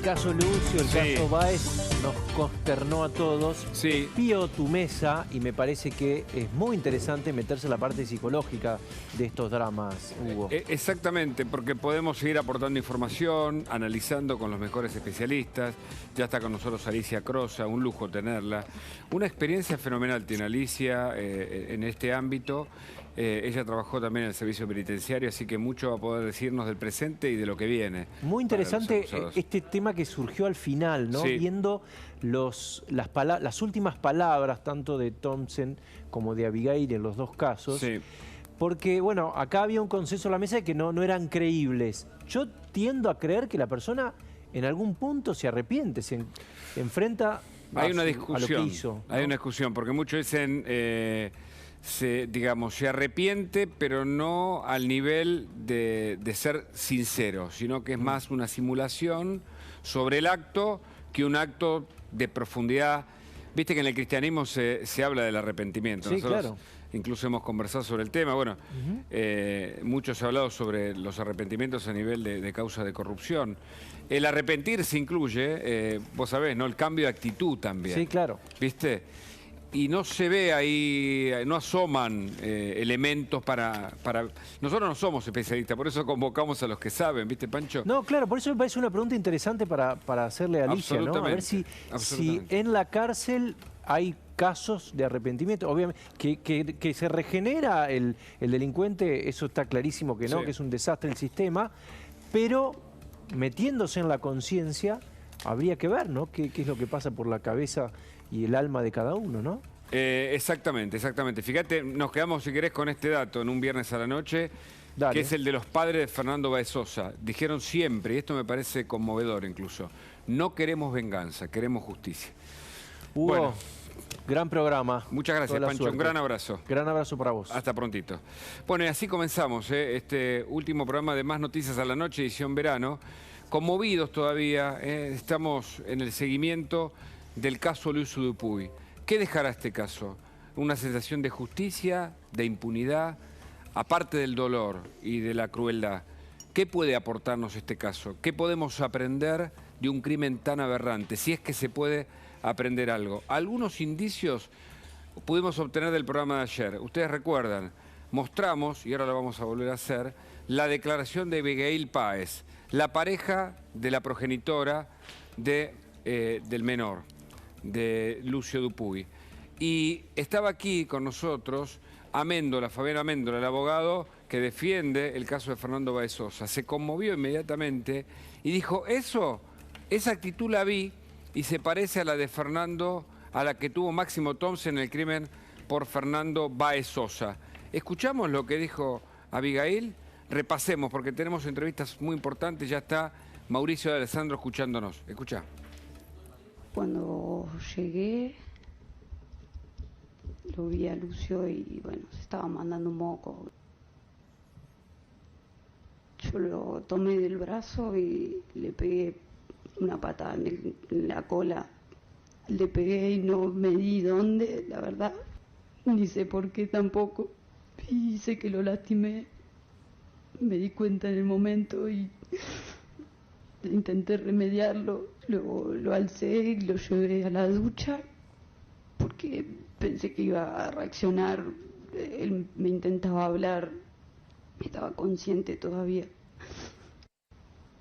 caso Lucio, el caso Báez nos consternó a todos. Sí. Pío tu mesa y me parece que es muy interesante meterse en la parte psicológica de estos dramas, Hugo. Exactamente, porque podemos seguir aportando información, analizando con los mejores especialistas. Ya está con nosotros Alicia Crosa, un lujo tenerla. Una experiencia fenomenal tiene Alicia en este ámbito. Ella trabajó también en el servicio penitenciario, así que mucho va a poder decirnos del presente y de lo que viene. Muy interesante este tema que surgió al final, ¿no? Sí. Viendo las últimas palabras, tanto de Thompson como de Abigail en los dos casos. Sí. Porque, bueno, acá había un consenso en la mesa de que no eran creíbles. Yo tiendo a creer que la persona en algún punto se arrepiente, se enfrenta a lo que hizo, ¿no? Hay una discusión, porque muchos dicen... digamos, se arrepiente, pero no al nivel de ser sincero, sino que es más una simulación sobre el acto que un acto de profundidad. Viste que en el cristianismo se habla del arrepentimiento. Sí, Nosotros claro. Incluso hemos conversado sobre el tema. Bueno, mucho se ha hablado sobre los arrepentimientos a nivel de causa de corrupción. El arrepentirse incluye, vos sabés, ¿no? El cambio de actitud también. Sí, claro. ¿Viste? Y no se ve ahí, no asoman elementos para... Nosotros no somos especialistas, por eso convocamos a los que saben, ¿viste, Pancho? No, claro, por eso me parece una pregunta interesante para hacerle a Alicia, ¿no? A ver si en la cárcel hay casos de arrepentimiento. Obviamente, que se regenera el delincuente, eso está clarísimo que no, sí, que es un desastre el sistema, pero metiéndose en la conciencia, habría que ver, ¿no? ¿Qué es lo que pasa por la cabeza y el alma de cada uno, ¿no? Exactamente, exactamente. Fíjate, nos quedamos, si querés, con este dato en un viernes a la noche, Dale. que es el de los padres de Fernando Báez Sosa. Dijeron siempre, y esto me parece conmovedor incluso, no queremos venganza, queremos justicia. Hugo, bueno, gran programa. Muchas gracias, Pancho. Suerte. Un gran abrazo. Gran abrazo para vos. Hasta prontito. Bueno, y así comenzamos este último programa de Más Noticias a la Noche, edición verano. Conmovidos todavía, estamos en el seguimiento del caso Lucio Dupuy. ¿Qué dejará este caso? Una sensación de justicia, de impunidad, aparte del dolor y de la crueldad. ¿Qué puede aportarnos este caso? ¿Qué podemos aprender de un crimen tan aberrante? Si es que se puede aprender algo. Algunos indicios pudimos obtener del programa de ayer. Ustedes recuerdan, mostramos, y ahora lo vamos a volver a hacer, la declaración de Abigail Páez, la pareja de la progenitora del menor, de Lucio Dupuy. Y estaba aquí con nosotros Fabián Améndola, el abogado que defiende el caso de Fernando Báez Sosa. Se conmovió inmediatamente y dijo, esa actitud la vi y se parece a la de Fernando, a la que tuvo Máximo Thompson en el crimen por Fernando Báez Sosa. ¿Escuchamos lo que dijo Abigail? Repasemos, porque tenemos entrevistas muy importantes. Ya está Mauricio de Alessandro escuchándonos. Escuchá. Cuando llegué, lo vi a Lucio y bueno, se estaba mandando un moco. Yo lo tomé del brazo y le pegué una patada en la cola. Le pegué y no me di dónde, la verdad. Ni sé por qué tampoco. Y sé que lo lastimé. Me di cuenta en el momento y intenté remediarlo. Luego lo alcé y lo llevé a la ducha porque pensé que iba a reaccionar. Él me intentaba hablar, estaba consciente todavía.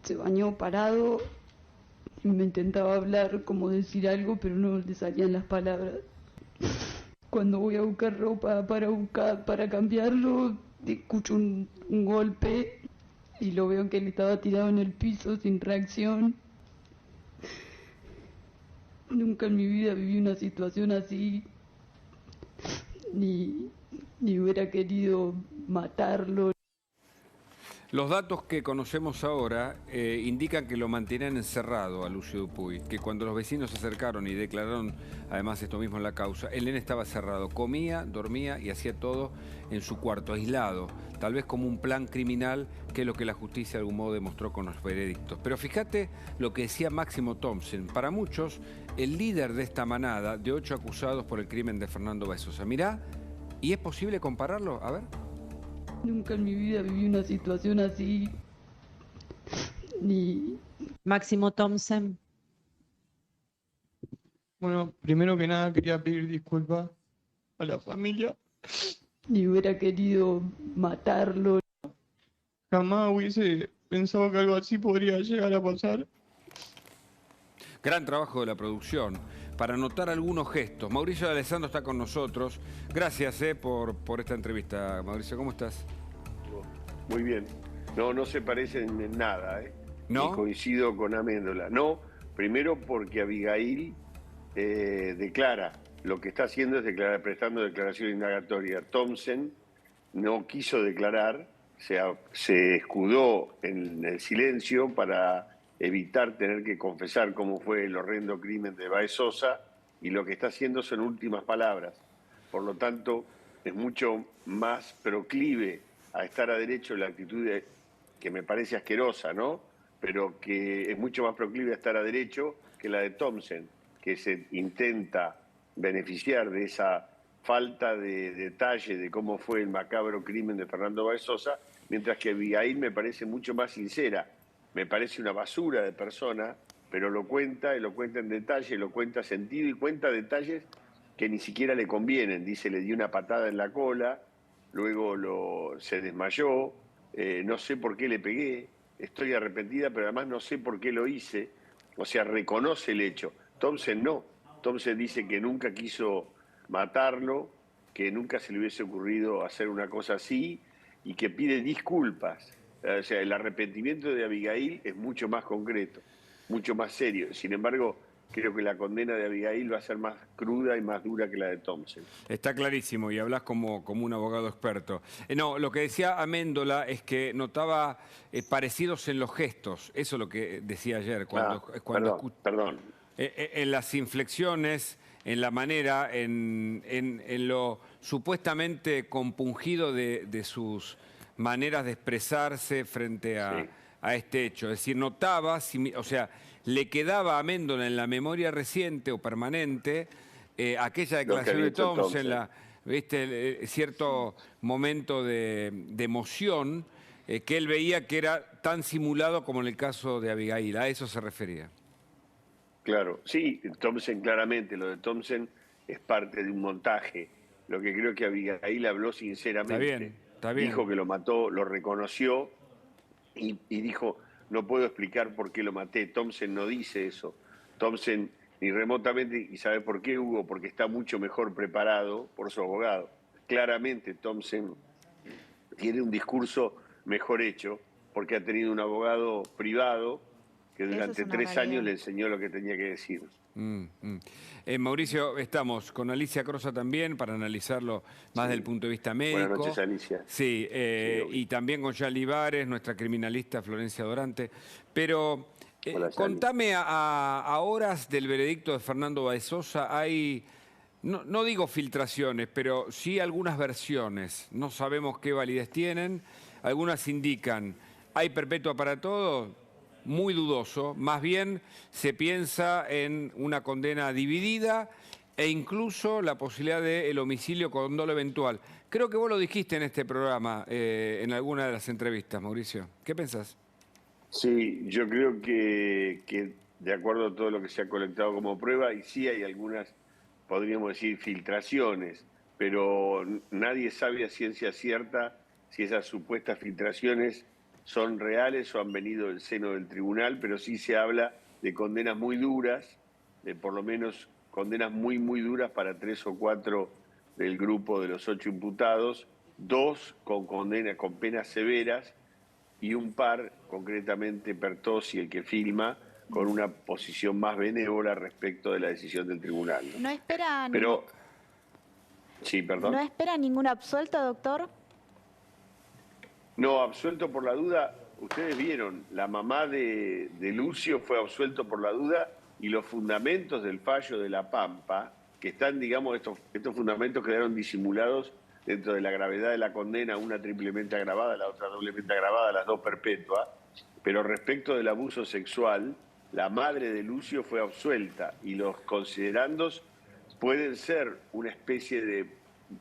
Se bañó parado y me intentaba hablar, como decir algo, pero no le salían las palabras. Cuando voy a buscar ropa para cambiarlo, escucho un golpe y lo veo que él estaba tirado en el piso sin reacción. Nunca en mi vida viví una situación así, ni hubiera querido matarlo. Los datos que conocemos ahora indican que lo mantenían encerrado a Lucio Dupuy, que cuando los vecinos se acercaron y declararon además esto mismo en la causa, el nene estaba cerrado, comía, dormía y hacía todo en su cuarto, aislado, tal vez como un plan criminal, que es lo que la justicia de algún modo demostró con los veredictos. Pero fíjate lo que decía Máximo Thompson, para muchos el líder de esta manada de 8 acusados por el crimen de Fernando Báez Sosa. Mirá, ¿y es posible compararlo? A ver. Nunca en mi vida viví una situación así, ni... Máximo Thompson. Bueno, primero que nada quería pedir disculpas a la familia. Ni hubiera querido matarlo. Jamás hubiese pensado que algo así podría llegar a pasar. Gran trabajo de la producción para anotar algunos gestos. Mauricio de Alessandro está con nosotros. Gracias por esta entrevista. Mauricio, ¿cómo estás? Muy bien. No se parecen en nada, ¿eh? ¿No? Y coincido con Améndola. No, primero porque Abigail declara. Lo que está haciendo es prestando declaración indagatoria. Thompson no quiso declarar, se escudó en el silencio para evitar tener que confesar cómo fue el horrendo crimen de Baez Sosa, y lo que está haciendo son últimas palabras. Por lo tanto, es mucho más proclive a estar a derecho la actitud que me parece asquerosa, ¿no? Pero que es mucho más proclive a estar a derecho que la de Thompson, que se intenta beneficiar de esa falta de detalle de cómo fue el macabro crimen de Fernando Baez Sosa, mientras que Abigail me parece mucho más sincera. Me parece una basura de persona, pero lo cuenta en detalle, lo cuenta sentido y cuenta detalles que ni siquiera le convienen. Dice, le di una patada en la cola, luego se desmayó, no sé por qué le pegué, estoy arrepentida, pero además no sé por qué lo hice. O sea, reconoce el hecho. Thompson no. Thompson dice que nunca quiso matarlo, que nunca se le hubiese ocurrido hacer una cosa así y que pide disculpas. O sea, el arrepentimiento de Abigail es mucho más concreto, mucho más serio. Sin embargo, creo que la condena de Abigail va a ser más cruda y más dura que la de Thompson. Está clarísimo y hablas como un abogado experto. No, lo que decía Améndola es que notaba parecidos en los gestos. Eso es lo que decía ayer. Perdón. En las inflexiones, en la manera, en lo supuestamente compungido de sus maneras de expresarse frente a este hecho. Es decir, notaba, o sea, le quedaba a Améndola en la memoria reciente o permanente aquella declaración de Thompson, cierto momento de emoción que él veía que era tan simulado como en el caso de Abigail. A eso se refería. Claro, sí, Thompson claramente, lo de Thompson es parte de un montaje. Lo que creo que Abigail habló sinceramente. Está bien. Dijo que lo mató, lo reconoció y dijo, no puedo explicar por qué lo maté. Thompson no dice eso. Thompson ni remotamente, ¿y sabe por qué, Hugo? Porque está mucho mejor preparado por su abogado. Claramente Thompson tiene un discurso mejor hecho porque ha tenido un abogado privado que durante 3 años le enseñó lo que tenía que decir. Mauricio, estamos con Alicia Crosa también para analizarlo más del punto de vista médico. Buenas noches, Alicia. Sí, y también con Yali Bares, nuestra criminalista Florencia Dorante. Pero contame, a horas del veredicto de Fernando Baez Sosa hay, no digo filtraciones, pero sí algunas versiones. No sabemos qué validez tienen. Algunas indican, ¿hay perpetua para todo? Muy dudoso, más bien se piensa en una condena dividida e incluso la posibilidad del homicidio con dolo eventual. Creo que vos lo dijiste en este programa, en alguna de las entrevistas, Mauricio. ¿Qué pensás? Sí, yo creo que de acuerdo a todo lo que se ha colectado como prueba, y sí hay algunas, podríamos decir, filtraciones, pero nadie sabe a ciencia cierta si esas supuestas filtraciones son reales o han venido del seno del tribunal, pero sí se habla de condenas muy duras, de por lo menos condenas muy duras para 3 o 4 del grupo de los 8 imputados, 2 con penas severas y un par, concretamente Pertossi, el que filma, con una posición más benévola respecto de la decisión del tribunal. ¿No espera Sí, perdón. ¿No espera ningún absuelto, doctor? No, absuelto por la duda. Ustedes vieron, la mamá de Lucio fue absuelto por la duda y los fundamentos del fallo de La Pampa, que están, digamos, estos fundamentos quedaron disimulados dentro de la gravedad de la condena, una triplemente agravada, la otra doblemente agravada, las dos perpetuas, pero respecto del abuso sexual, la madre de Lucio fue absuelta y los considerandos pueden ser una especie de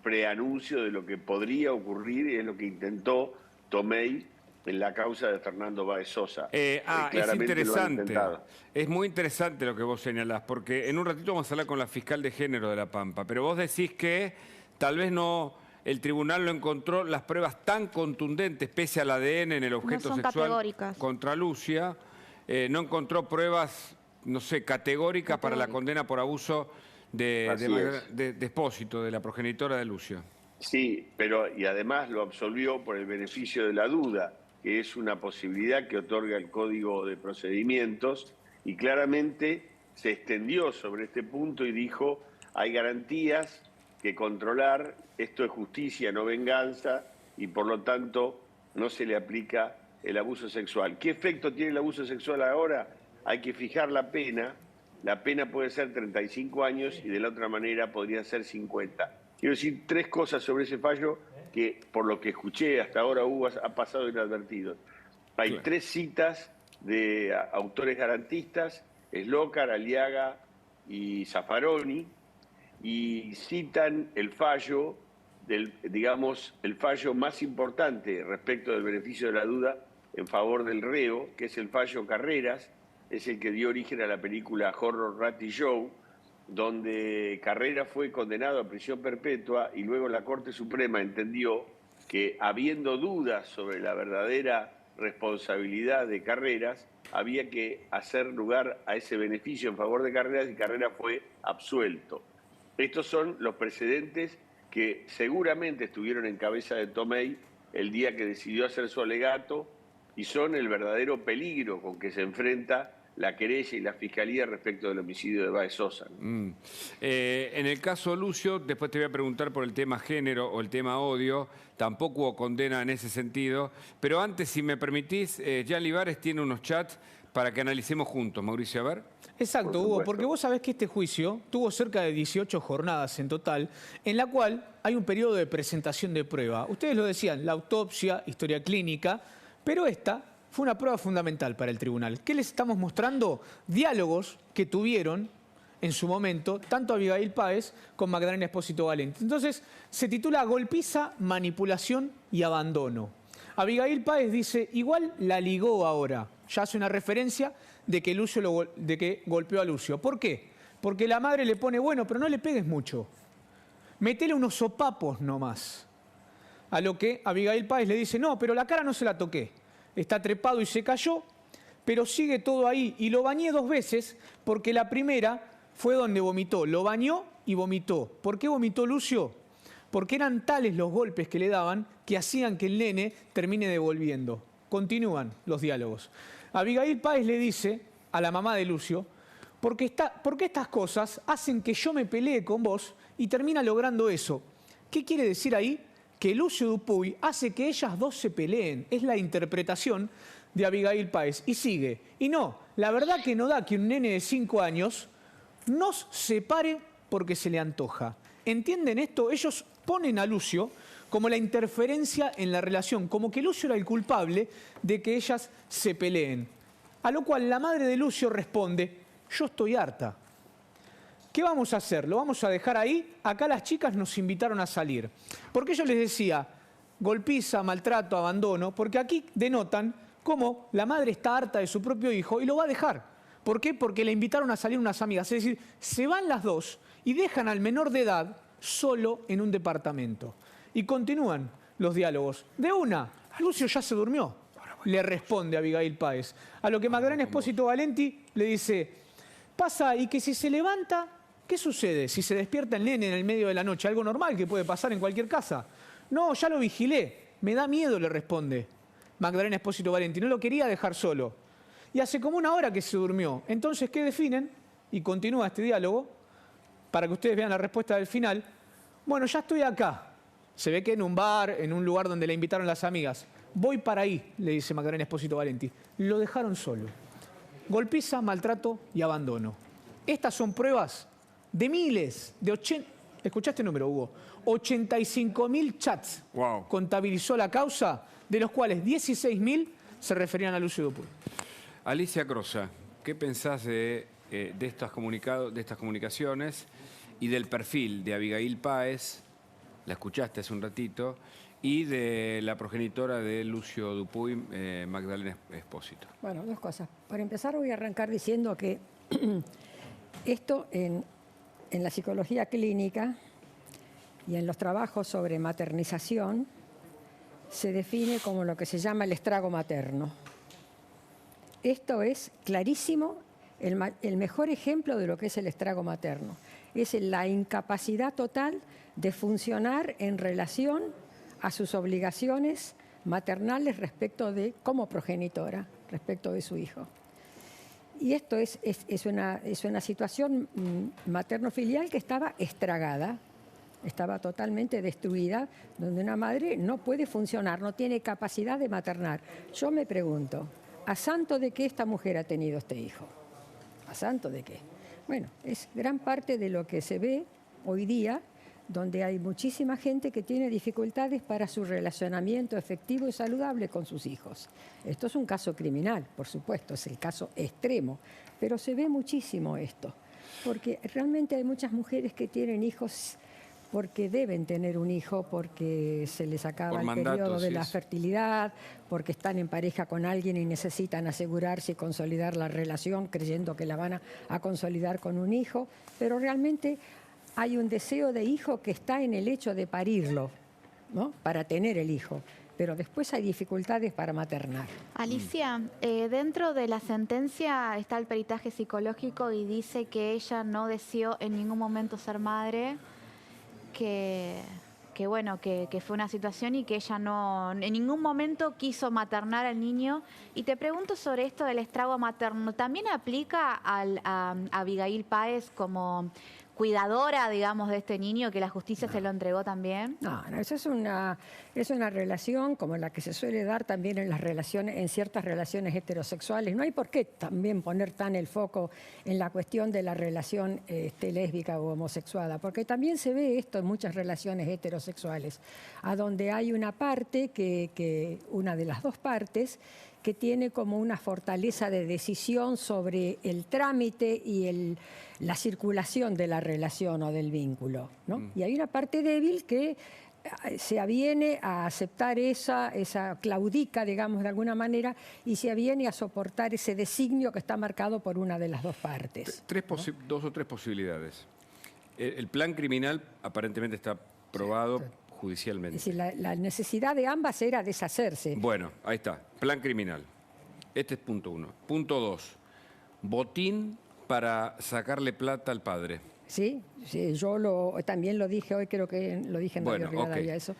preanuncio de lo que podría ocurrir y es lo que intentó Tomei en la causa de Fernando Báez Sosa. Es Claramente interesante. Es muy interesante lo que vos señalás, porque en un ratito vamos a hablar con la fiscal de género de La Pampa, pero vos decís que tal vez no, el tribunal no encontró las pruebas tan contundentes, pese al ADN en el objeto sexual categóricas contra Lucia, no encontró pruebas, no sé, categóricas para la condena por abuso de Espósito, de la progenitora de Lucio. Sí, y además lo absolvió por el beneficio de la duda, que es una posibilidad que otorga el Código de Procedimientos, y claramente se extendió sobre este punto y dijo, hay garantías que controlar, esto es justicia, no venganza, y por lo tanto no se le aplica el abuso sexual. ¿Qué efecto tiene el abuso sexual ahora? Hay que fijar la pena puede ser 35 años y de la otra manera podría ser 50. Quiero decir 3 cosas sobre ese fallo que, por lo que escuché hasta ahora, ha pasado inadvertido. Hay 3 citas de autores garantistas, Slócar, Aliaga y Zaffaroni, y citan el fallo, el fallo más importante respecto del beneficio de la duda en favor del reo, que es el fallo Carreras, es el que dio origen a la película Horror Ratty Show, donde Carreras fue condenado a prisión perpetua y luego la Corte Suprema entendió que, habiendo dudas sobre la verdadera responsabilidad de Carreras, había que hacer lugar a ese beneficio en favor de Carreras y Carreras fue absuelto. Estos son los precedentes que seguramente estuvieron en cabeza de Tomei el día que decidió hacer su alegato y son el verdadero peligro con que se enfrenta la querella y la fiscalía respecto del homicidio de Báez Sosa. En el caso Lucio, después te voy a preguntar por el tema género o el tema odio, tampoco hubo condena en ese sentido, pero antes, si me permitís, Jan Libares tiene unos chats para que analicemos juntos. Mauricio, a ver. Exacto, Hugo, porque vos sabés que este juicio tuvo cerca de 18 jornadas en total, en la cual hay un periodo de presentación de prueba. Ustedes lo decían, la autopsia, historia clínica, pero esta fue una prueba fundamental para el tribunal. ¿Qué les estamos mostrando? Diálogos que tuvieron en su momento tanto Abigail Páez con Magdalena Espósito Valenti. Entonces, se titula Golpiza, manipulación y abandono. Abigail Páez dice, igual la ligó ahora. Ya hace una referencia de que golpeó a Lucio. ¿Por qué? Porque la madre le pone, bueno, pero no le pegues mucho. Metele unos sopapos nomás. A lo que Abigail Páez le dice, no, pero la cara no se la toqué. Está trepado y se cayó, pero sigue todo ahí. Y lo bañé 2 veces porque la primera fue donde vomitó. Lo bañó y vomitó. ¿Por qué vomitó Lucio? Porque eran tales los golpes que le daban que hacían que el nene termine devolviendo. Continúan los diálogos. Abigail Páez le dice a la mamá de Lucio, porque estas cosas hacen que yo me pelee con vos y termina logrando eso. ¿Qué quiere decir ahí? Que Lucio Dupuy hace que ellas dos se peleen. Es la interpretación de Abigail Páez. Y sigue. Y no, la verdad que no da que un nene de 5 años nos separe porque se le antoja. ¿Entienden esto? Ellos ponen a Lucio como la interferencia en la relación, como que Lucio era el culpable de que ellas se peleen. A lo cual la madre de Lucio responde, yo estoy harta. ¿Qué vamos a hacer? ¿Lo vamos a dejar ahí? Acá las chicas nos invitaron a salir. Porque yo les decía, golpiza, maltrato, abandono, porque aquí denotan cómo la madre está harta de su propio hijo y lo va a dejar. ¿Por qué? Porque le invitaron a salir unas amigas. Es decir, se van las dos y dejan al menor de edad solo en un departamento. Y continúan los diálogos. De una, Lucio ya se durmió, le responde Abigail Páez. A lo que Magdalena Espósito Valenti le dice, pasa y que si se levanta, ¿qué sucede? Si se despierta el nene en el medio de la noche, algo normal que puede pasar en cualquier casa. No, ya lo vigilé, me da miedo, le responde Magdalena Espósito Valenti, no lo quería dejar solo. Y hace como 1 hora que se durmió. Entonces, ¿qué definen? Y continúa este diálogo, para que ustedes vean la respuesta del final. Bueno, ya estoy acá. Se ve que en un bar, en un lugar donde le invitaron las amigas. Voy para ahí, le dice Magdalena Espósito Valenti. Lo dejaron solo. Golpiza, maltrato y abandono. Estas son pruebas de miles, de 80... ¿Escuchaste el número, Hugo? 85.000 chats. Wow. Contabilizó la causa, de los cuales 16.000 se referían a Lucio Dupuy. Alicia Crosa, ¿qué pensás de estas comunicaciones y del perfil de Abigail Páez? La escuchaste hace un ratito, y de la progenitora de Lucio Dupuy, Magdalena Espósito. Bueno, dos cosas. Para empezar voy a arrancar diciendo que esto en la psicología clínica y en los trabajos sobre maternización se define como lo que se llama el estrago materno. Esto es clarísimo, el mejor ejemplo de lo que es el estrago materno. Es la incapacidad total de funcionar en relación a sus obligaciones maternales respecto de, como progenitora, respecto de su hijo. Y esto es una situación materno-filial que estaba estragada, estaba totalmente destruida, donde una madre no puede funcionar, no tiene capacidad de maternar. Yo me pregunto, ¿a santo de qué esta mujer ha tenido este hijo? ¿A santo de qué? Bueno, es gran parte de lo que se ve hoy día, donde hay muchísima gente que tiene dificultades para su relacionamiento efectivo y saludable con sus hijos. Esto es un caso criminal, por supuesto, es el caso extremo, pero se ve muchísimo esto, porque realmente hay muchas mujeres que tienen hijos porque deben tener un hijo, porque se les acaba el periodo de la fertilidad, porque están en pareja con alguien y necesitan asegurarse y consolidar la relación creyendo que la van a consolidar con un hijo, pero realmente hay un deseo de hijo que está en el hecho de parirlo, ¿no? Para tener el hijo, pero después hay dificultades para maternar. Alicia, dentro de la sentencia está el peritaje psicológico y dice que ella no deseó en ningún momento ser madre, que fue una situación y que ella no en ningún momento quiso maternar al niño. Y te pregunto sobre esto del estrago materno, ¿también aplica a Abigail Páez como cuidadora, digamos, de este niño, que la justicia se lo entregó también? No, eso es una relación como la que se suele dar también en ciertas relaciones heterosexuales. No hay por qué también poner tan el foco en la cuestión de la relación lésbica o homosexual, porque también se ve esto en muchas relaciones heterosexuales, a donde hay una parte una de las dos partes, que tiene como una fortaleza de decisión sobre el trámite y la circulación de la relación o del vínculo, ¿no? Y hay una parte débil que se aviene a aceptar esa claudica, digamos, de alguna manera, y se aviene a soportar ese designio que está marcado por una de las dos partes. Dos o tres posibilidades. El plan criminal aparentemente está probado judicialmente. Es decir, la necesidad de ambas era deshacerse. Bueno, ahí está. Plan criminal. Este es punto 1. Punto 2. Botín para sacarle plata al padre. Sí, yo también lo dije hoy, creo que lo dije en Radio Rivadavia, eso.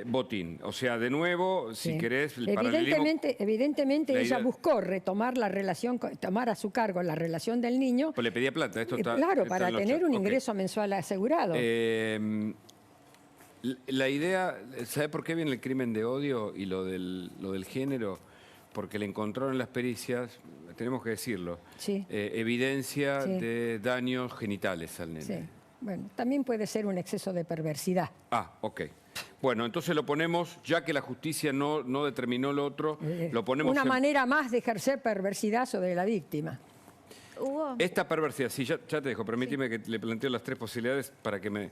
Botín. O sea, de nuevo, si querés, el Evidentemente ella buscó retomar la relación, tomar a su cargo la relación del niño. Pues le pedía plata. Esto está, claro, para tener un ingreso mensual asegurado. La idea, ¿sabe por qué viene el crimen de odio y lo del género? Porque le encontraron en las pericias, tenemos que decirlo, evidencia de daños genitales al nene. Sí. Bueno, también puede ser un exceso de perversidad. Ah, ok. Bueno, entonces lo ponemos, ya que la justicia no determinó lo otro, lo ponemos... Una manera más de ejercer perversidad sobre la víctima. Esta perversidad, sí, ya te dejo, permíteme que le planteo las tres posibilidades para que me...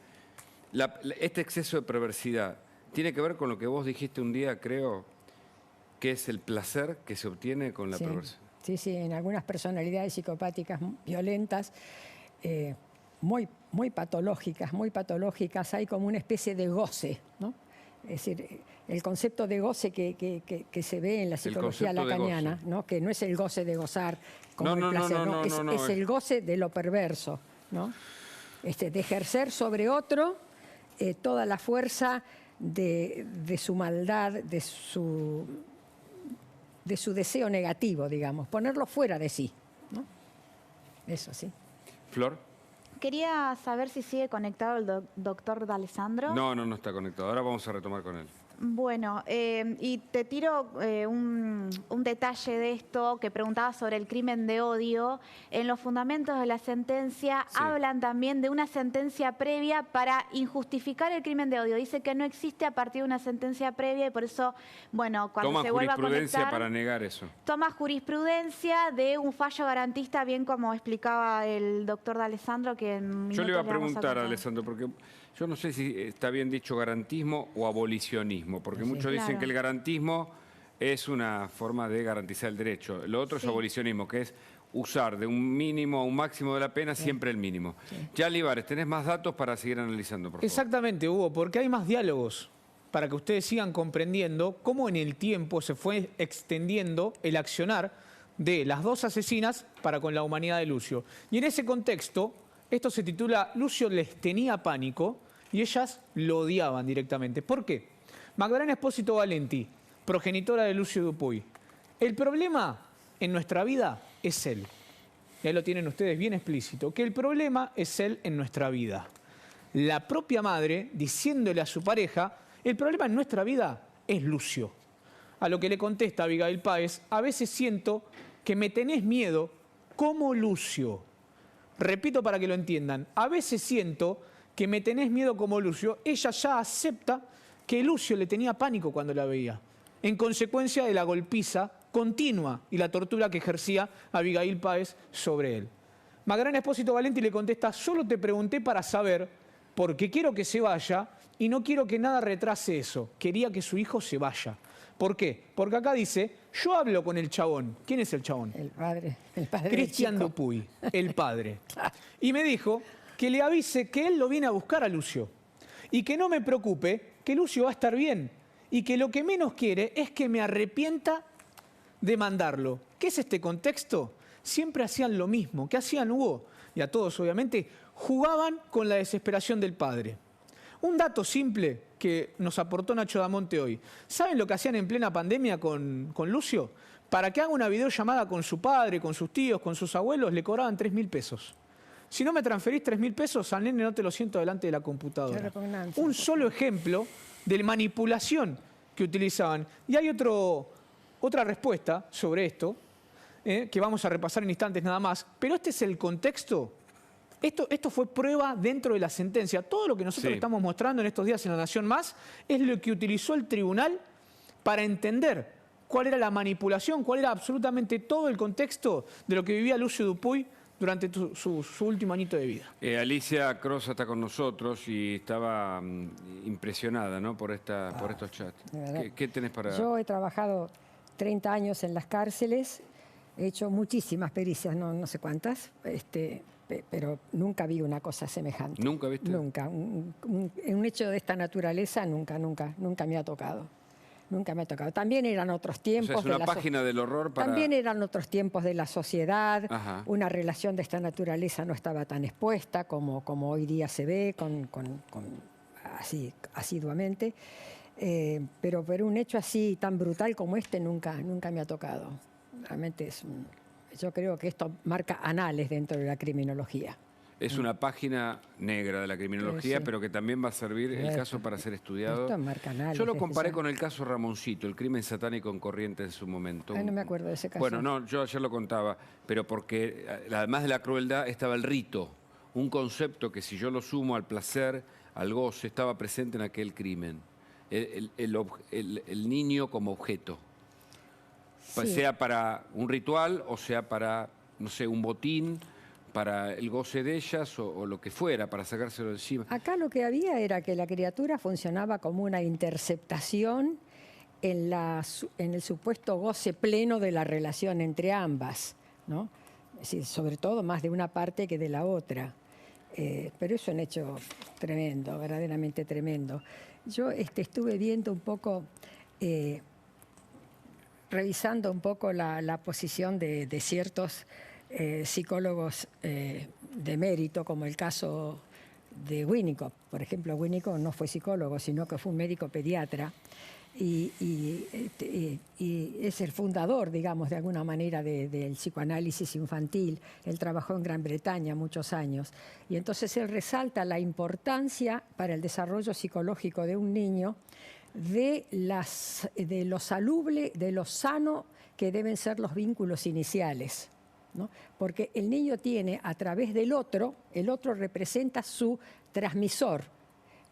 Este exceso de perversidad tiene que ver con lo que vos dijiste un día, creo, que es el placer que se obtiene con la perversión. Sí, en algunas personalidades psicopáticas violentas, muy patológicas, hay como una especie de goce, ¿no? Es decir, el concepto de goce que se ve en la psicología lacaniana, ¿no? Que no es el goce de gozar como el placer, es el goce de lo perverso, ¿no? De ejercer sobre otro toda la fuerza de su maldad, de su deseo negativo, digamos, ponerlo fuera de sí, ¿no? Eso sí. Flor. Quería saber si sigue conectado el doctor D'Alessandro. No está conectado. Ahora vamos a retomar con él. Bueno, y te tiro un detalle de esto que preguntaba sobre el crimen de odio. En los fundamentos de la sentencia hablan también de una sentencia previa para injustificar el crimen de odio. Dice que no existe a partir de una sentencia previa y por eso, bueno, cuando se vuelva a conectar... Toma jurisprudencia para negar eso. Toma jurisprudencia de un fallo garantista, bien como explicaba el doctor D'Alessandro, que... Yo le iba a preguntar a Alessandro, porque Yo no sé si está bien dicho garantismo o abolicionismo, porque muchos dicen que el garantismo es una forma de garantizar el derecho. Lo otro es abolicionismo, que es usar de un mínimo a un máximo de la pena siempre el mínimo. Ya, Olivares, ¿tenés más datos para seguir analizando, por favor? Exactamente, Hugo, porque hay más diálogos para que ustedes sigan comprendiendo cómo en el tiempo se fue extendiendo el accionar de las dos asesinas para con la humanidad de Lucio. Y en ese contexto, esto se titula Lucio les tenía pánico y ellas lo odiaban directamente. ¿Por qué? Magdalena Espósito Valenti, progenitora de Lucio Dupuy. El problema en nuestra vida es él. Y ahí lo tienen ustedes bien explícito, que el problema es él en nuestra vida. La propia madre diciéndole a su pareja, el problema en nuestra vida es Lucio. A lo que le contesta Abigail Páez, a veces siento que me tenés miedo como Lucio. Repito para que lo entiendan, a veces siento que me tenés miedo como Lucio. Ella ya acepta que Lucio le tenía pánico cuando la veía, en consecuencia de la golpiza continua y la tortura que ejercía Abigail Páez sobre él. Magdalena Espósito Valenti le contesta, solo te pregunté para saber, porque quiero que se vaya y no quiero que nada retrase eso. Quería que su hijo se vaya. ¿Por qué? Porque acá dice, yo hablo con el chabón. ¿Quién es el chabón? El padre Cristian Dupuy, el padre. Y me dijo que le avise que él lo viene a buscar a Lucio y que no me preocupe, que Lucio va a estar bien y que lo que menos quiere es que me arrepienta de mandarlo. ¿Qué es este contexto? Siempre hacían lo mismo. ¿Qué hacían, Hugo? Y a todos, obviamente, jugaban con la desesperación del padre. Un dato simple que nos aportó Nacho Damonte hoy. ¿Saben lo que hacían en plena pandemia con Lucio? Para que haga una videollamada con su padre, con sus tíos, con sus abuelos, le cobraban 3.000 pesos. Si no me transferís 3.000 pesos, al nene no te lo siento delante de la computadora. Un solo ejemplo de manipulación que utilizaban. Y hay otra respuesta sobre esto, que vamos a repasar en instantes nada más, pero este es el contexto. Esto fue prueba dentro de la sentencia. Todo lo que nosotros estamos mostrando en estos días en La Nación Más es lo que utilizó el tribunal para entender cuál era la manipulación, cuál era absolutamente todo el contexto de lo que vivía Lucio Dupuy durante su último añito de vida. Alicia Crosa está con nosotros y estaba impresionada, ¿no? por estos chats. ¿Qué tenés para...? Yo he trabajado 30 años en las cárceles, he hecho muchísimas pericias, no sé cuántas, pero nunca vi una cosa semejante. ¿Nunca viste? Nunca. Un hecho de esta naturaleza nunca me ha tocado. Nunca me ha tocado. También eran otros tiempos. O sea, es una página del horror para... También eran otros tiempos de la sociedad. Ajá. Una relación de esta naturaleza no estaba tan expuesta como hoy día se ve así asiduamente. Pero un hecho así tan brutal como este nunca me ha tocado. Realmente yo creo que esto marca anales dentro de la criminología. Es una página negra de la criminología, pero que también va a servir el caso para ser estudiado. Esto marca anales. Yo lo comparé con el caso Ramoncito, el crimen satánico en Corrientes en su momento. No me acuerdo de ese caso. Bueno, no, yo ayer lo contaba, pero porque además de la crueldad estaba el rito, un concepto que si yo lo sumo al placer, al goce, estaba presente en aquel crimen. El niño como objeto. Sea para un ritual o sea para, no sé, un botín, para el goce de ellas o lo que fuera, para sacárselo de encima. Acá lo que había era que la criatura funcionaba como una interceptación en el supuesto goce pleno de la relación entre ambas, ¿no? Es decir, sobre todo más de una parte que de la otra. Pero es un hecho tremendo, verdaderamente tremendo. Yo estuve viendo un poco... revisando un poco la posición de ciertos psicólogos de mérito, como el caso de Winnicott. Por ejemplo, Winnicott no fue psicólogo, sino que fue un médico pediatra y es el fundador, digamos, de alguna manera del psicoanálisis infantil. Él trabajó en Gran Bretaña muchos años y entonces él resalta la importancia para el desarrollo psicológico de un niño de lo salubre, de lo sano que deben ser los vínculos iniciales, ¿no? Porque el niño tiene a través del otro, el otro representa su transmisor,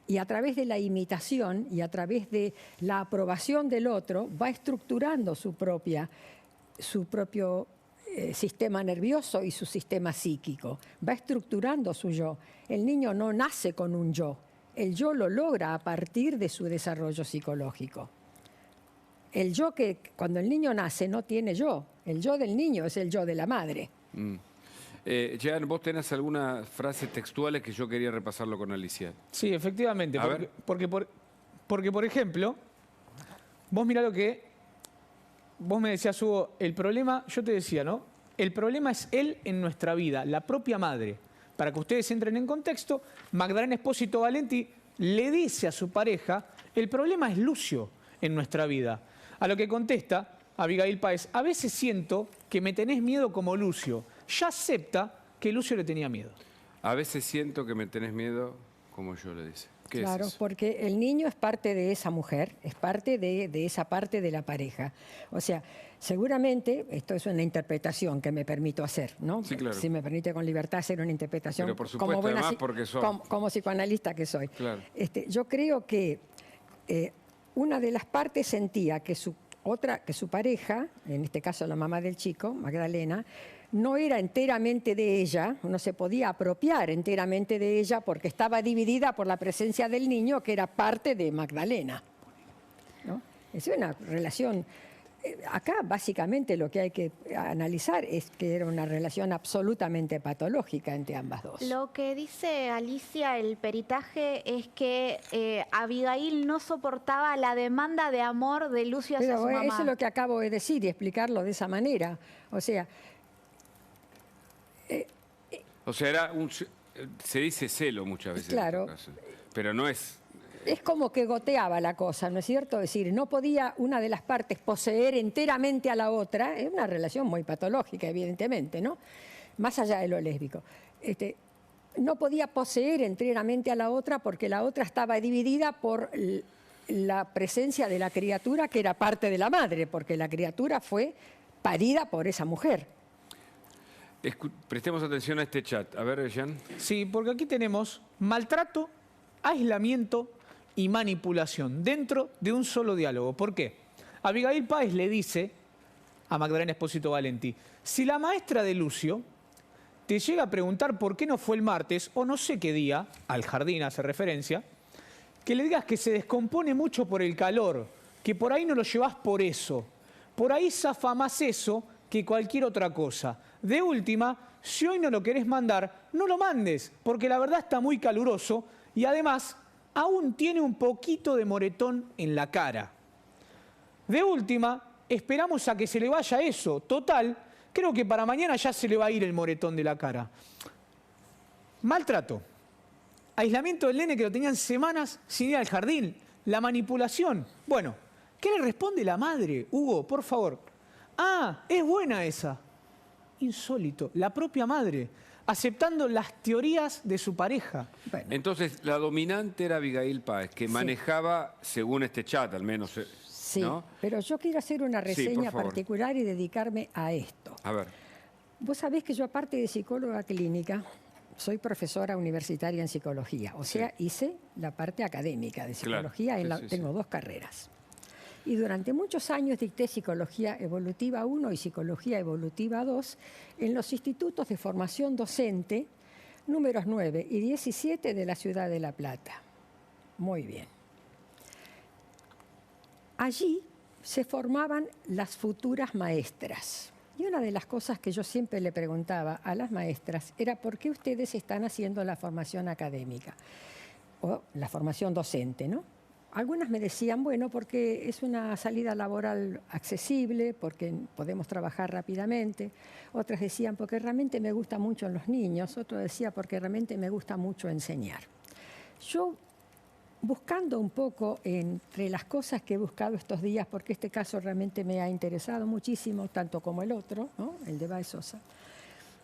y a través de la imitación y a través de la aprobación del otro va estructurando su propio sistema nervioso y su sistema psíquico, va estructurando su yo. El niño no nace con un yo. el yo lo logra a partir de su desarrollo psicológico. El yo que cuando el niño nace no tiene yo. El yo del niño es el yo de la madre. Jean, vos tenés algunas frases textuales que yo quería repasarlo con Alicia. Sí, efectivamente. Porque, por ejemplo, vos mirá lo que... Vos me decías, Hugo, el problema, yo te decía, ¿no? El problema es él en nuestra vida, la propia madre. Para que ustedes entren en contexto, Magdalena Espósito Valenti le dice a su pareja, el problema es Lucio en nuestra vida. A lo que contesta Abigail Páez, a veces siento que me tenés miedo como Lucio. Ya acepta que Lucio le tenía miedo. A veces siento que me tenés miedo como yo, le dice. ¿Qué claro, es eso? Porque el niño es parte de esa mujer, es parte de esa parte de la pareja. O sea, seguramente, esto es una interpretación que me permito hacer, ¿no? Sí, claro. Si me permite con libertad hacer una interpretación. Pero por supuesto, además porque como psicoanalista que soy. Claro. Yo creo que una de las partes sentía que su pareja, en este caso la mamá del chico, Magdalena, no era enteramente de ella, no se podía apropiar enteramente de ella porque estaba dividida por la presencia del niño que era parte de Magdalena, ¿no? Es una relación... Acá básicamente lo que hay que analizar es que era una relación absolutamente patológica entre ambas dos. Lo que dice Alicia, el peritaje, es que Abigail no soportaba la demanda de amor de Lucio hacia su mamá. Eso es lo que acabo de decir y explicarlo de esa manera. O sea, era se dice celo muchas veces. Claro. En este caso, pero no es... Es como que goteaba la cosa, ¿no es cierto? Es decir, no podía una de las partes poseer enteramente a la otra. Es una relación muy patológica, evidentemente, ¿no? Más allá de lo lésbico. No podía poseer enteramente a la otra porque la otra estaba dividida por la presencia de la criatura que era parte de la madre, porque la criatura fue parida por esa mujer. Prestemos atención a este chat. A ver, Jean. Sí, porque aquí tenemos maltrato, aislamiento y manipulación dentro de un solo diálogo. ¿Por qué? Abigail Páez le dice a Magdalena Espósito Valenti, si la maestra de Lucio te llega a preguntar por qué no fue el martes o no sé qué día, al jardín hace referencia, que le digas que se descompone mucho por el calor, que por ahí no lo llevas por eso, por ahí zafa más eso que cualquier otra cosa. De última, si hoy no lo querés mandar, no lo mandes, porque la verdad está muy caluroso y además aún tiene un poquito de moretón en la cara. De última, esperamos a que se le vaya eso. Total, creo que para mañana ya se le va a ir el moretón de la cara. Maltrato. Aislamiento del nene que lo tenían semanas sin ir al jardín. La manipulación. Bueno, ¿qué le responde la madre? Hugo, por favor. Ah, es buena esa. Insólito. La propia madre, aceptando las teorías de su pareja. Bueno. Entonces, la dominante era Abigail Páez, que manejaba, según este chat al menos, sí, ¿no? Pero yo quiero hacer una reseña particular y dedicarme a esto. A ver. Vos sabés que yo, aparte de psicóloga clínica, soy profesora universitaria en psicología. O sea, hice la parte académica de psicología. Claro. Tengo 2 carreras. Y durante muchos años dicté Psicología Evolutiva 1 y Psicología Evolutiva 2 en los institutos de formación docente números 9 y 17 de la ciudad de La Plata. Muy bien. Allí se formaban las futuras maestras. Y una de las cosas que yo siempre le preguntaba a las maestras era ¿por qué ustedes están haciendo la formación académica? O la formación docente, ¿no? Algunas me decían, bueno, porque es una salida laboral accesible, porque podemos trabajar rápidamente. Otras decían, porque realmente me gusta mucho en los niños. Otro decía, porque realmente me gusta mucho enseñar. Yo, buscando un poco entre las cosas que he buscado estos días, porque este caso realmente me ha interesado muchísimo, tanto como el otro, ¿no? El de Baez Sosa,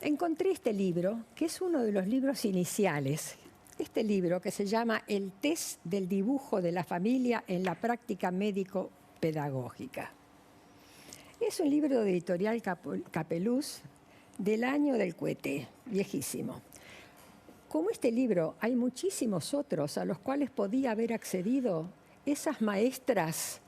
encontré este libro, que es uno de los libros iniciales. Este libro, que se llama El test del dibujo de la familia en la práctica médico-pedagógica. Es un libro de editorial Capeluz del año del cohete, viejísimo. Como este libro, hay muchísimos otros a los cuales podía haber accedido esas maestras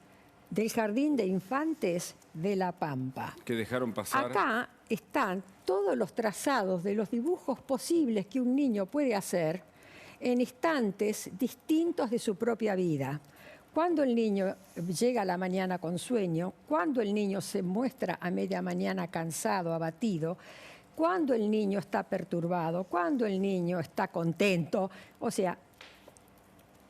del Jardín de Infantes de La Pampa. Que dejaron pasar. Acá están todos los trazados de los dibujos posibles que un niño puede hacer en instantes distintos de su propia vida. Cuando el niño llega a la mañana con sueño, cuando el niño se muestra a media mañana cansado, abatido, cuando el niño está perturbado, cuando el niño está contento. O sea,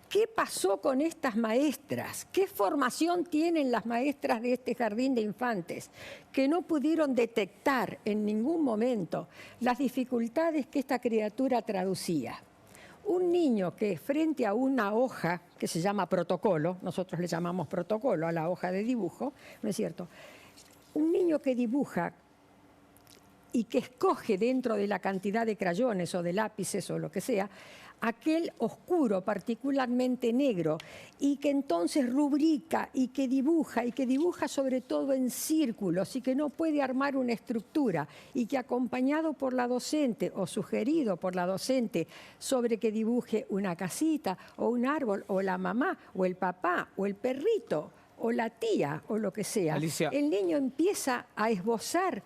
¿qué pasó con estas maestras? ¿Qué formación tienen las maestras de este jardín de infantes que no pudieron detectar en ningún momento las dificultades que esta criatura traducía? Un niño que frente a una hoja que se llama protocolo, nosotros le llamamos protocolo a la hoja de dibujo, ¿no es cierto? Un niño que dibuja y que escoge dentro de la cantidad de crayones o de lápices o lo que sea, aquel oscuro, particularmente negro, y que entonces rubrica y que dibuja sobre todo en círculos y que no puede armar una estructura y que acompañado por la docente o sugerido por la docente sobre que dibuje una casita o un árbol o la mamá o el papá o el perrito o la tía o lo que sea, Alicia, el niño empieza a esbozar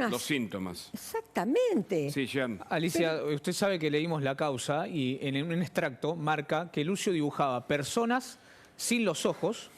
los síntomas. Exactamente. Sí, Jean. Alicia, usted sabe que leímos la causa y en un extracto marca que Lucio dibujaba personas sin los ojos.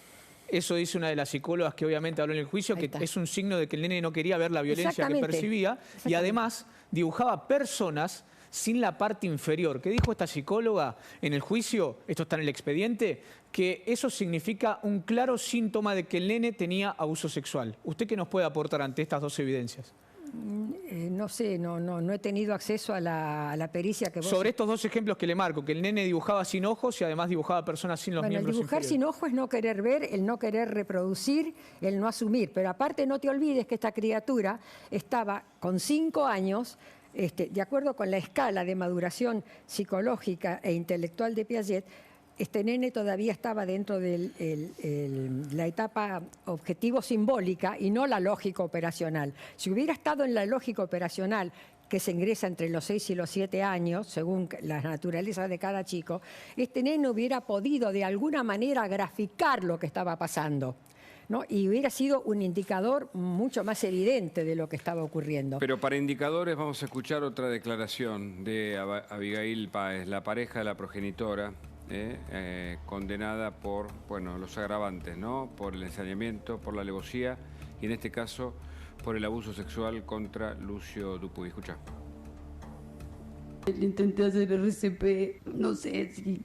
Eso dice una de las psicólogas que obviamente habló en el juicio, que es un signo de que el nene no quería ver la violencia que percibía. Y además dibujaba personas sin la parte inferior. ¿Qué dijo esta psicóloga en el juicio? Esto está en el expediente, que eso significa un claro síntoma de que el nene tenía abuso sexual. ¿Usted qué nos puede aportar ante estas dos evidencias? No sé, no he tenido acceso a la pericia que vos... Sobre estos dos ejemplos que le marco, que el nene dibujaba sin ojos y además dibujaba personas sin los miembros el dibujar inferiores. sin ojos es no querer ver, el no querer reproducir, el no asumir. Pero aparte no te olvides que esta criatura estaba con 5 años... de acuerdo con la escala de maduración psicológica e intelectual de Piaget, este nene todavía estaba dentro de la etapa objetivo-simbólica y no la lógico-operacional. Si hubiera estado en la lógico-operacional, que se ingresa entre los 6 y los 7 años, según la naturaleza de cada chico, este nene hubiera podido de alguna manera graficar lo que estaba pasando, ¿no? Y hubiera sido un indicador mucho más evidente de lo que estaba ocurriendo. Pero para indicadores vamos a escuchar otra declaración de Abigail Páez, la pareja de la progenitora, condenada por los agravantes, ¿no? Por el ensañamiento, por la alevosía y en este caso por el abuso sexual contra Lucio Dupuy. Escucha. Le intenté hacer RCP, no sé si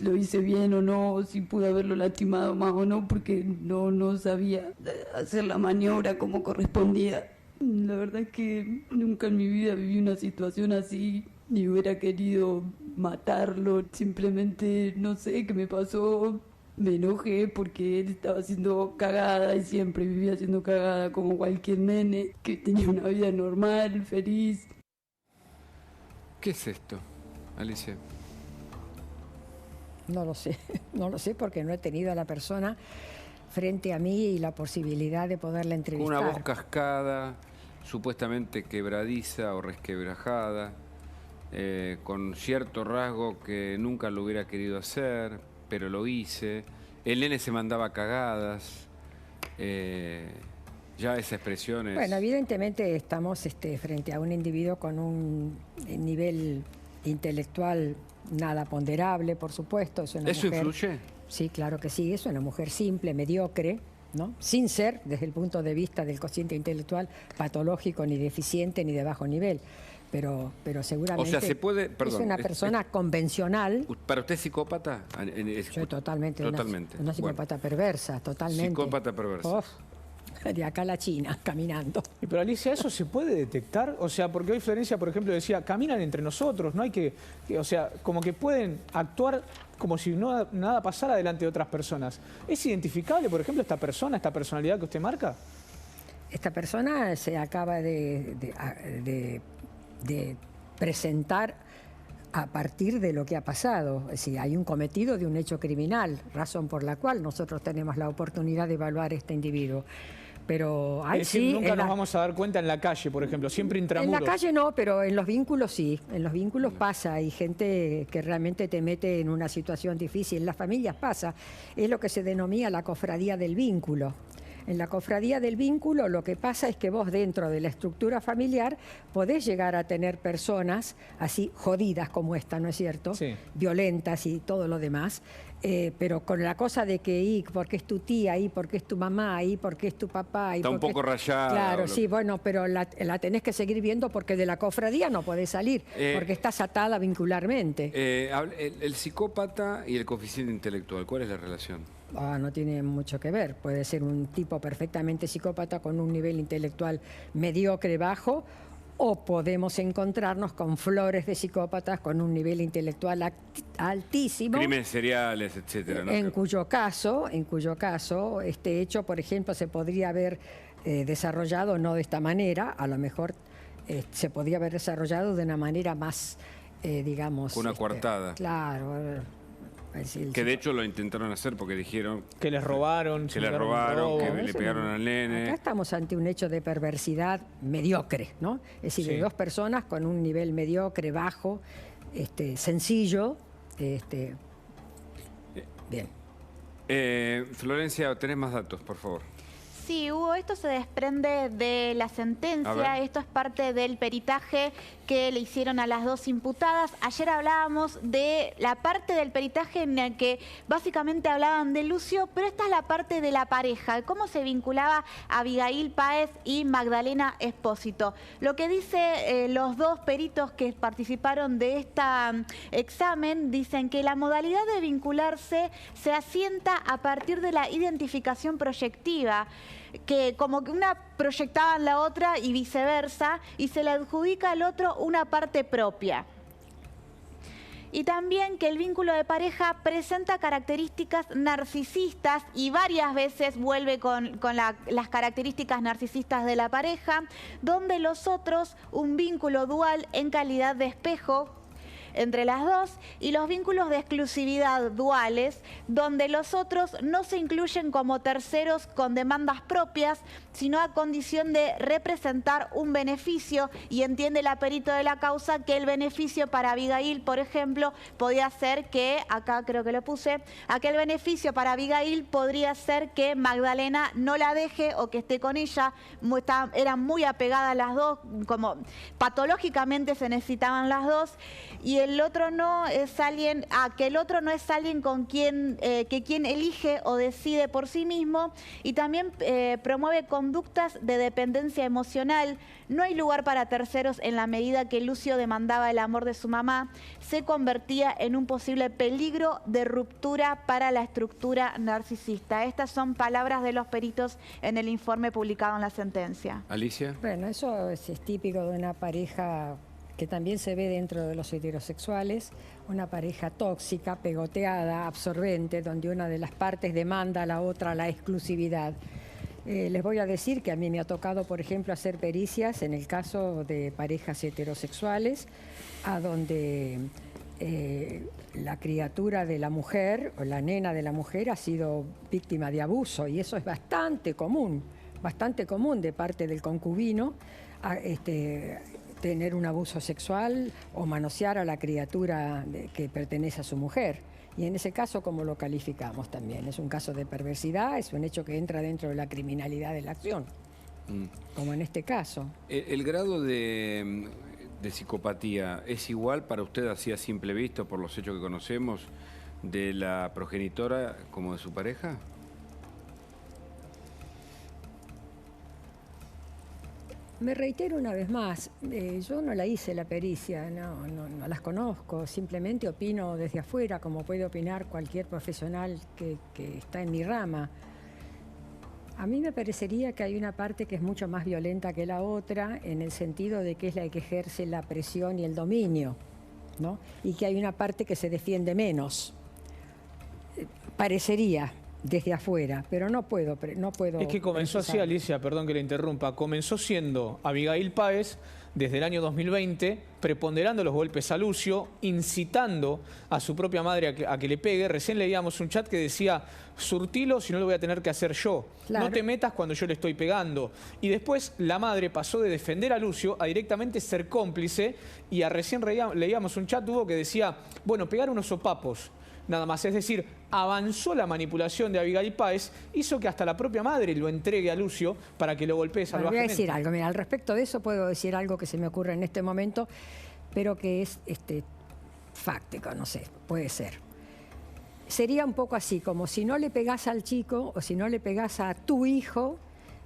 lo hice bien o no, si pude haberlo lastimado más o no, porque no sabía hacer la maniobra como correspondía. La verdad es que nunca en mi vida viví una situación así, ni hubiera querido matarlo. Simplemente, no sé qué me pasó, me enojé porque él estaba haciendo cagada y siempre vivía haciendo cagada como cualquier nene que tenía una vida normal, feliz. ¿Qué es esto, Alicia? No lo sé porque no he tenido a la persona frente a mí y la posibilidad de poderla entrevistar. Una voz cascada, supuestamente quebradiza o resquebrajada, con cierto rasgo que nunca lo hubiera querido hacer, pero lo hice. El nene se mandaba cagadas. Ya esa expresión es... Bueno, evidentemente estamos frente a un individuo con un nivel intelectual nada ponderable, por supuesto. Es una ¿Eso mujer, influye? Sí, claro que sí. Es una mujer simple, mediocre, ¿no? Sin ser, desde el punto de vista del cociente intelectual, patológico, ni deficiente, ni de bajo nivel. Pero seguramente, o sea, se puede, perdón, es una persona convencional. ¿Para usted es psicópata? Yo totalmente. Totalmente. Una psicópata perversa, totalmente. Psicópata perversa. De acá a la China, caminando. Pero Alicia, ¿eso se puede detectar? O sea, porque hoy Florencia, por ejemplo, decía, caminan entre nosotros, no hay que o sea, como que pueden actuar como si nada pasara delante de otras personas. ¿Es identificable, por ejemplo, esta personalidad que usted marca? Esta persona se acaba de presentar a partir de lo que ha pasado. Es decir, hay un cometido de un hecho criminal, razón por la cual nosotros tenemos la oportunidad de evaluar a este individuo. Pero es decir, nunca nos vamos a dar cuenta en la calle, por ejemplo, siempre intramuros. En la calle no, pero en los vínculos sí. En los vínculos pasa. Hay gente que realmente te mete en una situación difícil. En las familias pasa. Es lo que se denomina la cofradía del vínculo. En la cofradía del vínculo lo que pasa es que vos dentro de la estructura familiar podés llegar a tener personas así jodidas como esta, ¿no es cierto? Sí. Violentas y todo lo demás. Pero con la cosa de que porque es tu tía, porque es tu mamá, porque es tu papá. Está un poco rayada. Claro, sí, bueno, pero la tenés que seguir viendo porque de la cofradía no podés salir, porque estás atada vincularmente. El psicópata y el coeficiente intelectual, ¿cuál es la relación? No tiene mucho que ver. Puede ser un tipo perfectamente psicópata con un nivel intelectual mediocre, bajo, o podemos encontrarnos con flores de psicópatas con un nivel intelectual altísimo. Crímenes seriales, etcétera, ¿no? En cuyo caso, este hecho, por ejemplo, se podría haber desarrollado no de esta manera, a lo mejor se podría haber desarrollado de una manera más, digamos... Una coartada. Claro. Que de hecho lo intentaron hacer porque dijeron... Que les robaron. Que les robaron, que le pegaron al nene. Acá estamos ante un hecho de perversidad mediocre, ¿no? Es decir, de dos personas con un nivel mediocre, bajo, sencillo. Bien. Florencia, tenés más datos, por favor. Sí, Hugo, esto se desprende de la sentencia, esto es parte del peritaje que le hicieron a las dos imputadas. Ayer hablábamos de la parte del peritaje en la que básicamente hablaban de Lucio, pero esta es la parte de la pareja, cómo se vinculaba Abigail Páez y Magdalena Espósito. Lo que dice los dos peritos que participaron de este examen, dicen que la modalidad de vincularse se asienta a partir de la identificación proyectiva, que como que una proyectaba en la otra y viceversa, y se le adjudica al otro una parte propia. Y también que el vínculo de pareja presenta características narcisistas y varias veces vuelve con las características narcisistas de la pareja, donde los otros un vínculo dual en calidad de espejo entre las dos, y los vínculos de exclusividad duales, donde los otros no se incluyen como terceros con demandas propias, sino a condición de representar un beneficio, y entiende la perito de la causa que el beneficio para Abigail, por ejemplo, podía ser que, acá creo que lo puse, aquel beneficio para Abigail podría ser que Magdalena no la deje o que esté con ella, eran muy apegadas las dos, como patológicamente se necesitaban las dos, y el otro no es alguien, que el otro no es alguien con quien elige o decide por sí mismo, y también promueve conductas de dependencia emocional. No hay lugar para terceros en la medida que Lucio demandaba el amor de su mamá, se convertía en un posible peligro de ruptura para la estructura narcisista. Estas son palabras de los peritos en el informe publicado en la sentencia. Alicia. Bueno, eso es típico de una pareja que también se ve dentro de los heterosexuales, una pareja tóxica, pegoteada, absorbente, donde una de las partes demanda a la otra la exclusividad. Les voy a decir que a mí me ha tocado, por ejemplo, hacer pericias en el caso de parejas heterosexuales, a donde la criatura de la mujer o la nena de la mujer ha sido víctima de abuso, y eso es bastante común de parte del concubino, tener un abuso sexual o manosear a la criatura que pertenece a su mujer. Y en ese caso, ¿cómo lo calificamos también? Es un caso de perversidad, es un hecho que entra dentro de la criminalidad de la acción, como en este caso. ¿El grado de psicopatía es igual para usted, así a simple vista, por los hechos que conocemos, de la progenitora como de su pareja? Me reitero una vez más, yo no la hice la pericia, no las conozco, simplemente opino desde afuera, como puede opinar cualquier profesional que está en mi rama. A mí me parecería que hay una parte que es mucho más violenta que la otra, en el sentido de que es la que ejerce la presión y el dominio, ¿no? Y que hay una parte que se defiende menos. Parecería desde afuera, pero no puedo. Es que comenzó así, Alicia, perdón que le interrumpa, comenzó siendo Abigail Páez desde el año 2020, preponderando los golpes a Lucio, incitando a su propia madre a que le pegue. Recién leíamos un chat que decía, surtilo si no lo voy a tener que hacer yo. Claro. No te metas cuando yo le estoy pegando. Y después la madre pasó de defender a Lucio a directamente ser cómplice, y recién leíamos un chat, Hugo, que decía, bueno, pegar unos sopapos. nada más. Es decir, avanzó la manipulación de Abigail Páez, hizo que hasta la propia madre lo entregue a Lucio para que lo golpee salvajemente. Voy a decir algo, mira, al respecto de eso puedo decir algo que se me ocurre en este momento, pero que es fáctico, no sé, puede ser. Sería un poco así, como si no le pegás al chico o si no le pegás a tu hijo,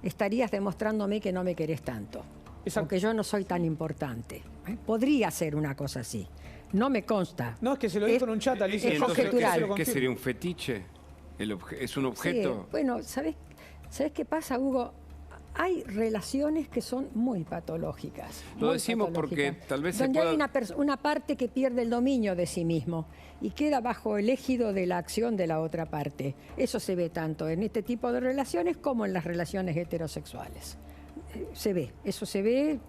estarías demostrándome que no me querés tanto. Exacto. O que yo no soy tan importante. Podría ser una cosa así. No me consta. No, es que se lo dijo en un chat, Alicia. Es conjetural. ¿Qué sería un fetiche? ¿Es un objeto? Sí, bueno, ¿sabés qué pasa, Hugo? Hay relaciones que son muy patológicas. Lo decimos porque tal vez donde hay una parte que pierde el dominio de sí mismo y queda bajo el ejido de la acción de la otra parte. Eso se ve tanto en este tipo de relaciones como en las relaciones heterosexuales. Se ve, eso se ve,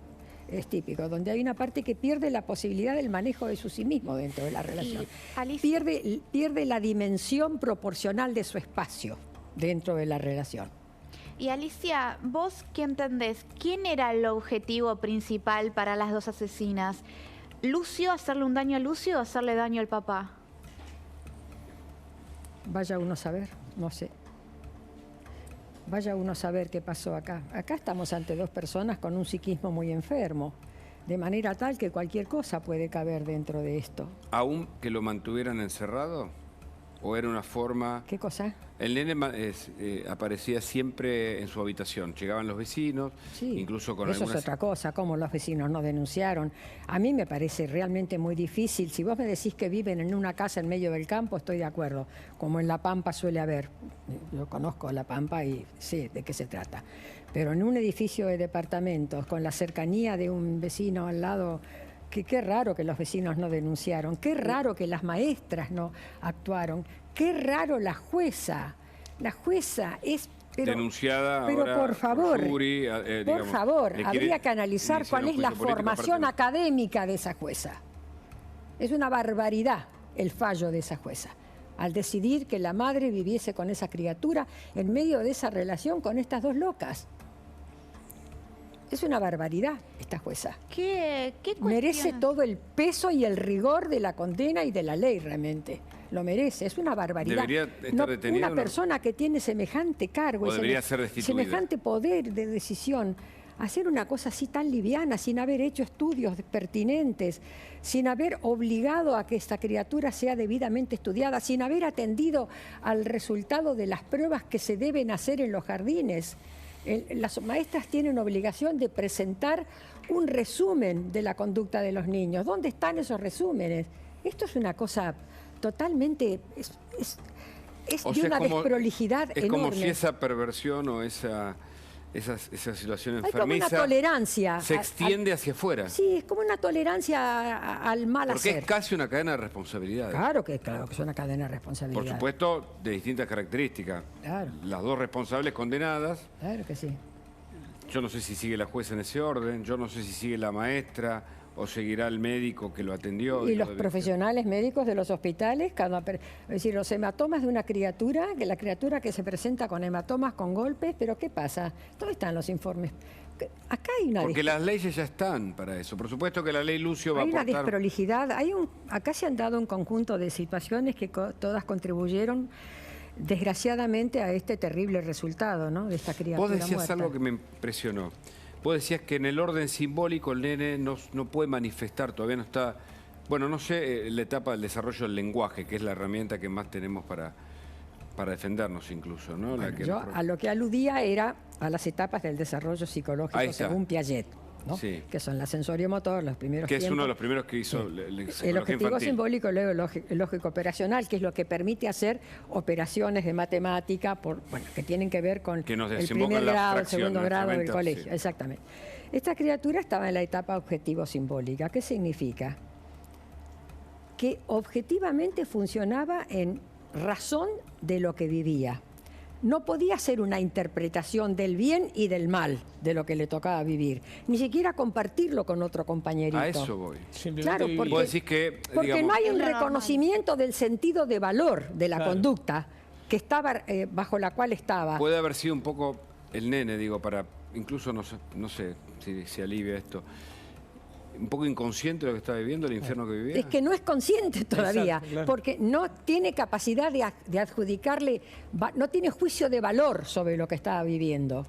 es típico, donde hay una parte que pierde la posibilidad del manejo de sí mismo dentro de la relación. Pierde la dimensión proporcional de su espacio dentro de la relación. Y Alicia, ¿vos qué entendés? ¿Quién era el objetivo principal para las dos asesinas? ¿Lucio, hacerle un daño a Lucio o hacerle daño al papá? Vaya uno a saber, no sé. Vaya uno a saber qué pasó acá. Acá estamos ante dos personas con un psiquismo muy enfermo, de manera tal que cualquier cosa puede caber dentro de esto. ¿Aún que lo mantuvieran encerrado? ¿O era una forma...? ¿Qué cosa? El nene aparecía siempre en su habitación. Llegaban los vecinos, sí, incluso con eso algunas... es otra cosa, cómo los vecinos no denunciaron. A mí me parece realmente muy difícil. Si vos me decís que viven en una casa en medio del campo, estoy de acuerdo. Como en La Pampa suele haber. Yo conozco La Pampa y sé de qué se trata. Pero en un edificio de departamentos, con la cercanía de un vecino al lado... Qué raro que los vecinos no denunciaron, qué raro que las maestras no actuaron, qué raro la jueza. La jueza es... denunciada pero ahora por favor, jury, por favor, habría que analizar cuál es la formación académica de esa jueza. Es una barbaridad el fallo de esa jueza, al decidir que la madre viviese con esa criatura en medio de esa relación con estas dos locas. Es una barbaridad esta jueza. ¿Qué merece todo el peso y el rigor de la condena y de la ley realmente. Lo merece, es una barbaridad. ¿Debería estar detenida? Una persona que tiene semejante cargo, semejante poder de decisión, hacer una cosa así tan liviana, sin haber hecho estudios pertinentes, sin haber obligado a que esta criatura sea debidamente estudiada, sin haber atendido al resultado de las pruebas que se deben hacer en los jardines. Las maestras tienen obligación de presentar un resumen de la conducta de los niños. ¿Dónde están esos resúmenes? Esto es una cosa totalmente... Es de una desprolijidad enorme. Es como si esa perversión o esa situación enfermiza... Hay como una tolerancia. Se extiende hacia afuera. Sí, es como una tolerancia al mal hacer. Porque es casi una cadena de responsabilidades. Claro que es una cadena de responsabilidades. Por supuesto, de distintas características. Claro. Las dos responsables condenadas. Claro que sí. Yo no sé si sigue la jueza en ese orden, yo no sé si sigue la maestra o seguirá el médico que lo atendió. Y los profesionales médicos de los hospitales, es decir, los hematomas de una criatura, que la criatura que se presenta con hematomas, con golpes, pero ¿qué pasa? ¿Dónde están los informes? Acá hay una... Porque las leyes ya están para eso. Por supuesto que la ley Lucio va a aportar... Hay una desprolijidad. Acá se han dado un conjunto de situaciones que todas contribuyeron, desgraciadamente, a este terrible resultado, ¿no?, de esta criatura muerta. Vos decías muerta. algo que me impresionó. Vos decías que en el orden simbólico el nene no puede manifestar, todavía no está... Bueno, no sé, la etapa del desarrollo del lenguaje, que es la herramienta que más tenemos para defendernos incluso, ¿no? Bueno, yo a lo que aludía era a las etapas del desarrollo psicológico según Piaget, ¿no? Sí. Que son la sensorio-motor, los primeros tiempos. Que es uno de los primeros que hizo el objetivo infantil. Simbólico, luego el lógico-operacional, que es lo que permite hacer operaciones de matemática que tienen que ver con el primer grado, el segundo grado del colegio. Sí. Exactamente. Esta criatura estaba en la etapa objetivo-simbólica. ¿Qué significa? Que objetivamente funcionaba en razón de lo que vivía. No podía ser una interpretación del bien y del mal de lo que le tocaba vivir, ni siquiera compartirlo con otro compañerito. A eso voy. Claro, porque no hay un reconocimiento del sentido de valor de la conducta que estaba bajo la cual estaba. Puede haber sido un poco el nene, para incluso no sé si alivia esto. un poco inconsciente de lo que estaba viviendo, el infierno que vivía. Es que no es consciente todavía, Exacto, claro. porque no tiene capacidad de adjudicarle, no tiene juicio de valor sobre lo que estaba viviendo.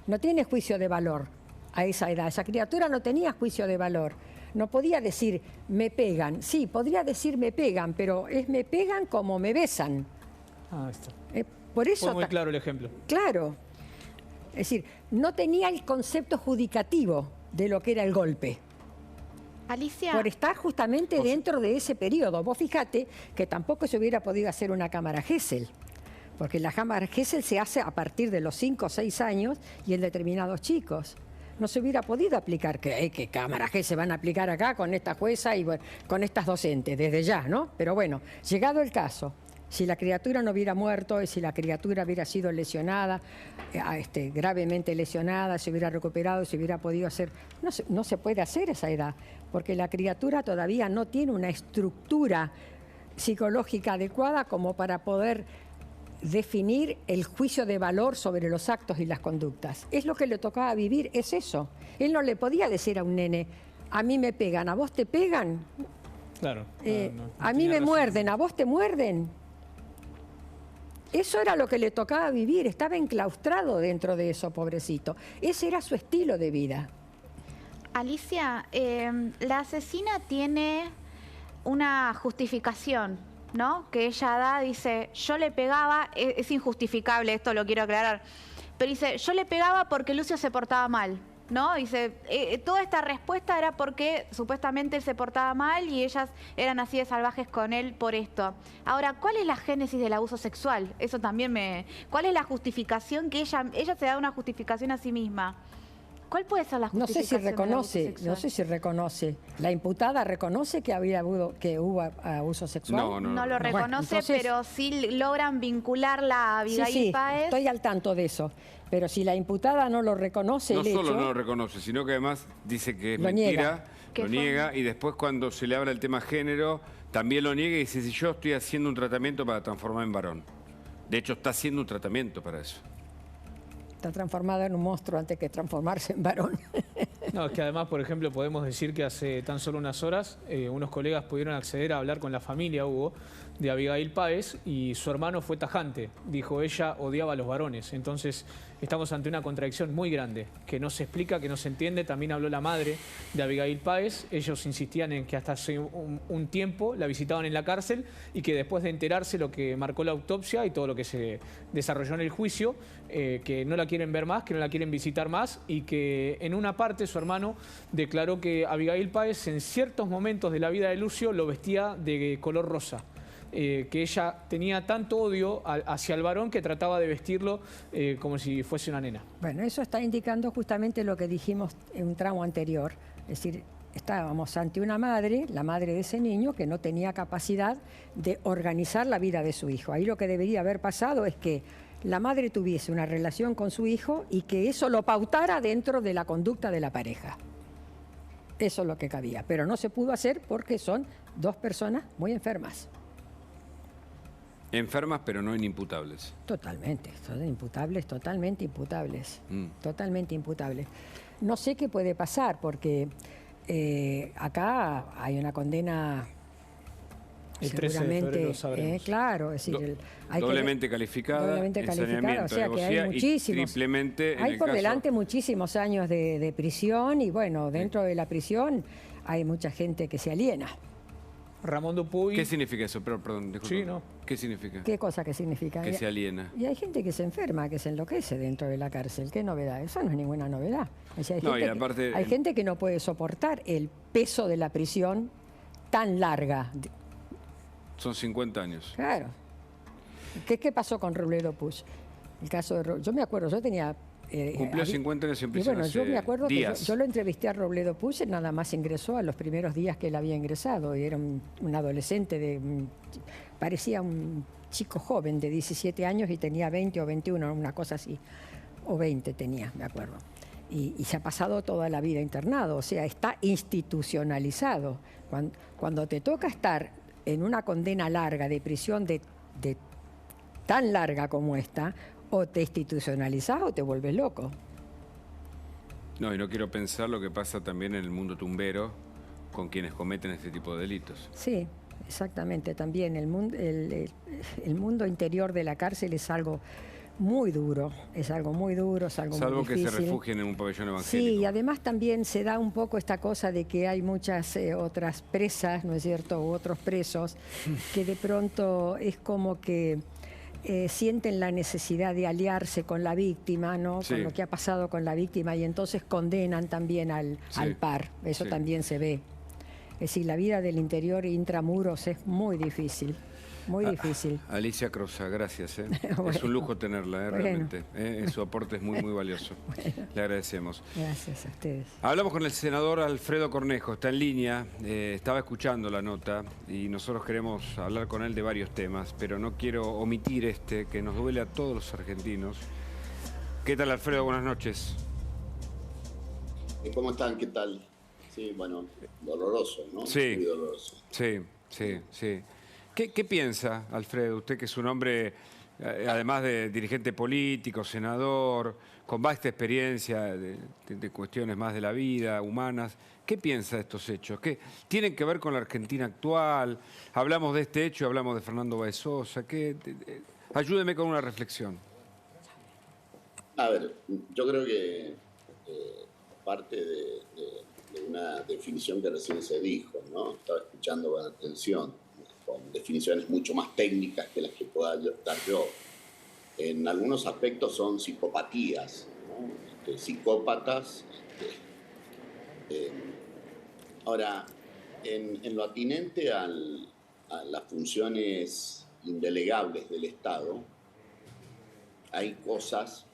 No tiene juicio de valor a esa edad. Esa criatura no tenía juicio de valor. No podía decir, me pegan. Sí, podría decir, me pegan, pero es me pegan como me besan. Ah, está. Por eso Fue muy claro el ejemplo. Claro. Es decir, no tenía el concepto judicativo de lo que era el golpe. Alicia. Por estar justamente dentro de ese periodo. Vos fíjate que tampoco se hubiera podido hacer una cámara Gesell, porque la cámara Gesell se hace a partir de los 5 o 6 años y en determinados chicos. No se hubiera podido aplicar, ¿qué cámara Gesell se van a aplicar acá con esta jueza y bueno, con estas docentes, desde ya, ¿no? Pero bueno, llegado el caso, si la criatura no hubiera muerto y si la criatura hubiera sido lesionada, gravemente lesionada, se hubiera recuperado, se hubiera podido hacer... No se puede hacer esa edad, porque la criatura todavía no tiene una estructura psicológica adecuada como para poder definir el juicio de valor sobre los actos y las conductas. Es lo que le tocaba vivir, es eso. Él no le podía decir a un nene, a mí me pegan, ¿a vos te pegan? Claro. A mí me muerden, ¿a vos te muerden? Eso era lo que le tocaba vivir, estaba enclaustrado dentro de eso, pobrecito. Ese era su estilo de vida. Alicia, la asesina tiene una justificación, ¿no? Que ella da, dice, yo le pegaba, es injustificable, esto lo quiero aclarar, pero dice, yo le pegaba porque Lucio se portaba mal, ¿no? Dice, toda esta respuesta era porque supuestamente él se portaba mal y ellas eran así de salvajes con él por esto. Ahora, ¿cuál es la génesis del abuso sexual? Eso también me... ¿Cuál es la justificación que ella se da una justificación a sí misma? ¿Cuál puede ser la justificación del abuso sexual? No sé si reconoce. ¿La imputada reconoce que hubo abuso sexual? No lo reconoce, bueno, entonces, pero sí logran vincularla a Abigail Páez. Estoy al tanto de eso. Pero si la imputada no lo reconoce, no solo no lo reconoce, sino que además dice que es mentira, lo niega, y después cuando se le habla el tema género, también lo niega y dice, si yo estoy haciendo un tratamiento para transformar en varón. De hecho, está haciendo un tratamiento para eso. Está transformada en un monstruo antes que transformarse en varón. No, es que además, por ejemplo, podemos decir que hace tan solo unas horas unos colegas pudieron acceder a hablar con la familia, Hugo, de Abigail Páez, y su hermano fue tajante. Dijo, ella odiaba a los varones. Entonces, estamos ante una contradicción muy grande, que no se explica, que no se entiende. También habló la madre de Abigail Páez. Ellos insistían en que hasta hace un tiempo la visitaban en la cárcel y que después de enterarse lo que marcó la autopsia y todo lo que se desarrolló en el juicio, que no la quieren ver más, que no la quieren visitar más, y que en una parte su hermano declaró que Abigail Páez en ciertos momentos de la vida de Lucio lo vestía de color rosa. Que ella tenía tanto odio hacia el varón que trataba de vestirlo como si fuese una nena. Bueno, eso está indicando justamente lo que dijimos en un tramo anterior. Es decir, estábamos ante una madre, la madre de ese niño, que no tenía capacidad de organizar la vida de su hijo. Ahí lo que debería haber pasado es que la madre tuviese una relación con su hijo y que eso lo pautara dentro de la conducta de la pareja. Eso es lo que cabía, pero no se pudo hacer porque son dos personas muy enfermas. Enfermas, pero no inimputables. Totalmente, son imputables, totalmente imputables. Totalmente imputables. No sé qué puede pasar, porque acá hay una condena el 13 de febrero lo sabremos. Claro, es decir, doblemente calificada, doblemente calificada, o sea que hay muchísimos, triplemente hay por delante muchísimos años de prisión y bueno, dentro de la prisión hay mucha gente que se aliena. Ramón Dupuy. ¿Qué significa eso? Perdón, disculpa. Sí, no. ¿Qué significa? ¿Qué cosa que significa? Que se aliena. Y hay gente que se enferma, que se enloquece dentro de la cárcel. ¿Qué novedad? Eso no es ninguna novedad. O sea, hay gente que no puede soportar el peso de la prisión tan larga. Son 50 años. Claro. ¿Qué pasó con Robledo Puig? El caso de yo me acuerdo, yo tenía... Cumplió 50 años en prisión. Bueno, yo me acuerdo días. que yo lo entrevisté a Robledo Puig, nada más ingresó a los primeros días que él había ingresado. Y era un adolescente, parecía un chico joven de 17 años y tenía 20 o 21, una cosa así. O 20 tenía, me acuerdo. Y se ha pasado toda la vida internado, o sea, está institucionalizado. Cuando te toca estar en una condena larga de prisión de tan larga como esta, o te institucionalizás o te vuelves loco. No, y no quiero pensar lo que pasa también en el mundo tumbero con quienes cometen este tipo de delitos. Sí, exactamente. También el mundo interior de la cárcel es algo muy duro, es algo muy duro, es algo Salvo muy difícil. que se refugien en un pabellón evangélico. Sí, y además también se da un poco esta cosa de que hay muchas otras presas, ¿no es cierto?, u otros presos, que de pronto es como que sienten la necesidad de aliarse con la víctima, ¿no? Sí. Con lo que ha pasado con la víctima, y entonces condenan también al par. Eso Sí. también se ve. Es decir, la vida del interior intramuros es muy difícil. Muy difícil. Alicia Crosa, gracias. Bueno. Es un lujo tenerla, Bueno. realmente. Su aporte es muy, muy valioso. Bueno. Le agradecemos. Gracias a ustedes. Hablamos con el senador Alfredo Cornejo, está en línea, estaba escuchando la nota y nosotros queremos hablar con él de varios temas, pero no quiero omitir este que nos duele a todos los argentinos. ¿Qué tal, Alfredo? Buenas noches. ¿Cómo están? ¿Qué tal? Sí, bueno, doloroso, ¿no? Sí. Muy doloroso. Sí, sí, sí. ¿Qué piensa, Alfredo? Usted que es un hombre, además de dirigente político, senador, con vasta experiencia de cuestiones más de la vida, humanas, ¿qué piensa de estos hechos? ¿Qué tienen que ver con la Argentina actual? Hablamos de este hecho y hablamos de Fernando Báez Sosa. Ayúdeme con una reflexión. A ver, yo creo que parte de una definición que recién se dijo, ¿no? Estaba escuchando con atención, con definiciones mucho más técnicas que las que pueda dar yo. En algunos aspectos son psicopatías, ¿no? Psicópatas. Ahora, en lo atinente a las funciones indelegables del Estado, hay cosas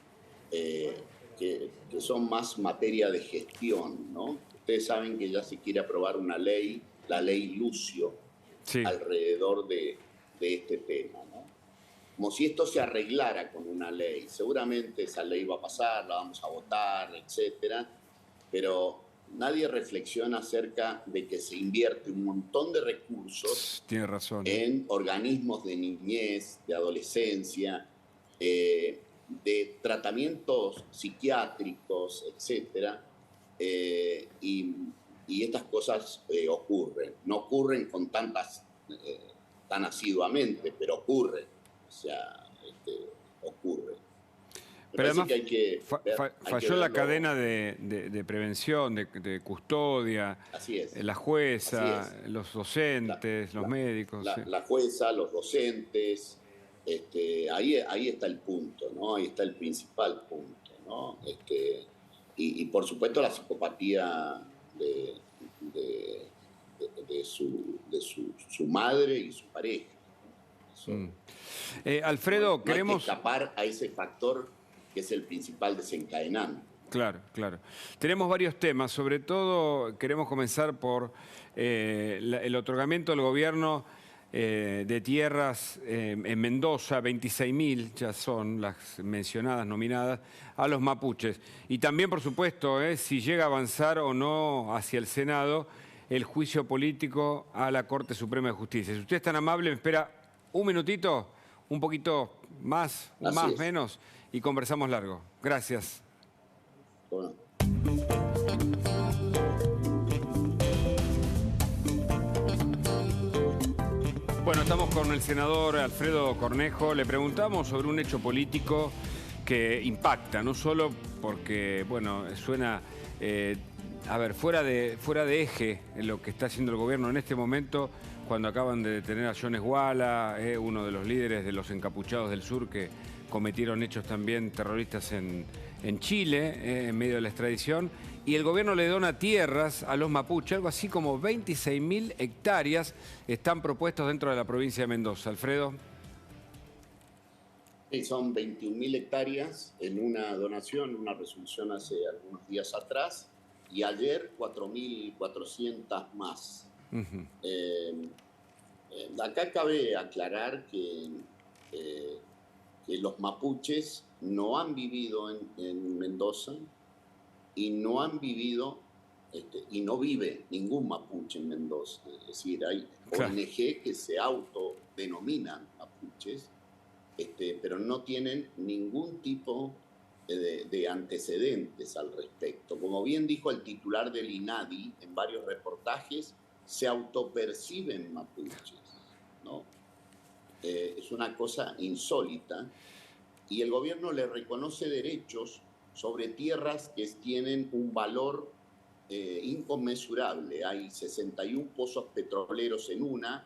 que son más materia de gestión, ¿no? Ustedes saben que ya se quiere aprobar una ley, la ley Lucio, Sí. alrededor de este tema, ¿no? Como si esto se arreglara con una ley. Seguramente esa ley va a pasar, la vamos a votar, etcétera, pero nadie reflexiona acerca de que se invierte un montón de recursos. Tiene razón. En organismos de niñez, de adolescencia, de tratamientos psiquiátricos, etcétera, y estas cosas ocurren. No ocurren con tan asiduamente, pero ocurren. O sea, ocurre. Pero además que hay que falló la cadena de prevención, de custodia, Así es. La jueza, Así es. los docentes, los médicos. Sí. La jueza, los docentes, ahí está el punto, ¿no? Ahí está el principal punto, ¿no? Y por supuesto la psicopatía de su madre y su pareja. Alfredo, queremos... Hay que escapar a ese factor que es el principal desencadenante. Claro, claro. Tenemos varios temas, sobre todo queremos comenzar por el otorgamiento del gobierno de tierras en Mendoza, 26.000 ya son las mencionadas, nominadas, a los mapuches. Y también, por supuesto, si llega a avanzar o no hacia el Senado el juicio político a la Corte Suprema de Justicia. Si usted es tan amable, me espera un minutito, un poquito más, menos, y conversamos largo. Gracias. Bueno. Bueno, estamos con el senador Alfredo Cornejo. Le preguntamos sobre un hecho político que impacta, no solo porque, bueno, suena, fuera de eje en lo que está haciendo el gobierno en este momento, cuando acaban de detener a Jones Wala, uno de los líderes de los encapuchados del sur que cometieron hechos también terroristas en Chile, en medio de la extradición, y el gobierno le dona tierras a los mapuches, algo así como 26.000 hectáreas están propuestos dentro de la provincia de Mendoza. Alfredo. Sí, son 21.000 hectáreas en una donación, una resolución hace algunos días atrás, y ayer 4.400 más. Acá cabe aclarar que los mapuches no han vivido en Mendoza y no han vivido y no vive ningún mapuche en Mendoza. Es decir, hay ONG que se autodenominan mapuches, pero no tienen ningún tipo de antecedentes al respecto. Como bien dijo el titular del INADI en varios reportajes, se autoperciben mapuches, ¿no? Es una cosa insólita, y el gobierno le reconoce derechos sobre tierras que tienen un valor inconmensurable. Hay 61 pozos petroleros en una,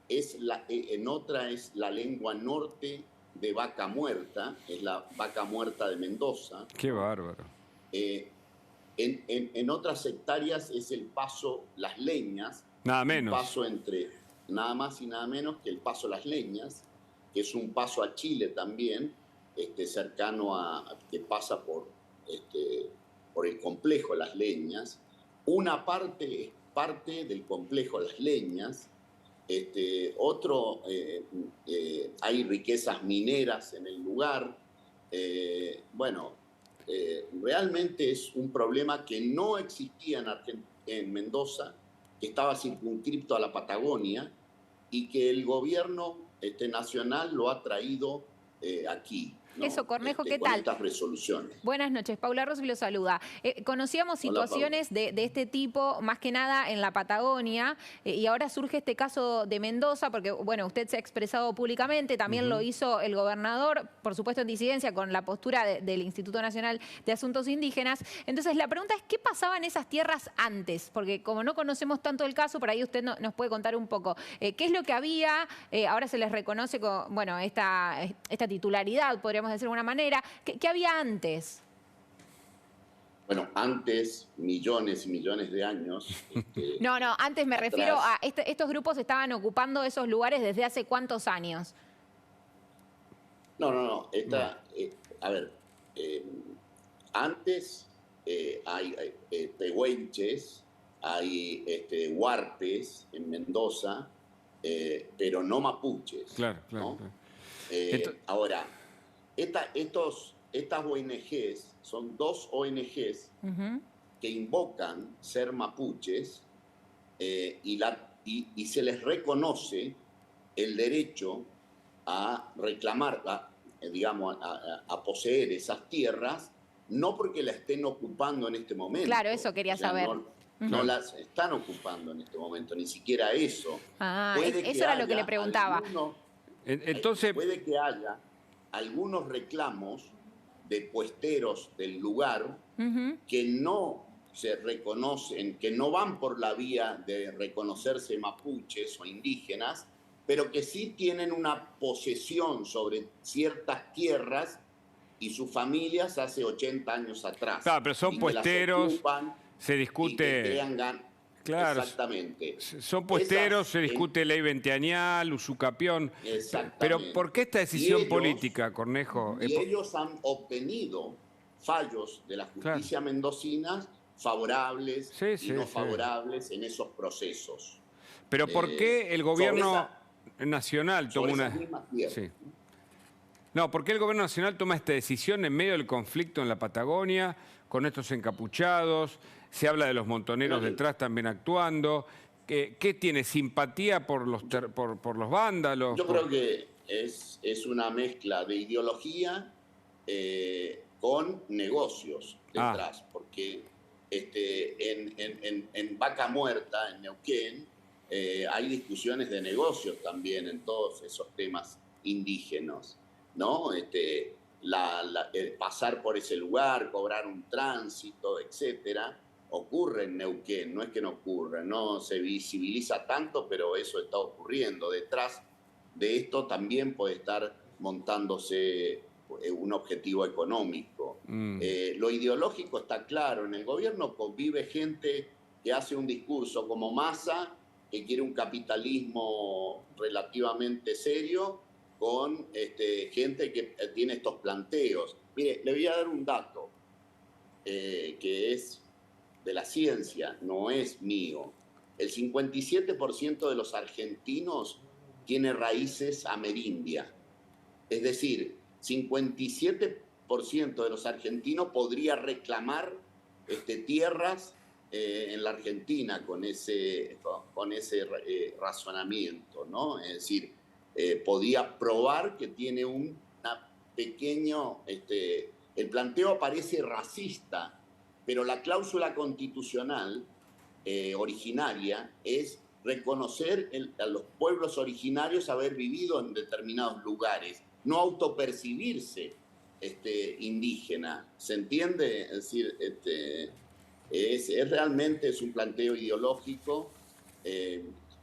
en otra es la lengua norte de Vaca Muerta, es la Vaca Muerta de Mendoza. ¡Qué bárbaro! En otras hectáreas es el paso Las Leñas. Nada menos. Un paso entre nada más y nada menos que el paso Las Leñas, que es un paso a Chile también, cercano que pasa por el complejo Las Leñas. Una parte es parte del complejo Las Leñas. Hay riquezas mineras en el lugar. Realmente es un problema que no existía en Mendoza, que estaba circunscripto a la Patagonia y que el gobierno nacional lo ha traído aquí, ¿no? Eso, Cornejo, ¿qué con tal? estas resoluciones. Buenas noches, Paula Rossi lo saluda. Conocíamos situaciones de este tipo, más que nada en la Patagonia, y ahora surge este caso de Mendoza, porque, bueno, usted se ha expresado públicamente, también lo hizo el gobernador, por supuesto en disidencia con la postura del Instituto Nacional de Asuntos Indígenas. Entonces, la pregunta es, ¿qué pasaba en esas tierras antes? Porque como no conocemos tanto el caso, por ahí usted nos puede contar un poco. ¿Qué es lo que había? Ahora se les reconoce con, bueno, esta titularidad, podríamos decir de alguna manera. ¿Qué había antes? Bueno, antes, millones y millones de años. No, antes me refiero a estos grupos estaban ocupando esos lugares desde hace cuántos años. No. A ver, antes hay pehuenches, hay huarpes en Mendoza, pero no mapuches. Claro. ¿no? Ahora, estas ONGs son 2 ONGs que invocan ser mapuches y se les reconoce el derecho a reclamar, a poseer esas tierras, no porque la estén ocupando en este momento. Claro, eso quería saber. No las están ocupando en este momento, ni siquiera eso. Eso era lo que le preguntaba. Entonces, puede que haya algunos reclamos de puesteros del lugar que no se reconocen, que no van por la vía de reconocerse mapuches o indígenas, pero que sí tienen una posesión sobre ciertas tierras y sus familias hace 80 años atrás. Claro, pero son puesteros, se discute... Claro, exactamente. Son puesteros, se discute ley veinteañal, usucapión. Pero ¿por qué esta decisión política, Cornejo? Y ellos han obtenido fallos de la justicia mendocina favorables y no favorables en esos procesos. Pero ¿por qué el gobierno nacional toma una... No, ¿por qué el gobierno nacional toma esta decisión en medio del conflicto en la Patagonia, con estos encapuchados? Se habla de los montoneros detrás también actuando. ¿Qué tiene? ¿Simpatía por los vándalos? Yo creo que es una mezcla de ideología con negocios detrás. Porque en Vaca Muerta, en Neuquén, hay discusiones de negocios también en todos esos temas indígenas, ¿no? Pasar por ese lugar, cobrar un tránsito, etcétera, ocurre en Neuquén, no es que no ocurra, no se visibiliza tanto, pero eso está ocurriendo. Detrás de esto también puede estar montándose un objetivo económico. Lo ideológico está claro, en el gobierno convive gente que hace un discurso como Massa, que quiere un capitalismo relativamente serio, con gente que tiene estos planteos. Mire, le voy a dar un dato que es de la ciencia, no es mío. El 57% de los argentinos tiene raíces amerindia. Es decir, 57% de los argentinos podría reclamar tierras en la Argentina con ese razonamiento, ¿no? Es decir, podía probar que tiene una pequeña el planteo aparece racista, pero la cláusula constitucional originaria es reconocer a los pueblos originarios haber vivido en determinados lugares, no autopercibirse indígena. ¿Se entiende? Es decir, realmente es un planteo ideológico.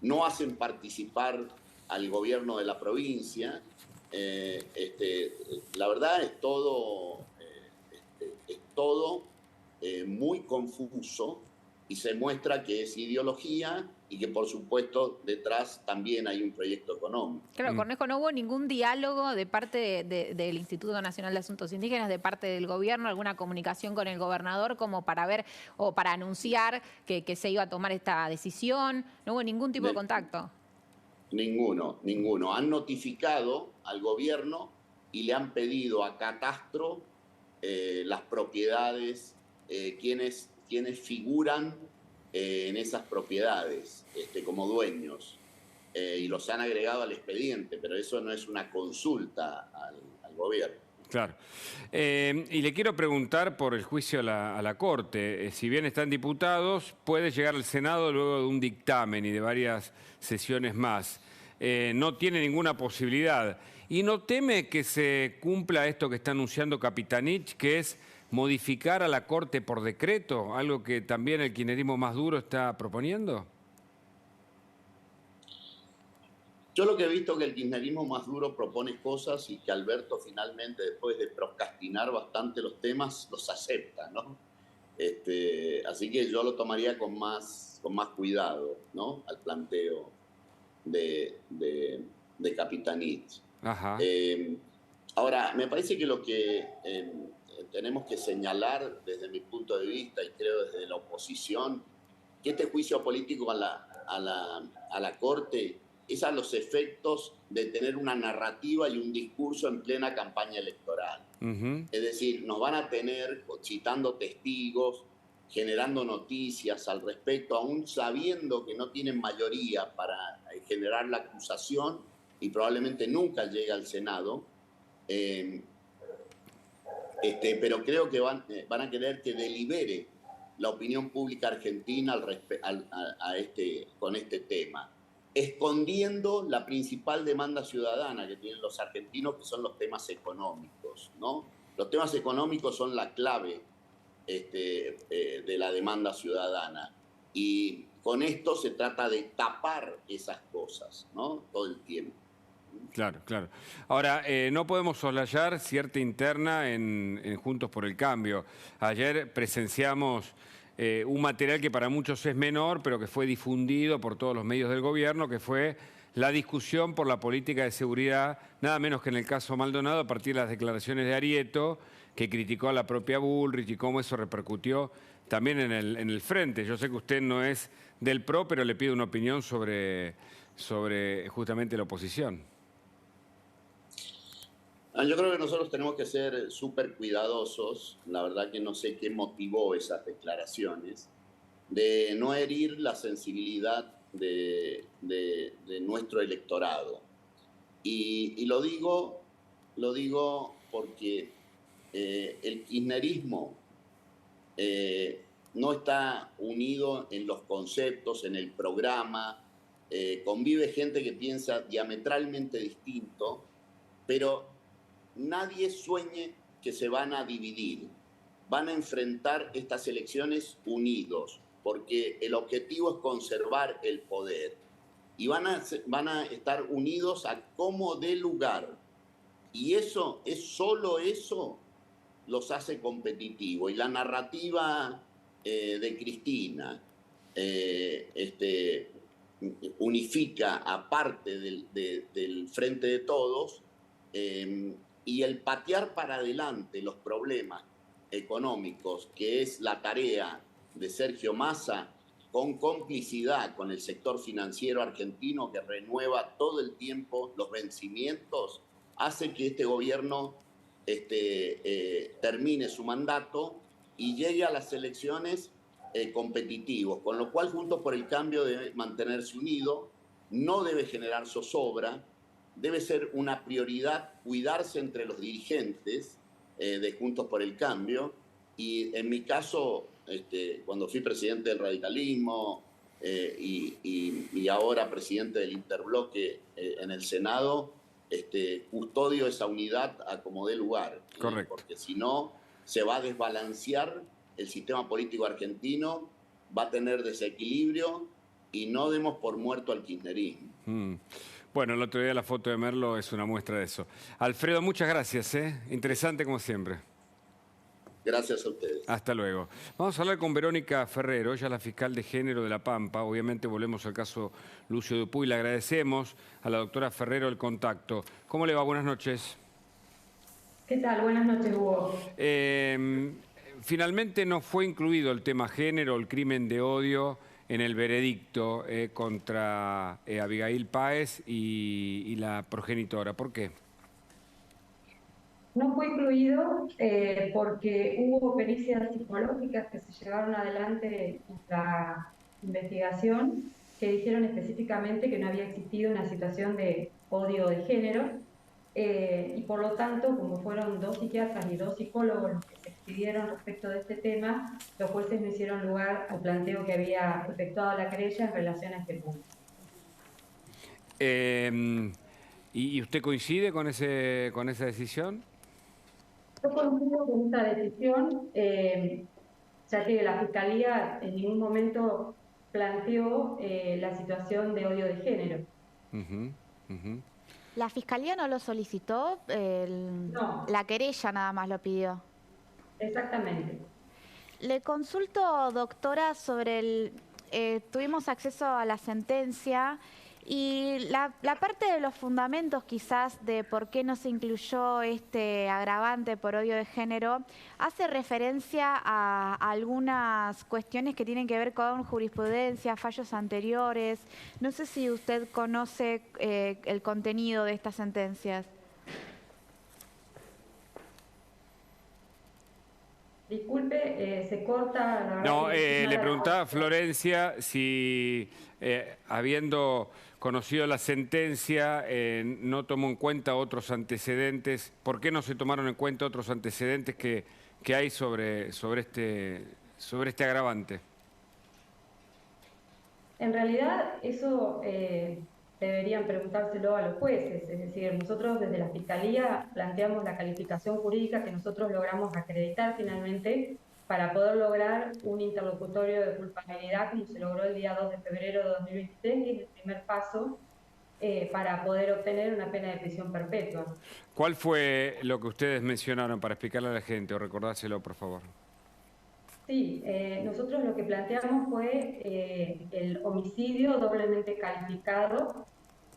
No hacen participar al gobierno de la provincia. La verdad es todo muy confuso y se muestra que es ideología y que, por supuesto, detrás también hay un proyecto económico. Claro, Cornejo, no hubo ningún diálogo de parte del Instituto Nacional de Asuntos Indígenas, de parte del gobierno, alguna comunicación con el gobernador como para ver o para anunciar que se iba a tomar esta decisión. No hubo ningún tipo de contacto. Ninguno. Han notificado al gobierno y le han pedido a Catastro las propiedades, quienes figuran en esas propiedades como dueños, y los han agregado al expediente, pero eso no es una consulta al gobierno. Claro. Y le quiero preguntar por el juicio a la Corte. Si bien están diputados, puede llegar al Senado luego de un dictamen y de varias sesiones más. No tiene ninguna posibilidad. ¿Y no teme que se cumpla esto que está anunciando Capitanich, que es modificar a la Corte por decreto, algo que también el kirchnerismo más duro está proponiendo? Yo lo que he visto es que el kirchnerismo más duro propone cosas y que Alberto finalmente, después de procrastinar bastante los temas, los acepta, ¿no? Así que yo lo tomaría con más cuidado, ¿no? Al planteo de Capitanich. Ajá. Ahora, me parece que lo que tenemos que señalar desde mi punto de vista y creo desde la oposición, que este juicio político a la Corte es a los efectos de tener una narrativa y un discurso en plena campaña electoral. Es decir, nos van a tener citando testigos, generando noticias al respecto, aún sabiendo que no tienen mayoría para generar la acusación y probablemente nunca llegue al Senado. Pero creo que van a querer que delibere la opinión pública argentina con este tema, escondiendo la principal demanda ciudadana que tienen los argentinos, que son los temas económicos, ¿no? Los temas económicos son la clave de la demanda ciudadana, y con esto se trata de tapar esas cosas, ¿no? Todo el tiempo. Claro, claro. Ahora, no podemos soslayar cierta interna en Juntos por el Cambio. Ayer presenciamos un material que para muchos es menor, pero que fue difundido por todos los medios del gobierno, que fue la discusión por la política de seguridad, nada menos que en el caso Maldonado, a partir de las declaraciones de Arieto, que criticó a la propia Bullrich y cómo eso repercutió también en el frente. Yo sé que usted no es del PRO, pero le pido una opinión sobre justamente la oposición. Yo creo que nosotros tenemos que ser súper cuidadosos. La verdad que no sé qué motivó esas declaraciones, de no herir la sensibilidad de nuestro electorado. Y lo digo porque el kirchnerismo no está unido en los conceptos, en el programa. Convive gente que piensa diametralmente distinto, pero nadie sueñe que se van a dividir. Van a enfrentar estas elecciones unidos, porque el objetivo es conservar el poder. Y van a estar unidos a como dé lugar. Y solo eso los hace competitivos. Y la narrativa de Cristina unifica a parte del Frente de Todos, y el patear para adelante los problemas económicos, que es la tarea de Sergio Massa, con complicidad con el sector financiero argentino que renueva todo el tiempo los vencimientos, hace que este gobierno termine su mandato y llegue a las elecciones competitivos, con lo cual Juntos por el Cambio debe mantenerse unido, no debe generar zozobra, debe ser una prioridad cuidarse entre los dirigentes, de Juntos por el Cambio. Y en mi caso, cuando fui presidente del radicalismo y ahora presidente del Interbloque en el Senado, custodio esa unidad a como dé lugar. Correcto. Porque si no, se va a desbalancear el sistema político argentino, va a tener desequilibrio y no demos por muerto al kirchnerismo. Bueno, el otro día la foto de Merlo es una muestra de eso. Alfredo, muchas gracias. Interesante como siempre. Gracias a ustedes. Hasta luego. Vamos a hablar con Verónica Ferrero, ella es la fiscal de género de La Pampa. Obviamente volvemos al caso Lucio Dupuy. Le agradecemos a la doctora Ferrero el contacto. ¿Cómo le va? Buenas noches. ¿Qué tal? Buenas noches, Hugo. Finalmente no fue incluido el tema género, el crimen de odio, en el veredicto contra Abigail Páez y la progenitora. ¿Por qué? No fue incluido porque hubo pericias psicológicas que se llevaron adelante en la investigación que dijeron específicamente que no había existido una situación de odio de género y por lo tanto, como fueron 2 psiquiatras y 2 psicólogos los que se expidieron respecto de este tema, los jueces no hicieron lugar al planteo que había efectuado la querella en relación a este punto. ¿Y usted coincide con esa decisión? Yo coincido con esta decisión, ya que la Fiscalía en ningún momento planteó la situación de odio de género. ¿La Fiscalía no lo solicitó? No. La querella nada más lo pidió. Exactamente. Le consulto, doctora, sobre tuvimos acceso a la sentencia y la parte de los fundamentos quizás de por qué no se incluyó este agravante por odio de género hace referencia a algunas cuestiones que tienen que ver con jurisprudencia, fallos anteriores. No sé si usted conoce el contenido de estas sentencias. Disculpe, se corta... No, le preguntaba a Florencia si habiendo conocido la sentencia no tomó en cuenta otros antecedentes. ¿Por qué no se tomaron en cuenta otros antecedentes que hay sobre este agravante? En realidad eso deberían preguntárselo a los jueces. Es decir, nosotros desde la Fiscalía planteamos la calificación jurídica que nosotros logramos acreditar finalmente para poder lograr un interlocutorio de culpabilidad como se logró el día 2 de febrero de 2023, que es el primer paso para poder obtener una pena de prisión perpetua. ¿Cuál fue lo que ustedes mencionaron para explicarle a la gente o recordárselo, por favor? Sí, nosotros lo que planteamos fue el homicidio doblemente calificado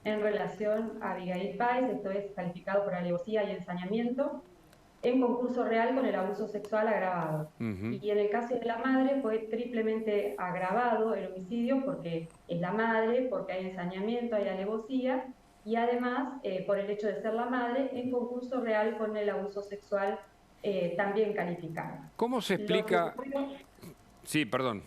en relación a Abigail Páez, esto es calificado por alevosía y ensañamiento, en concurso real con el abuso sexual agravado. Y en el caso de la madre fue triplemente agravado el homicidio porque es la madre, porque hay ensañamiento, hay alevosía, y además por el hecho de ser la madre, en concurso real con el abuso sexual también calificado. ¿Cómo se explica? Sí, perdón.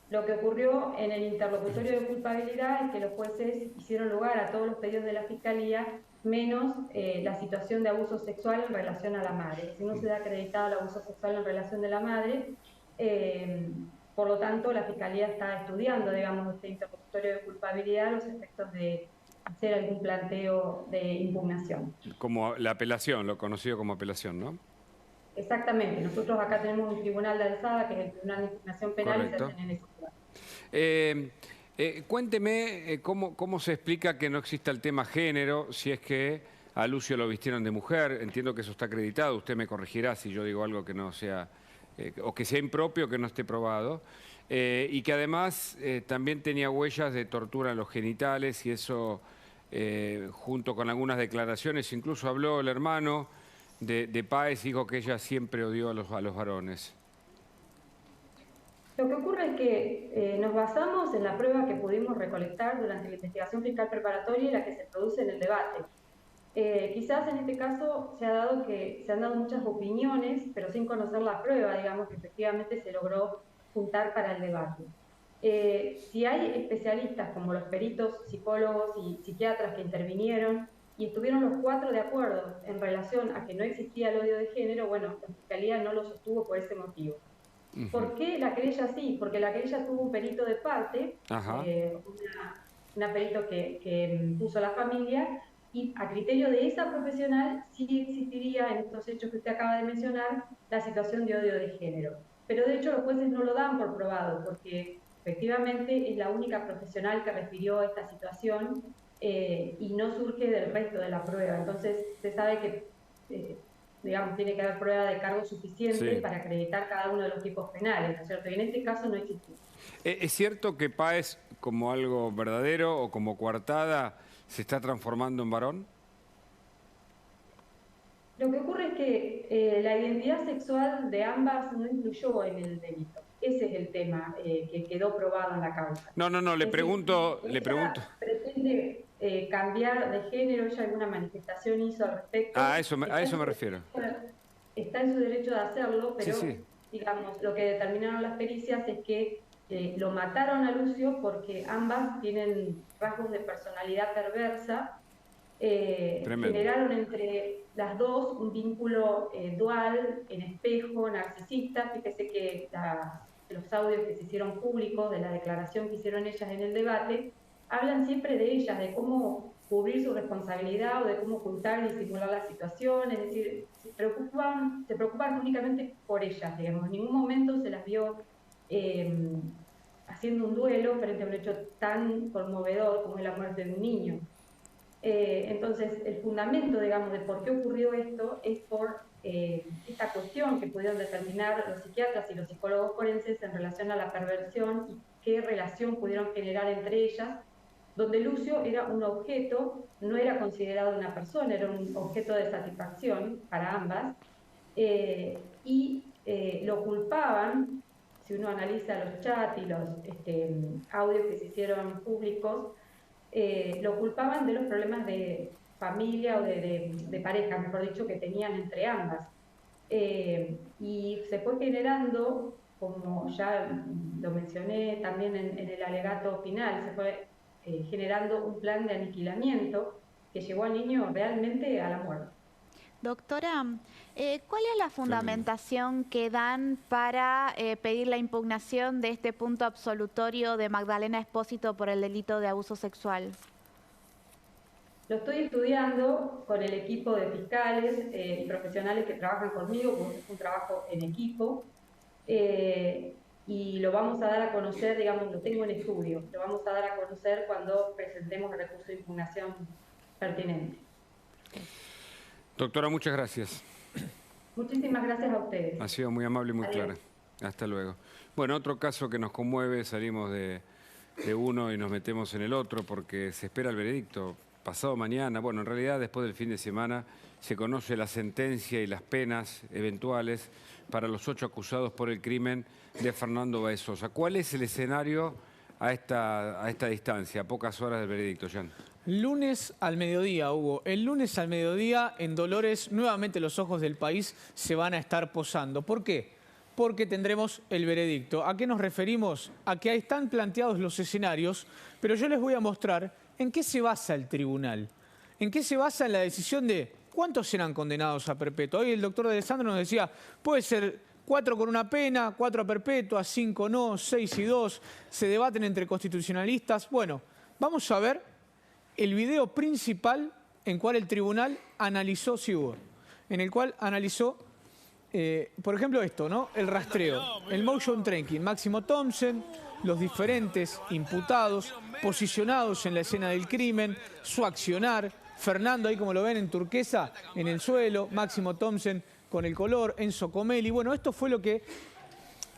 Lo que ocurrió en el interlocutorio de culpabilidad es que los jueces hicieron lugar a todos los pedidos de la Fiscalía, menos la situación de abuso sexual en relación a la madre. Si no se da acreditado el abuso sexual en relación de la madre, por lo tanto la Fiscalía está estudiando, digamos, este interlocutorio de culpabilidad, los efectos de hacer algún planteo de impugnación. Como la apelación, lo conocido como apelación, ¿no? Exactamente. Nosotros acá tenemos un tribunal de alzada, que es el Tribunal de Impugnación Penal, correcto. Y se hacen en ese lugar. Cuénteme cómo se explica que no exista el tema género, si es que a Lucio lo vistieron de mujer. Entiendo que eso está acreditado, usted me corregirá si yo digo algo que no sea, o que sea impropio, que no esté probado. Y que además también tenía huellas de tortura en los genitales y eso, junto con algunas declaraciones, incluso habló el hermano de Páez, dijo que ella siempre odió a los varones. Lo que ocurre es que nos basamos en la prueba que pudimos recolectar durante la investigación fiscal preparatoria y la que se produce en el debate. Quizás en este caso se han dado muchas opiniones, pero sin conocer la prueba, digamos, que efectivamente se logró juntar para el debate. Si hay especialistas como los peritos, psicólogos y psiquiatras que intervinieron y estuvieron los 4 de acuerdo en relación a que no existía el odio de género, bueno, la Fiscalía no lo sostuvo por ese motivo. ¿Por qué la querella sí? Porque la querella tuvo un perito de parte, una perito que puso la familia, y a criterio de esa profesional sí existiría en estos hechos que usted acaba de mencionar la situación de odio de género. Pero de hecho los jueces no lo dan por probado, porque efectivamente es la única profesional que refirió esta situación y no surge del resto de la prueba. Entonces se sabe que, digamos, tiene que haber prueba de cargo suficiente para acreditar cada uno de los tipos penales, ¿no es cierto? Y en este caso no existe. ¿Es cierto que Páez, como algo verdadero o como coartada, se está transformando en varón? Lo que ocurre es que la identidad sexual de ambas no influyó en el delito. Ese es el tema que quedó probado en la causa. No, le pregunto... Pretende cambiar de género, ella alguna manifestación hizo al respecto. A eso me refiero. Está en su derecho de hacerlo, pero digamos, lo que determinaron las pericias es que lo mataron a Lucio porque ambas tienen rasgos de personalidad perversa. Generaron entre las dos un vínculo dual, en espejo, narcisista. Fíjese que los audios que se hicieron públicos de la declaración que hicieron ellas en el debate hablan siempre de ellas, de cómo cubrir su responsabilidad o de cómo ocultar y disimular la situación. Es decir, se preocupan únicamente por ellas, digamos. En ningún momento se las vio haciendo un duelo frente a un hecho tan conmovedor como es la muerte de un niño. Entonces, el fundamento, digamos, de por qué ocurrió esto es por esta cuestión que pudieron determinar los psiquiatras y los psicólogos forenses en relación a la perversión y qué relación pudieron generar entre ellas, donde Lucio era un objeto, no era considerado una persona, era un objeto de satisfacción para ambas, y lo culpaban, si uno analiza los chats y los audios que se hicieron públicos, lo culpaban de los problemas de familia o de pareja, mejor dicho, que tenían entre ambas. Y se fue generando, como ya lo mencioné también en el alegato final, se fue generando un plan de aniquilamiento que llevó al niño realmente a la muerte. Doctora, ¿cuál es la fundamentación que dan para pedir la impugnación de este punto absolutorio de Magdalena Espósito por el delito de abuso sexual? Lo estoy estudiando con el equipo de fiscales y profesionales que trabajan conmigo, porque es un trabajo en equipo, y lo vamos a dar a conocer, digamos, lo tengo en estudio, lo vamos a dar a conocer cuando presentemos el recurso de impugnación pertinente. Doctora, muchas gracias. Muchísimas gracias a ustedes. Ha sido muy amable y muy clara. Hasta luego. Bueno, otro caso que nos conmueve, salimos de uno y nos metemos en el otro porque se espera el veredicto. Pasado mañana, bueno, en realidad después del fin de semana, se conoce la sentencia y las penas eventuales para los 8 acusados por el crimen de Fernando Báez Sosa. ¿Cuál es el escenario a esta distancia, a pocas horas del veredicto, Jan? Lunes al mediodía, Hugo. El lunes al mediodía, en Dolores, nuevamente los ojos del país se van a estar posando. ¿Por qué? Porque tendremos el veredicto. ¿A qué nos referimos? A que ahí están planteados los escenarios, pero yo les voy a mostrar en qué se basa el tribunal. En qué se basa en la decisión de cuántos serán condenados a perpetua. Hoy el doctor de Alessandro nos decía, puede ser 4 con una pena, 4 a perpetua, 5 no, 6 y 2. Se debaten entre constitucionalistas. Bueno, vamos a ver el video principal en cual el tribunal analizó, sí hubo, en el cual analizó, por ejemplo, esto, ¿no? El rastreo, el motion tracking, Máximo Thompson, los diferentes imputados posicionados en la escena del crimen, su accionar, Fernando ahí como lo ven en turquesa, en el suelo, Máximo Thompson con el color, Enzo Comelli. Bueno, esto fue lo que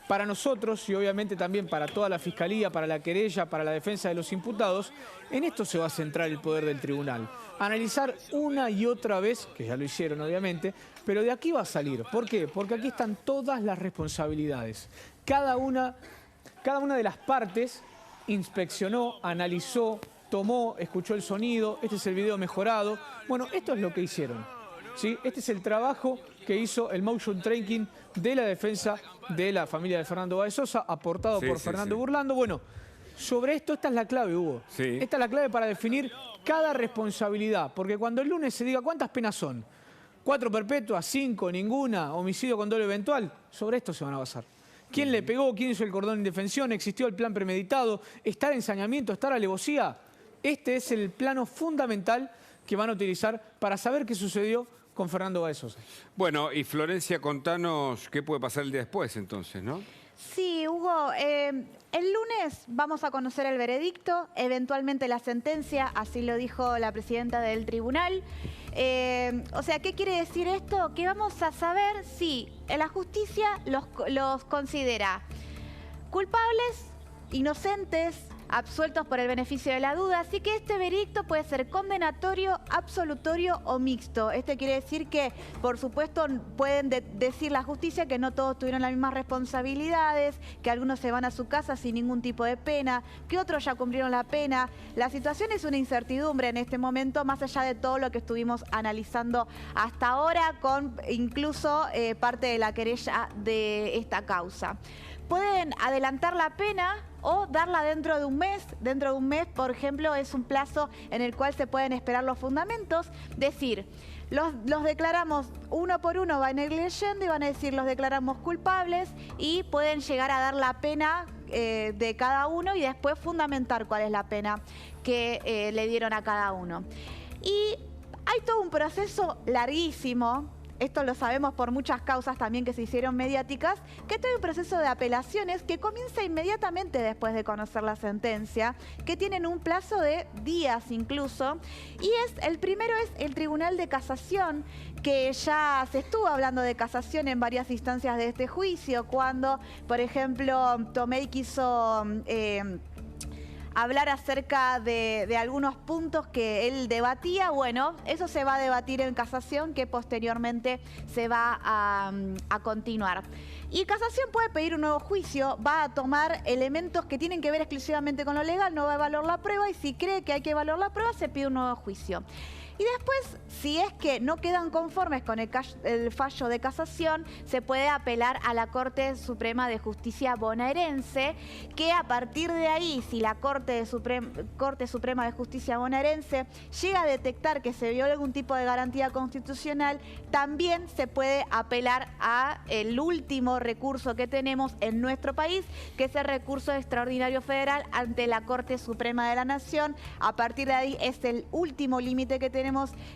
para nosotros y obviamente también para toda la Fiscalía, para la querella, para la defensa de los imputados, en esto se va a centrar el poder del tribunal. Analizar una y otra vez, que ya lo hicieron obviamente, pero de aquí va a salir. ¿Por qué? Porque aquí están todas las responsabilidades. Cada una de las partes inspeccionó, analizó, tomó, escuchó el sonido, este es el video mejorado. Bueno, esto es lo que hicieron, ¿sí? Este es el trabajo que hizo el motion tracking de la defensa de la familia de Fernando Báez Sosa, aportado por Fernando Burlando. Bueno, sobre esto, esta es la clave, Hugo. Esta es la clave para definir cada responsabilidad, porque cuando el lunes se diga cuántas penas son, 4 perpetuas, 5, ninguna, homicidio con dolo eventual, sobre esto se van a basar. ¿Quién le pegó? ¿Quién hizo el cordón de indefensión? ¿Existió el plan premeditado? ¿Está el ensañamiento? ¿Está la alevosía? Este es el plano fundamental que van a utilizar para saber qué sucedió con Fernando Báez Sosa. Bueno, y Florencia, contanos qué puede pasar el día después entonces, ¿no? Sí, Hugo, el lunes vamos a conocer el veredicto, eventualmente la sentencia, así lo dijo la presidenta del tribunal. O sea, ¿qué quiere decir esto? Que vamos a saber si la justicia los considera culpables, inocentes, absueltos por el beneficio de la duda. Así que este veredicto puede ser condenatorio, absolutorio o mixto. Esto quiere decir que, por supuesto, pueden decir la justicia que no todos tuvieron las mismas responsabilidades, que algunos se van a su casa sin ningún tipo de pena, que otros ya cumplieron la pena. La situación es una incertidumbre en este momento, más allá de todo lo que estuvimos analizando hasta ahora, con incluso parte de la querella de esta causa. Pueden adelantar la pena o darla dentro de un mes. Dentro de un mes, por ejemplo, es un plazo en el cual se pueden esperar los fundamentos. Decir, los declaramos uno por uno, van a ir leyendo y van a decir los declaramos culpables y pueden llegar a dar la pena de cada uno y después fundamentar cuál es la pena que le dieron a cada uno. Y hay todo un proceso larguísimo. Esto lo sabemos por muchas causas también que se hicieron mediáticas, que todo un proceso de apelaciones que comienza inmediatamente después de conocer la sentencia, que tienen un plazo de días incluso, y el primero es el Tribunal de Casación, que ya se estuvo hablando de casación en varias instancias de este juicio, cuando, por ejemplo, Tomei quiso hablar acerca de algunos puntos que él debatía. Bueno, eso se va a debatir en casación, que posteriormente se va a continuar. Y casación puede pedir un nuevo juicio, va a tomar elementos que tienen que ver exclusivamente con lo legal, no va a evaluar la prueba, y si cree que hay que evaluar la prueba, se pide un nuevo juicio. Y después, si es que no quedan conformes con el fallo de casación, se puede apelar a la Corte Suprema de Justicia bonaerense, que a partir de ahí, si la Corte Suprema de Justicia bonaerense llega a detectar que se violó algún tipo de garantía constitucional, también se puede apelar a el último recurso que tenemos en nuestro país, que es el recurso extraordinario federal ante la Corte Suprema de la Nación. A partir de ahí es el último límite que tenemos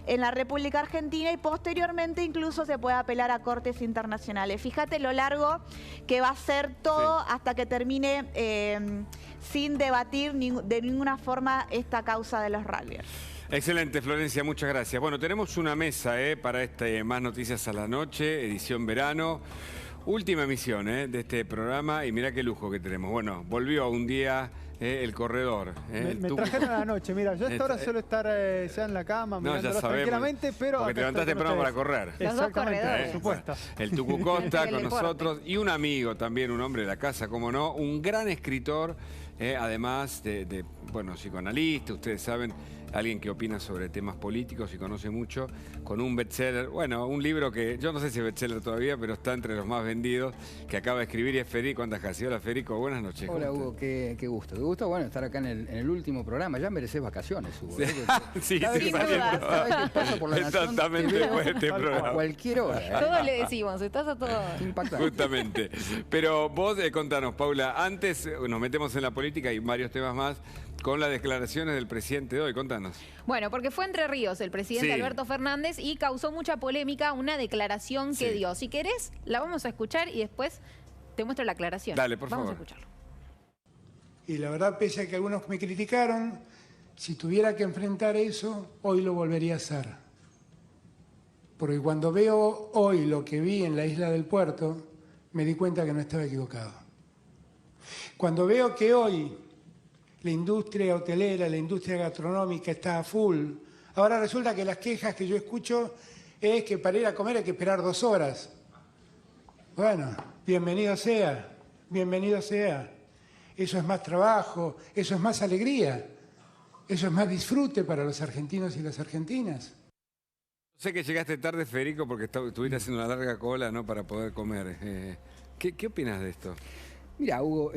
en la República Argentina, y posteriormente incluso se puede apelar a cortes internacionales. Fíjate lo largo que va a ser todo, sí, hasta que termine sin debatir de ninguna forma esta causa de los rugbyers. Excelente, Florencia, muchas gracias. Bueno, tenemos una mesa para Más Noticias a la Noche, edición verano. Última emisión de este programa, y mirá qué lujo que tenemos. Bueno, volvió un día el corredor. Me trajeron a la noche, mira, yo a esta hora suelo estar ya en la cama, mirándolos tranquilamente, pero... Porque te levantaste temprano para correr. Exactamente, por supuesto. El Tucu Costa con nosotros, y un amigo también, un hombre de la casa, como no, un gran escritor, además de bueno, psicoanalista, ustedes saben, alguien que opina sobre temas políticos y conoce mucho, con un bestseller, bueno, un libro que yo no sé si es bestseller todavía, pero está entre los más vendidos, que acaba de escribir, y es Federico Andajasi. Hola, Federico, buenas noches. Hola, Hugo, qué gusto. Qué gusto, bueno, estar acá en el último programa. Ya mereces vacaciones, Hugo. Sí, cada vez que paso por la Nación, exactamente, después de este programa. A cualquier hora. Todos le decimos, estás a todo. Impactante. Justamente. Pero vos, contanos, Paula, antes nos metemos en la política y varios temas más, con las declaraciones del presidente de hoy. Contanos. Bueno, porque fue Entre Ríos el presidente Alberto Fernández y causó mucha polémica una declaración que dio. Si querés, la vamos a escuchar y después te muestro la aclaración. Dale, por favor. Vamos a escucharlo. Y la verdad, pese a que algunos me criticaron, si tuviera que enfrentar eso, hoy lo volvería a hacer. Porque cuando veo hoy lo que vi en la isla del Puerto, me di cuenta que no estaba equivocado. Cuando veo que hoy la industria hotelera, la industria gastronómica está a full, ahora resulta que las quejas que yo escucho es que para ir a comer hay que esperar 2 horas. Bueno, bienvenido sea, bienvenido sea. Eso es más trabajo, eso es más alegría, eso es más disfrute para los argentinos y las argentinas. Sé que llegaste tarde, Federico, porque estuviste haciendo una larga cola, ¿no?, para poder comer. ¿Qué opinas de esto? Mira, Hugo,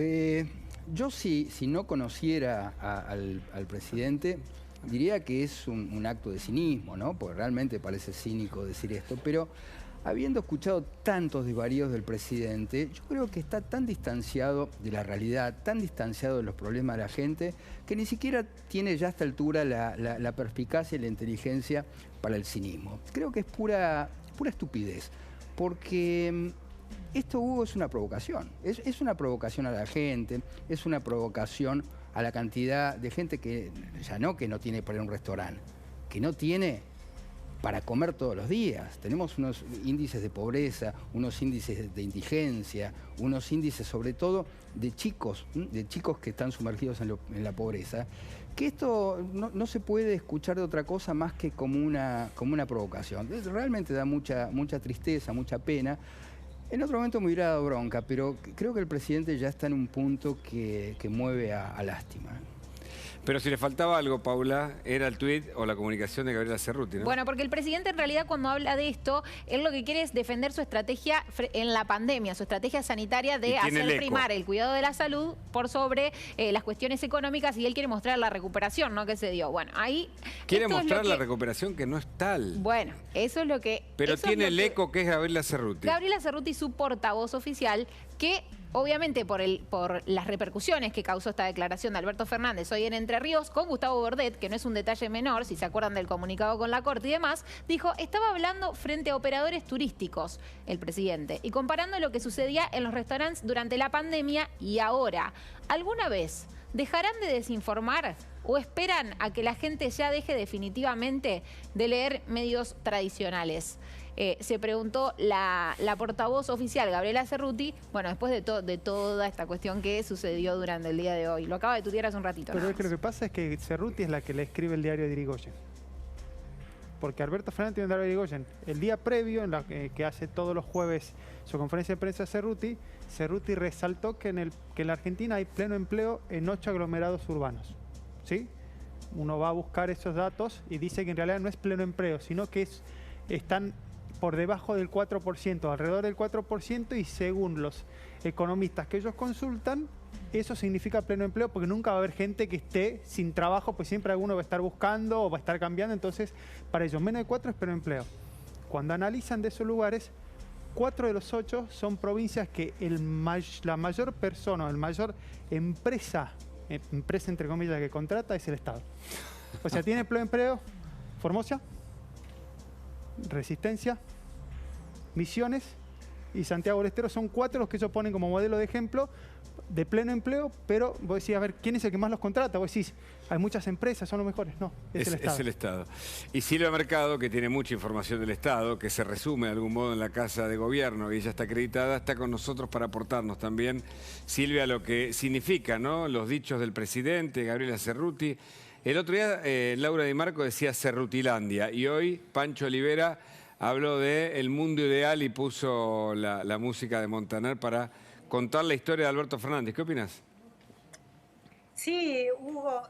yo si no conociera al presidente, diría que es un acto de cinismo, ¿no? Porque realmente parece cínico decir esto, pero habiendo escuchado tantos desvaríos del presidente, yo creo que está tan distanciado de la realidad, tan distanciado de los problemas de la gente, que ni siquiera tiene ya a esta altura la perspicacia y la inteligencia para el cinismo. Creo que es pura estupidez, porque esto, Hugo, es una provocación. Es una provocación a la gente, es una provocación a la cantidad de gente que ya no tiene para ir a un restaurante, que no tiene para comer todos los días. Tenemos unos índices de pobreza, unos índices de indigencia, unos índices sobre todo de chicos que están sumergidos en la pobreza, que esto no se puede escuchar de otra cosa más que como una provocación. Realmente da mucha tristeza, mucha pena. En otro momento me hubiera dado bronca, pero creo que el presidente ya está en un punto que mueve a lástima. Pero si le faltaba algo, Paula, era el tuit o la comunicación de Gabriela Cerruti, ¿no? Bueno, porque el presidente en realidad cuando habla de esto, él lo que quiere es defender su estrategia en la pandemia, su estrategia sanitaria de hacer primar el cuidado de la salud por sobre las cuestiones económicas, y él quiere mostrar la recuperación, ¿no?, que se dio. Bueno, ahí... Quiere mostrar la recuperación que no es tal. Bueno, eso es lo que... Pero tiene el eco que es Gabriela Cerruti. Gabriela Cerruti, su portavoz oficial, que... Obviamente por las repercusiones que causó esta declaración de Alberto Fernández hoy en Entre Ríos con Gustavo Bordet, que no es un detalle menor, si se acuerdan del comunicado con la Corte y demás, dijo, estaba hablando frente a operadores turísticos, el presidente, y comparando lo que sucedía en los restaurantes durante la pandemia y ahora. ¿Alguna vez dejarán de desinformar o esperan a que la gente ya deje definitivamente de leer medios tradicionales? Se preguntó la portavoz oficial, Gabriela Cerruti, bueno, después de toda esta cuestión que sucedió durante el día de hoy. Lo acaba de tuitear hace un ratito. Pero es que lo que pasa es que Cerruti es la que le escribe el diario de Irigoyen. Porque Alberto Fernández tiene un diario de Irigoyen. El día previo, que hace todos los jueves su conferencia de prensa Cerruti resaltó que en la Argentina hay pleno empleo en 8 aglomerados urbanos. ¿Sí? Uno va a buscar esos datos y dice que en realidad no es pleno empleo, sino que están por debajo del 4%, alrededor del 4%, y según los economistas que ellos consultan, eso significa pleno empleo, porque nunca va a haber gente que esté sin trabajo, pues siempre alguno va a estar buscando o va a estar cambiando, entonces para ellos menos de 4 es pleno empleo. Cuando analizan de esos lugares, 4 de los 8 son provincias que la mayor persona, el mayor empresa entre comillas que contrata es el Estado. O sea, tiene pleno empleo Formosa, Resistencia, Misiones y Santiago del Estero. Son 4 los que ellos ponen como modelo de ejemplo de pleno empleo, pero vos decís, a ver, ¿quién es el que más los contrata? Vos decís, hay muchas empresas, son los mejores. No, es el Estado. Es el Estado. Y Silvia Mercado, que tiene mucha información del Estado, que se resume de algún modo en la Casa de Gobierno, y ella está acreditada, está con nosotros para aportarnos también, Silvia, lo que significa, ¿no?, los dichos del presidente, Gabriela Cerruti. El otro día Laura Di Marco decía Cerrutilandia, y hoy Pancho Olivera habló de El Mundo Ideal y puso la música de Montaner para contar la historia de Alberto Fernández. ¿Qué opinas? Sí, Hugo,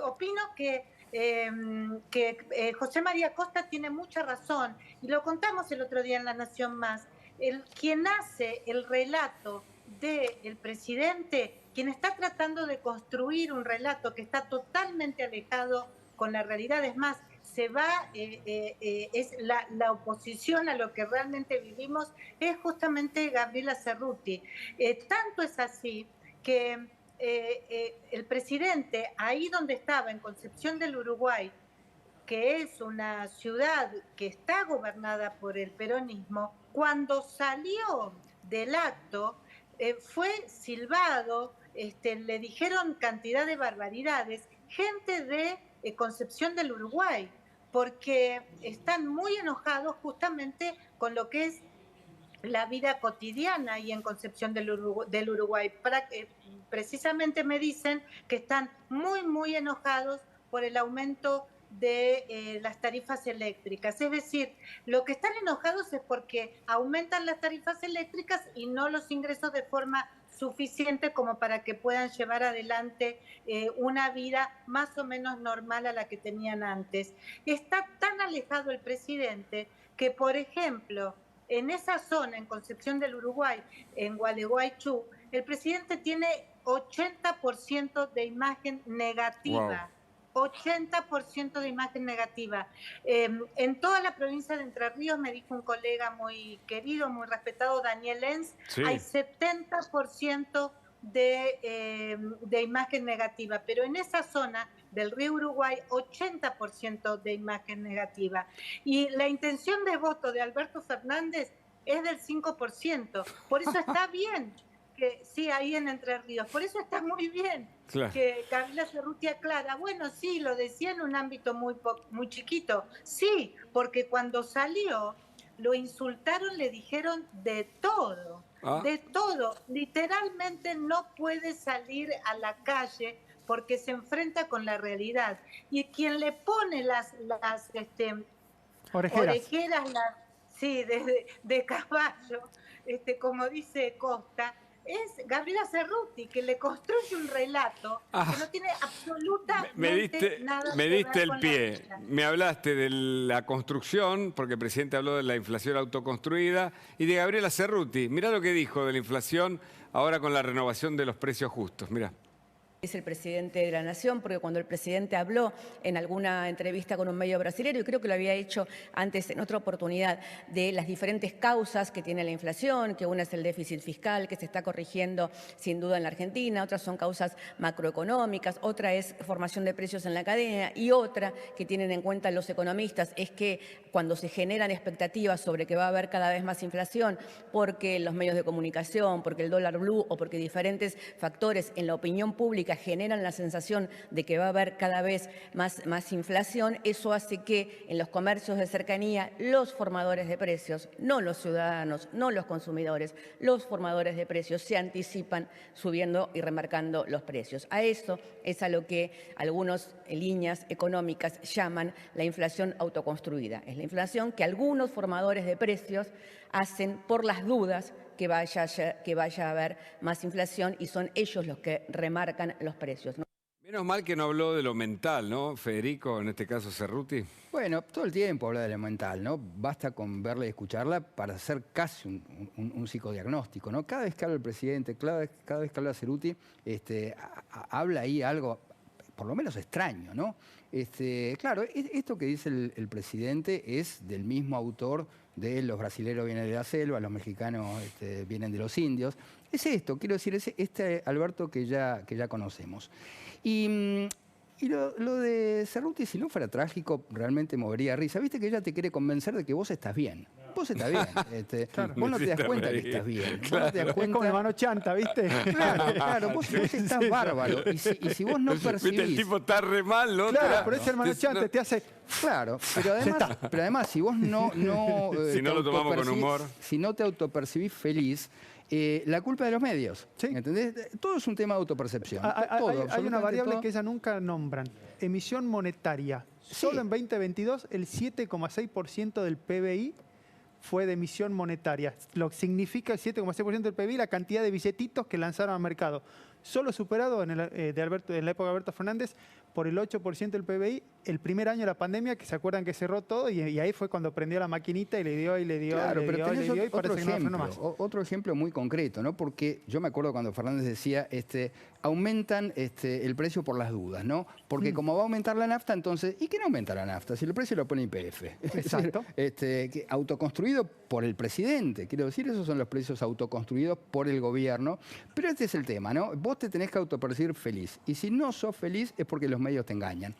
opino que José María Costa tiene mucha razón, y lo contamos el otro día en La Nación Más. Quien hace el relato del presidente, quien está tratando de construir un relato que está totalmente alejado con la realidad, es más, es la oposición a lo que realmente vivimos, es justamente Gabriela Cerruti. Tanto es así que el presidente, ahí donde estaba, en Concepción del Uruguay, que es una ciudad que está gobernada por el peronismo, cuando salió del acto fue silbado, le dijeron cantidad de barbaridades, gente de Concepción del Uruguay, porque están muy enojados justamente con lo que es la vida cotidiana ahí en Concepción del Uruguay. Precisamente me dicen que están muy enojados por el aumento de las tarifas eléctricas. Es decir, lo que están enojados es porque aumentan las tarifas eléctricas y no los ingresos de forma suficiente como para que puedan llevar adelante una vida más o menos normal a la que tenían antes. Está tan alejado el presidente que, por ejemplo, en esa zona, en Concepción del Uruguay, en Gualeguaychú, el presidente tiene 80% de imagen negativa. Wow. 80% de imagen negativa. En toda la provincia de Entre Ríos, me dijo un colega muy querido, muy respetado, Daniel Lenz, sí, hay 70% de imagen negativa, pero en esa zona del río Uruguay, 80% de imagen negativa. Y la intención de voto de Alberto Fernández es del 5%. Por eso está bien que sí, ahí en Entre Ríos. Por eso está muy bien, claro, que Gabriela Cerruti aclara. Bueno, sí, lo decía en un ámbito muy chiquito. Sí, porque cuando salió, lo insultaron, le dijeron de todo. De todo. Literalmente no puede salir a la calle porque se enfrenta con la realidad. Y quien le pone las orejeras sí, de caballo, como dice Costa, es Gabriela Cerruti, que le construye un relato que no tiene absolutamente nada que ver. Me diste el con pie. Me hablaste de la construcción, porque el presidente habló de la inflación autoconstruida, y de Gabriela Cerruti. Mirá lo que dijo de la inflación ahora con la renovación de los precios justos. Mirá. Es el presidente de la Nación, porque cuando el presidente habló en alguna entrevista con un medio brasileño, y creo que lo había hecho antes en otra oportunidad, de las diferentes causas que tiene la inflación, que una es el déficit fiscal, que se está corrigiendo sin duda en la Argentina, otras son causas macroeconómicas, otra es formación de precios en la cadena, y otra que tienen en cuenta los economistas es que cuando se generan expectativas sobre que va a haber cada vez más inflación, porque los medios de comunicación, porque el dólar blue o porque diferentes factores en la opinión pública generan la sensación de que va a haber cada vez más inflación, eso hace que en los comercios de cercanía los formadores de precios, no los ciudadanos, no los consumidores, los formadores de precios se anticipan subiendo y remarcando los precios. A eso es a lo que algunos líneas económicas llaman la inflación autoconstruida. Es la inflación que algunos formadores de precios hacen por las dudas que vaya a haber más inflación, y son ellos los que remarcan los precios, ¿no? Menos mal que no habló de lo mental, ¿no, Federico? En este caso, Cerruti. Bueno, todo el tiempo habla de lo mental, ¿no? Basta con verla y escucharla para hacer casi un psicodiagnóstico, ¿no? Cada vez que habla el presidente, cada vez que habla Cerruti, habla ahí algo, por lo menos extraño, ¿no? Claro, esto que dice el presidente es del mismo autor de los brasileros vienen de la selva, los mexicanos vienen de los indios. Es esto, quiero decir, es Alberto que ya conocemos. Y lo de Cerruti, si no fuera trágico, realmente movería risa. Viste que ella te quiere convencer de que vos estás bien. Vos estás bien. Claro. Vos no te das cuenta que estás bien. Claro. Vos no te das cuenta... Es como hermano Chanta, ¿viste? Claro, vos estás bárbaro. Y si vos no percibís... El tipo está re mal, ¿no? Claro, pero ese hermano Chanta te hace... Claro, pero además si vos no si no lo tomamos con humor. Si no te autopercibís feliz, la culpa de los medios. ¿Sí? ¿Entendés? Todo es un tema de autopercepción. Hay una variable que ellas nunca nombran. Emisión monetaria. Sí. Solo en 2022 el 7,6% del PBI fue de emisión monetaria. Lo que significa el 7,6% del PBI, la cantidad de billetitos que lanzaron al mercado. Solo superado en la época de Alberto Fernández por el 8% del PBI, el primer año de la pandemia, que se acuerdan que cerró todo, y ahí fue cuando prendió la maquinita y le dio, claro, y otro ejemplo, otro ejemplo muy concreto, ¿no? Porque yo me acuerdo cuando Fernández decía, aumentan el precio por las dudas, ¿no? Porque como va a aumentar la nafta, entonces, ¿y qué no aumenta la nafta? Si el precio lo pone IPF. Exacto. Autoconstruido por el presidente, quiero decir, esos son los precios autoconstruidos por el gobierno, pero este es el tema, ¿no? Vos te tenés que autopercibir feliz, y si no sos feliz es porque los medios te engañan.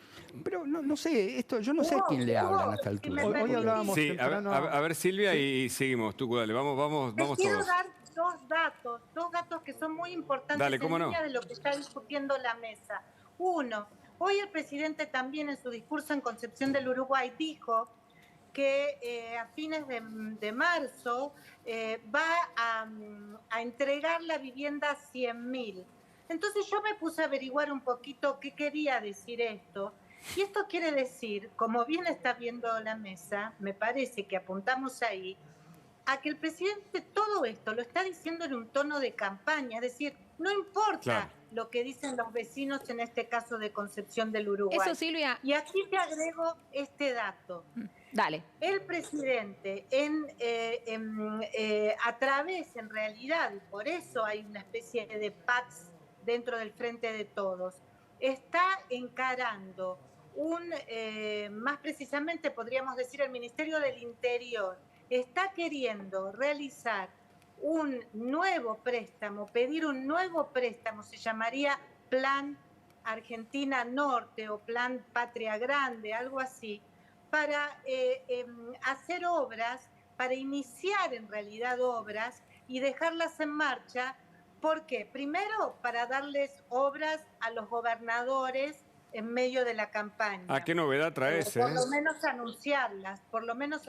Pero no sé, yo no sé a quién le hablan a esta altura. Hoy hablábamos... Sí, a ver Silvia, sí. Y seguimos. Tú, dale, vamos todos. Quiero dar dos datos que son muy importantes. Dale, ¿cómo no? De lo que está discutiendo la mesa. Uno, hoy el presidente también en su discurso en Concepción del Uruguay dijo que a fines de marzo va a entregar la vivienda a 100.000. Entonces yo me puse a averiguar un poquito qué quería decir esto. Y esto quiere decir, como bien está viendo la mesa, me parece que apuntamos ahí, a que el presidente todo esto lo está diciendo en un tono de campaña, es decir, no importa lo que dicen los vecinos, en este caso de Concepción del Uruguay. Eso, Silvia. Y aquí te agrego este dato. Dale. El presidente, a través, en realidad, y por eso hay una especie de paz dentro del Frente de Todos, está encarando más precisamente podríamos decir el Ministerio del Interior, está queriendo realizar un nuevo préstamo, pedir un nuevo préstamo, se llamaría Plan Argentina Norte o Plan Patria Grande, algo así, para hacer obras, para iniciar en realidad obras y dejarlas en marcha. ¿Por qué? Primero, para darles obras a los gobernadores en medio de la campaña. ¿A qué novedad traes? Por lo menos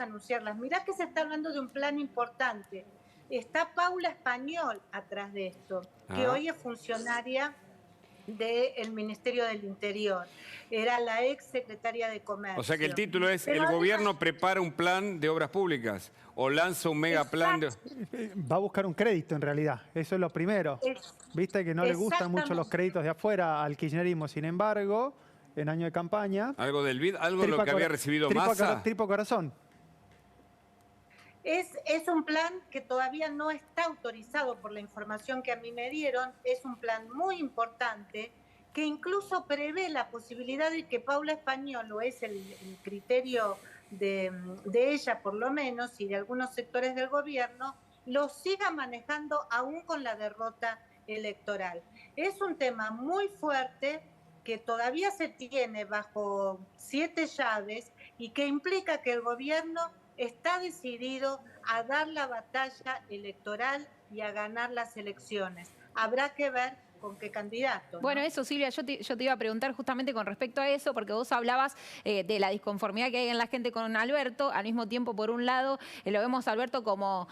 anunciarlas, Mirá que se está hablando de un plan importante. Está Paula Español atrás de esto, que hoy es funcionaria del Ministerio del Interior. Era la ex secretaria de Comercio. O sea que el título es ¿el gobierno prepara un plan de obras públicas o lanza un mega plan de...? Va a buscar un crédito en realidad, eso es lo primero. Viste que no le gustan mucho los créditos de afuera al kirchnerismo, sin embargo, en año de campaña... Algo del BID, algo de lo que había recibido Massa. Tripo Corazón. Es un plan que todavía no está autorizado por la información que a mí me dieron. Es un plan muy importante que incluso prevé la posibilidad de que Paula Español, o es el criterio de ella por lo menos, y de algunos sectores del gobierno, lo siga manejando aún con la derrota electoral. Es un tema muy fuerte que todavía se tiene bajo 7 llaves y que implica que el gobierno está decidido a dar la batalla electoral y a ganar las elecciones. Habrá que ver con qué candidato, ¿no? Bueno, eso, Silvia, yo te iba a preguntar justamente con respecto a eso, porque vos hablabas de la disconformidad que hay en la gente con Alberto. Al mismo tiempo, por un lado, lo vemos a Alberto como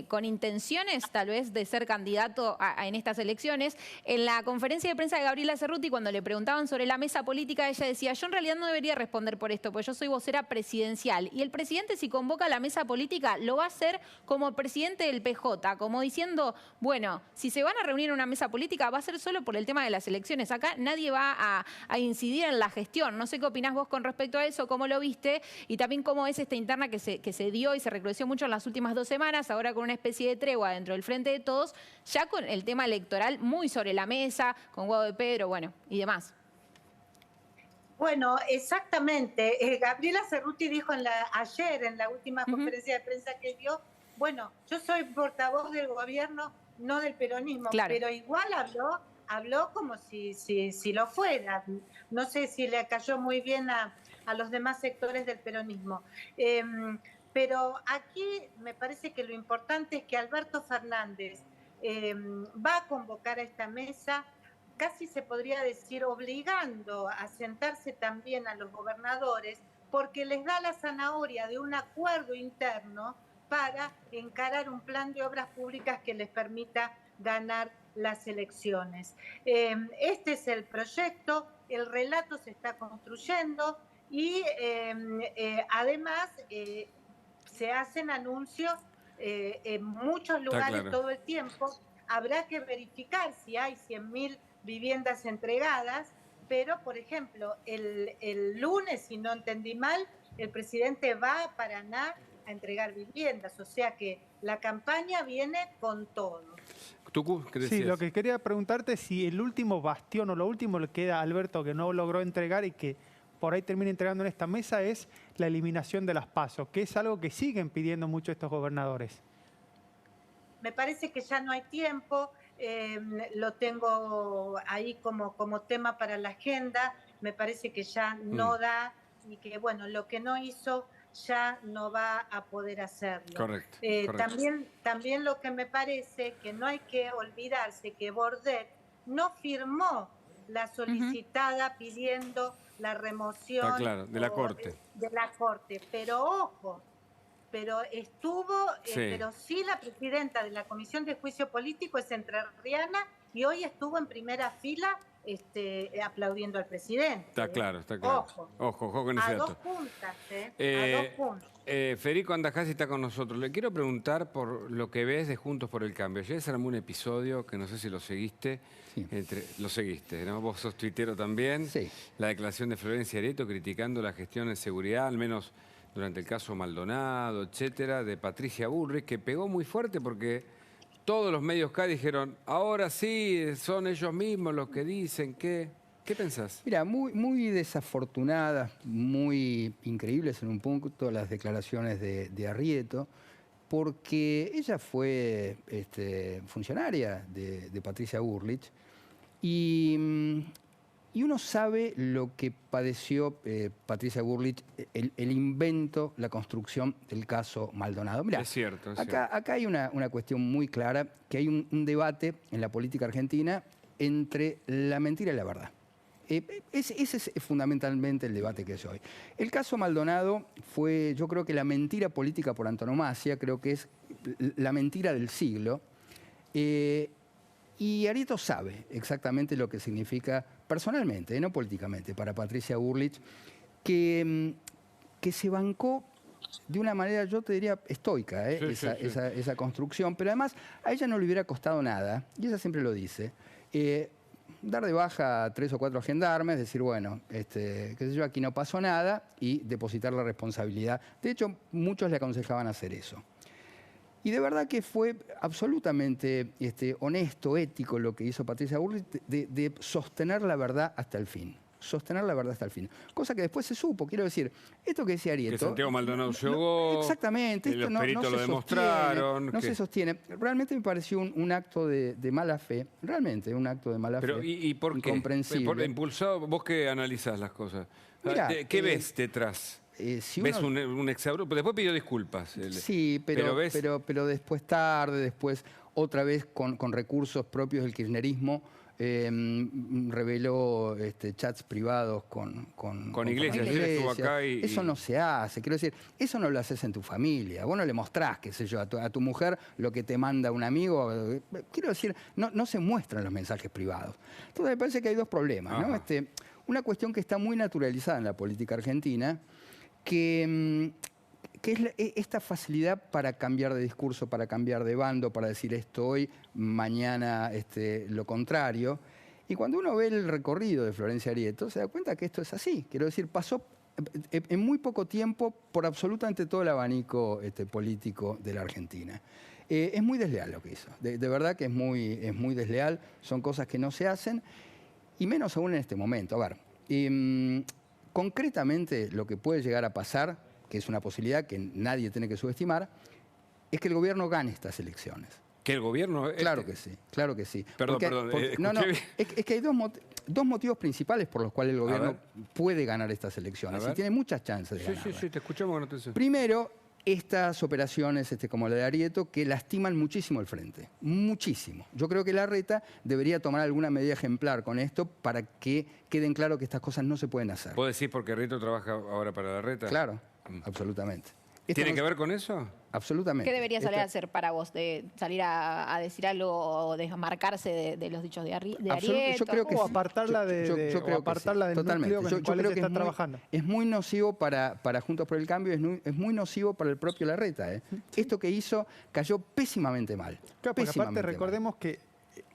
con intenciones, tal vez, de ser candidato en estas elecciones. En la conferencia de prensa de Gabriela Cerruti, cuando le preguntaban sobre la mesa política, ella decía, yo en realidad no debería responder por esto, porque yo soy vocera presidencial. Y el presidente, si convoca a la mesa política, lo va a hacer como presidente del PJ, como diciendo, bueno, si se van a reunir en una mesa política, va a ser solo por el tema de las elecciones. Acá nadie va a incidir en la gestión. No sé qué opinás vos con respecto a eso, cómo lo viste, y también cómo es esta interna que se dio y se recrudeció mucho en las últimas 2 semanas, ahora con una especie de tregua dentro del Frente de Todos, ya con el tema electoral muy sobre la mesa, con Guado de Pedro, bueno, y demás. Bueno, exactamente. Gabriela Cerruti dijo ayer en la última conferencia de prensa que dio, bueno, yo soy portavoz del gobierno, no del peronismo, claro, pero igual habló como si lo fuera. No sé si le cayó muy bien a los demás sectores del peronismo. Pero aquí me parece que lo importante es que Alberto Fernández va a convocar a esta mesa, casi se podría decir obligando a sentarse también a los gobernadores, porque les da la zanahoria de un acuerdo interno para encarar un plan de obras públicas que les permita ganar las elecciones. Este es el proyecto, el relato se está construyendo y además se hacen anuncios en muchos lugares todo el tiempo. Habrá que verificar si hay 100.000 viviendas entregadas, pero por ejemplo el lunes, si no entendí mal, el presidente va a Paraná a entregar viviendas, o sea que la campaña viene con todo. Tucu, ¿qué decías? Sí, lo que quería preguntarte es si el último bastión o lo último le queda a Alberto que no logró entregar y que por ahí termina entregando en esta mesa es la eliminación de las PASO, que es algo que siguen pidiendo mucho estos gobernadores. Me parece que ya no hay tiempo, lo tengo ahí como tema para la agenda, me parece que ya no da y que bueno, lo que no hizo ya no va a poder hacerlo. Correcto, También lo que me parece que no hay que olvidarse que Bordet no firmó la solicitada pidiendo la remoción de la Corte. De la Corte, pero ojo, pero estuvo, pero sí la presidenta de la Comisión de Juicio Político es entrerriana y hoy estuvo en primera fila aplaudiendo al presidente. Está claro, está claro. Ojo con ese dato. A 2 puntas, a 2 puntas. Federico Andajasi está con nosotros. Le quiero preguntar por lo que ves de Juntos por el Cambio. Ayer se armó un episodio que no sé si lo seguiste. Sí. Lo seguiste, ¿no? Vos sos tuitero también. Sí. La declaración de Florencia Areto criticando la gestión en seguridad, al menos durante el caso Maldonado, etcétera, de Patricia Bullrich, que pegó muy fuerte porque todos los medios acá dijeron, ahora sí, son ellos mismos los que dicen que... ¿Qué pensás? Mira, muy desafortunadas, muy increíbles en un punto las declaraciones de Arrieto, porque ella fue funcionaria de Patricia Bullrich y uno sabe lo que padeció Patricia Bullrich, el invento, la construcción del caso Maldonado. Mirá, es cierto. Acá hay una cuestión muy clara, que hay un debate en la política argentina entre la mentira y la verdad. Ese es fundamentalmente el debate que es hoy. El caso Maldonado fue, yo creo que la mentira política por antonomasia, creo que es la mentira del siglo. Y Arrieto sabe exactamente lo que significa personalmente, no políticamente, para Patricia Bullrich, que se bancó de una manera, yo te diría, estoica, esa construcción, pero además a ella no le hubiera costado nada, y ella siempre lo dice, dar de baja a 3 o 4 gendarmes, decir, bueno, qué sé yo, aquí no pasó nada, y depositar la responsabilidad. De hecho, muchos le aconsejaban hacer eso. Y de verdad que fue absolutamente honesto, ético lo que hizo Patricia Bullrich de sostener la verdad hasta el fin. Sostener la verdad hasta el fin. Cosa que después se supo, quiero decir, esto que decía Arrieto... Que Santiago Maldonado se ahogó, exactamente, los esto peritos lo demostraron. No se sostiene. Realmente me pareció un acto de mala fe, realmente un acto de mala fe. ¿Y por qué? Incomprensible. Impulsado, vos que analizás las cosas. Mirá, ¿Qué ves detrás? ¿Ves un exabrupto? Después pidió disculpas. Sí, pero después tarde, después otra vez con recursos propios del kirchnerismo, reveló chats privados con Iglesias. Estuvo acá eso no se hace. Quiero decir, eso no lo haces en tu familia. Vos no le mostrás, qué sé yo, a tu mujer lo que te manda un amigo. Quiero decir, no se muestran los mensajes privados. Entonces me parece que hay dos problemas, ¿no? Una cuestión que está muy naturalizada en la política argentina, que es esta facilidad para cambiar de discurso, para cambiar de bando, para decir esto hoy, mañana lo contrario. Y cuando uno ve el recorrido de Florencia Arrieto, se da cuenta que esto es así. Quiero decir, pasó en muy poco tiempo por absolutamente todo el abanico político de la Argentina. Es muy desleal lo que hizo. De verdad que es muy desleal. Son cosas que no se hacen, y menos aún en este momento. A ver, concretamente lo que puede llegar a pasar, que es una posibilidad que nadie tiene que subestimar, es que el gobierno gane estas elecciones. ¿Que el gobierno? Claro que sí, claro que sí. Perdón. Es que hay dos motivos principales por los cuales el gobierno puede ganar estas elecciones, y tiene muchas chances de ganar. Sí, te escuchamos con atención. Primero, estas operaciones como la de Arrieto, que lastiman muchísimo el frente, muchísimo. Yo creo que Larreta debería tomar alguna medida ejemplar con esto para que queden claro que estas cosas no se pueden hacer. ¿Puedo decir porque Arrieto trabaja ahora para Larreta? Claro, absolutamente. ¿Tiene que ver con eso? Absolutamente. ¿Qué debería salir a hacer para vos? ¿De salir a decir algo o desmarcarse de los dichos de Arrieto? Yo creo que o apartarla del núcleo con el cual se está trabajando. Es muy nocivo para Juntos por el Cambio, es muy nocivo para el propio Larreta. Esto que hizo cayó pésimamente mal. Claro, porque aparte recordemos que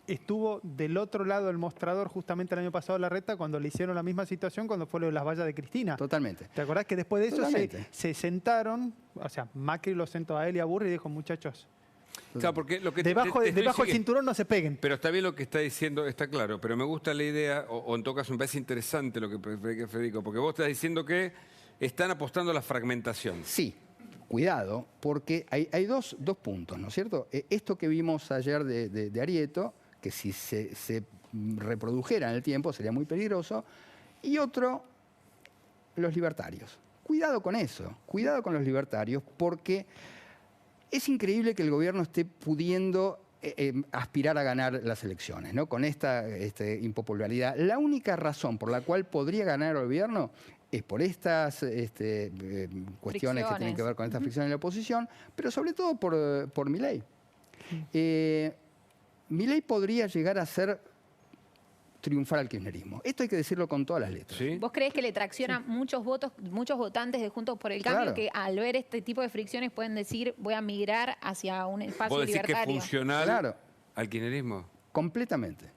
estuvo del otro lado del mostrador justamente el año pasado Larreta cuando le hicieron la misma situación cuando fue lo de las vallas de Cristina. Totalmente. ¿Te acordás que después de eso se sentaron, o sea, Macri lo sentó a él y a Bullrich y dijo, muchachos, claro, porque lo que debajo del cinturón no se peguen. Pero está bien lo que está diciendo, está claro, pero me gusta la idea, o en todo caso me parece interesante lo que Federico, porque vos estás diciendo que están apostando a la fragmentación. Sí. Cuidado, porque hay dos puntos, ¿no es cierto? Esto que vimos ayer de Arrieto, que si se reprodujera en el tiempo sería muy peligroso, y otro, los libertarios. Cuidado con eso, cuidado con los libertarios, porque es increíble que el gobierno esté pudiendo aspirar a ganar las elecciones, ¿no? Con esta impopularidad. La única razón por la cual podría ganar el gobierno es por estas cuestiones que tienen que ver con estas fricciones en la oposición, pero sobre todo por Milei. Milei podría llegar a ser triunfar al kirchnerismo. Esto hay que decirlo con todas las letras. ¿Sí? ¿Vos creés que le tracciona muchos votos, muchos votantes de Juntos por el Cambio que al ver este tipo de fricciones pueden decir voy a migrar hacia un espacio libertario? ¿Vos decís que es funcional al kirchnerismo? Completamente.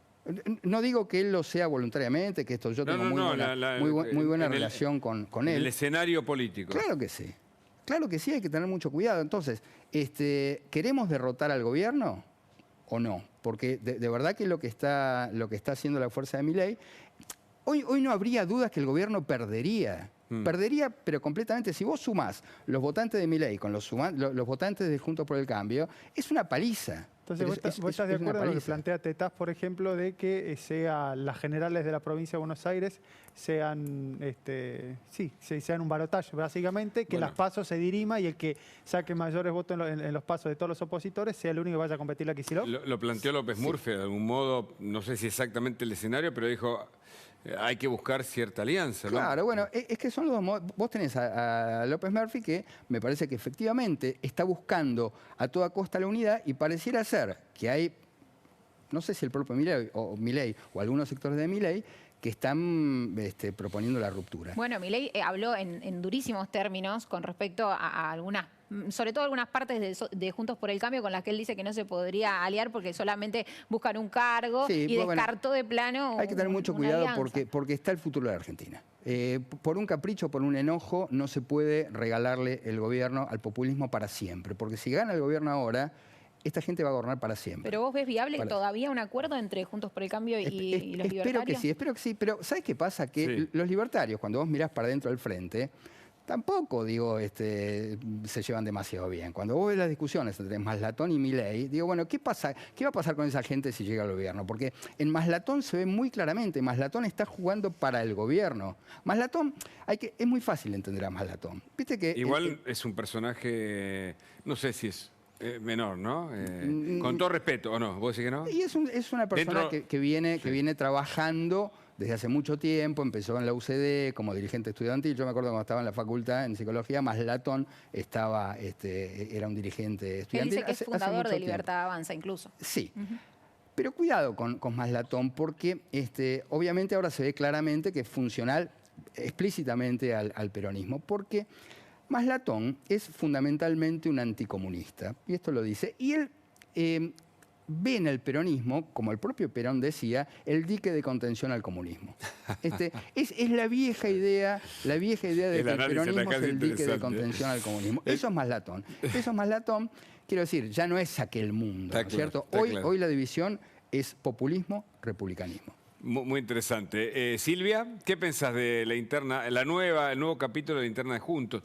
No digo que él lo sea voluntariamente, que yo tengo muy buena relación con él. El escenario político. Claro que sí. Claro que sí, hay que tener mucho cuidado. Entonces, ¿queremos derrotar al gobierno o no? Porque de verdad que lo que está haciendo la fuerza de Milei, hoy no habría dudas que el gobierno perdería. Perdería, pero completamente. Si vos sumás los votantes de Milei con los votantes de Juntos por el Cambio, es una paliza. Entonces, ¿vos estás de acuerdo con lo que plantea Tetaz, por ejemplo, de que las generales de la provincia de Buenos Aires sean un balotaje, básicamente, que las PASO se dirima y el que saque mayores votos en los pasos de todos los opositores sea el único que vaya a competir la Kicillof? Lo planteó López Murphy de algún modo, no sé si exactamente el escenario, pero dijo... hay que buscar cierta alianza, ¿no? Claro, bueno, es que son los dos modos. Vos tenés a López Murphy que me parece que efectivamente está buscando a toda costa la unidad y pareciera ser que hay, no sé si el propio Milei o algunos sectores de Milei, que están proponiendo la ruptura. Bueno, Milei habló en durísimos términos con respecto a algunas, sobre todo algunas partes de Juntos por el Cambio con las que él dice que no se podría aliar porque solamente buscan un cargo y descartó de plano. Hay que tener mucho cuidado porque está el futuro de la Argentina. Por un capricho, por un enojo, no se puede regalarle el gobierno al populismo para siempre. Porque si gana el gobierno ahora, esta gente va a gobernar para siempre. ¿Pero vos ves viable todavía un acuerdo entre Juntos por el Cambio y los libertarios? Espero que sí. Pero ¿sabes qué pasa? Que los libertarios, cuando vos mirás para dentro del frente, tampoco, se llevan demasiado bien. Cuando vos ves las discusiones entre Maslatón y Milei, digo, bueno, ¿qué va a pasar con esa gente si llega al gobierno? Porque en Maslatón se ve muy claramente, Maslatón está jugando para el gobierno. Maslatón, es muy fácil entender a Maslatón. ¿Viste que igual es un personaje, no sé si es... menor, ¿no? Con todo respeto, ¿o no? ¿Vos decís que no? Y es una persona que viene trabajando desde hace mucho tiempo, empezó en la UCD como dirigente estudiantil. Yo me acuerdo cuando estaba en la facultad en psicología, Maslatón era un dirigente estudiantil. Él dice que es fundador de Libertad Avanza, incluso. Sí. Pero cuidado con Maslatón porque obviamente ahora se ve claramente que es funcional explícitamente al peronismo, porque Maslatón es fundamentalmente un anticomunista, y esto lo dice, y él ve en el peronismo, como el propio Perón decía, el dique de contención al comunismo. Es la vieja idea de que el peronismo es el dique de contención al comunismo. Eso es Maslatón. Quiero decir, ya no es aquel mundo, ¿no es cierto? Hoy la división es populismo, republicanismo. Muy interesante. Silvia, ¿qué pensás de el nuevo capítulo de la interna de Juntos?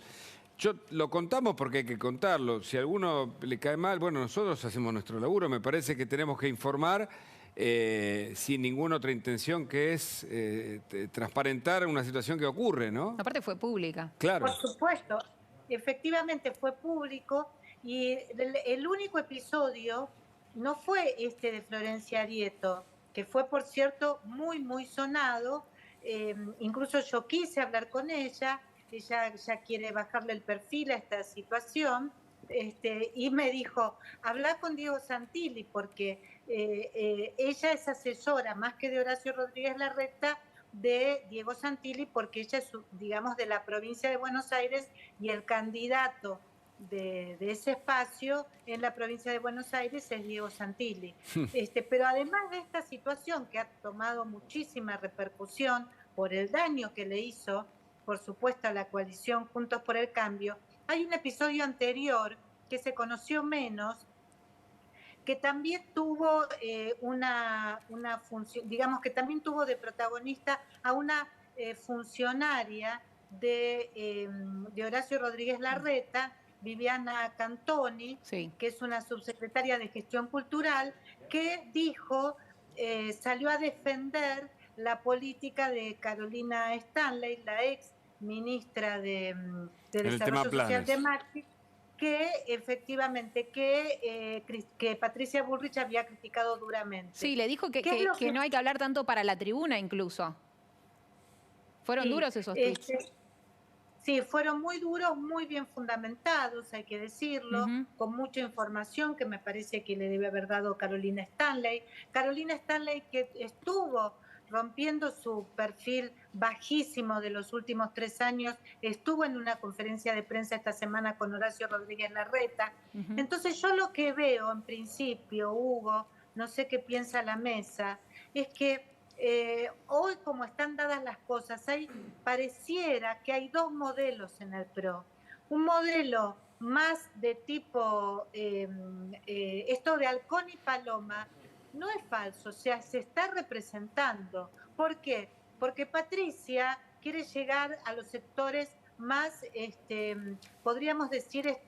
Lo contamos porque hay que contarlo. Si a alguno le cae mal, bueno, nosotros hacemos nuestro laburo. Me parece que tenemos que informar sin ninguna otra intención que es transparentar una situación que ocurre, ¿no? Aparte fue pública. Claro. Por supuesto, efectivamente fue público y el único episodio no fue este de Florencia Arieto, que fue, por cierto, muy, muy sonado. Incluso yo quise hablar con ella ya quiere bajarle el perfil a esta situación, y me dijo, habla con Diego Santilli, porque ella es asesora, más que de Horacio Rodríguez Larreta, de Diego Santilli, porque ella es, digamos, de la provincia de Buenos Aires y el candidato de ese espacio en la provincia de Buenos Aires es Diego Santilli. Pero además de esta situación que ha tomado muchísima repercusión por el daño que le hizo, por supuesto, a la coalición Juntos por el Cambio, hay un episodio anterior que se conoció menos, que también tuvo una función, digamos que también tuvo de protagonista a una funcionaria de Horacio Rodríguez Larreta, Viviana Cantoni, que es una subsecretaria de Gestión Cultural, que salió a defender la política de Carolina Stanley, la ex ministra de Desarrollo Social de Macri, que efectivamente que Patricia Bullrich había criticado duramente. Sí, le dijo que no hay que hablar tanto para la tribuna incluso. Fueron duros esos tweets. Sí, fueron muy duros, muy bien fundamentados, hay que decirlo, con mucha información que me parece que le debe haber dado Carolina Stanley. Carolina Stanley, que estuvo rompiendo su perfil bajísimo de los últimos 3 años, estuvo en una conferencia de prensa esta semana con Horacio Rodríguez Larreta. Entonces yo lo que veo en principio, Hugo, no sé qué piensa la mesa, es que hoy, como están dadas las cosas, pareciera que hay 2 modelos en el PRO. Un modelo más de tipo, esto de halcón y paloma, no es falso, o sea, se está representando. ¿Por qué? porque Patricia quiere llegar a los sectores más, podríamos decir,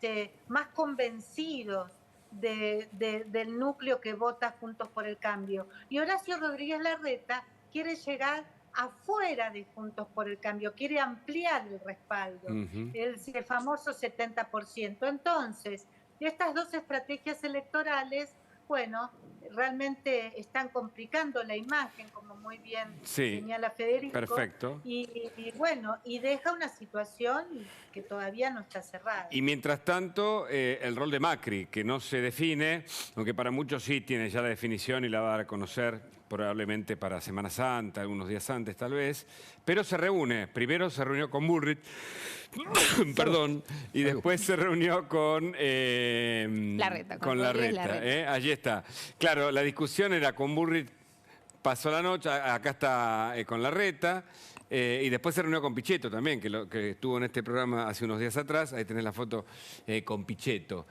más convencidos del núcleo que vota Juntos por el Cambio. Y Horacio Rodríguez Larreta quiere llegar afuera de Juntos por el Cambio, quiere ampliar el respaldo, el famoso 70%. Entonces, estas dos estrategias electorales, bueno, realmente están complicando la imagen, como muy bien señala Federico. Perfecto. Y bueno, y deja una situación que todavía no está cerrada. Y mientras tanto, el rol de Macri, que no se define, aunque para muchos sí tiene ya la definición y la va a dar a conocer probablemente para Semana Santa, algunos días antes tal vez, pero se reúne. Primero se reunió con Bullrich, perdón, y después se reunió con Larreta. Con Larreta. Allí está. Claro, la discusión era con Bullrich, pasó la noche, acá está con Larreta, y después se reunió con Pichetto también, que estuvo en este programa hace unos días atrás. Ahí tenés la foto con Pichetto.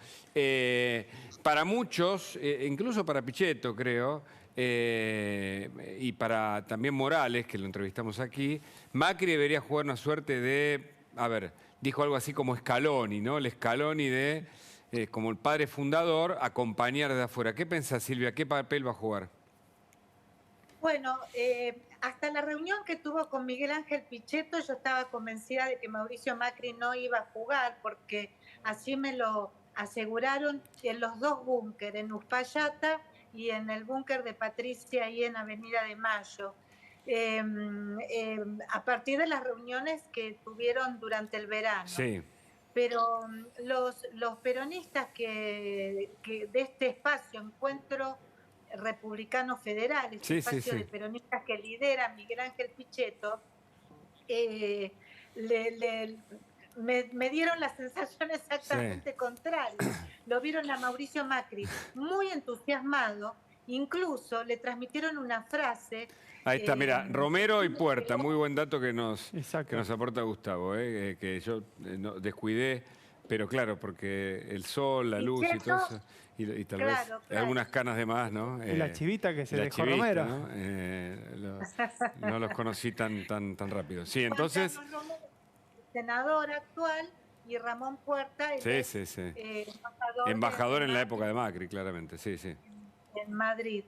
Para muchos, incluso para Pichetto, creo, y para también Morales, que lo entrevistamos aquí, Macri debería jugar una suerte de, a ver, dijo algo así como Scaloni, ¿no? El Scaloni de, como el padre fundador, acompañar desde afuera. ¿Qué pensás, Silvia? ¿Qué papel va a jugar? Bueno, hasta la reunión que tuvo con Miguel Ángel Pichetto, yo estaba convencida de que Mauricio Macri no iba a jugar, porque así me lo aseguraron en los dos búnkeres, en Uspallata y en el búnker de Patricia, ahí en Avenida de Mayo. A partir de las reuniones que tuvieron durante el verano. Sí. Pero los peronistas que de este espacio, Encuentro Republicano Federal, este espacio de peronistas que lidera Miguel Ángel Pichetto, me dieron la sensación exactamente contraria. Lo vieron a Mauricio Macri muy entusiasmado, incluso le transmitieron una frase. Ahí está, mira, Romero y Puerta, muy buen dato que nos aporta Gustavo, que yo no, descuidé, pero claro, porque el sol, la luz y todo eso, y tal vez algunas canas de más, ¿no? Y la chivita que se dejó Romero. ¿No? No los conocí tan rápido. Sí, entonces... Senador actual, y Ramón Puerta, embajador en la época de Macri, claramente, en Madrid.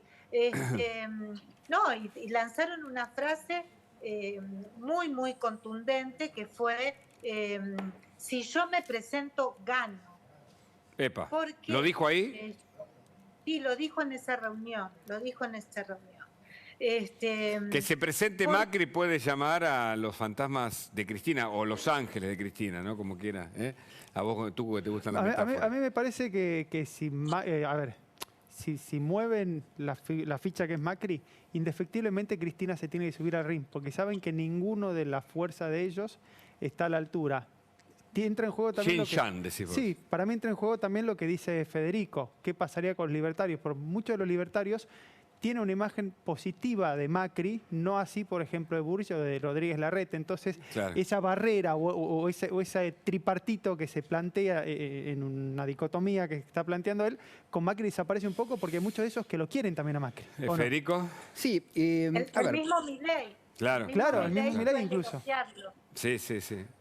No, y lanzaron una frase muy, muy contundente que fue, si yo me presento, gano. Epa, porque, ¿lo dijo ahí? Sí, lo dijo en esa reunión, que se presente Macri puede llamar a los fantasmas de Cristina o los ángeles de Cristina, ¿no? Como quiera. A vos, tú que te gustan las metáforas. A mí me parece que si mueven la ficha que es Macri, indefectiblemente Cristina se tiene que subir al ring, porque saben que ninguno de la fuerza de ellos está a la altura. Entra en juego también sí, para mí entra en juego también lo que dice Federico. ¿Qué pasaría con los libertarios? Por muchos de los libertarios tiene una imagen positiva de Macri, no así, por ejemplo, de Bullrich o de Rodríguez Larreta. Entonces, esa barrera o ese tripartito que se plantea en una dicotomía que está planteando él, con Macri desaparece un poco, porque hay muchos de esos que lo quieren también a Macri. ¿Federico? ¿No? Sí. El mismo Milei. Claro, el mismo Milei incluso. Sí.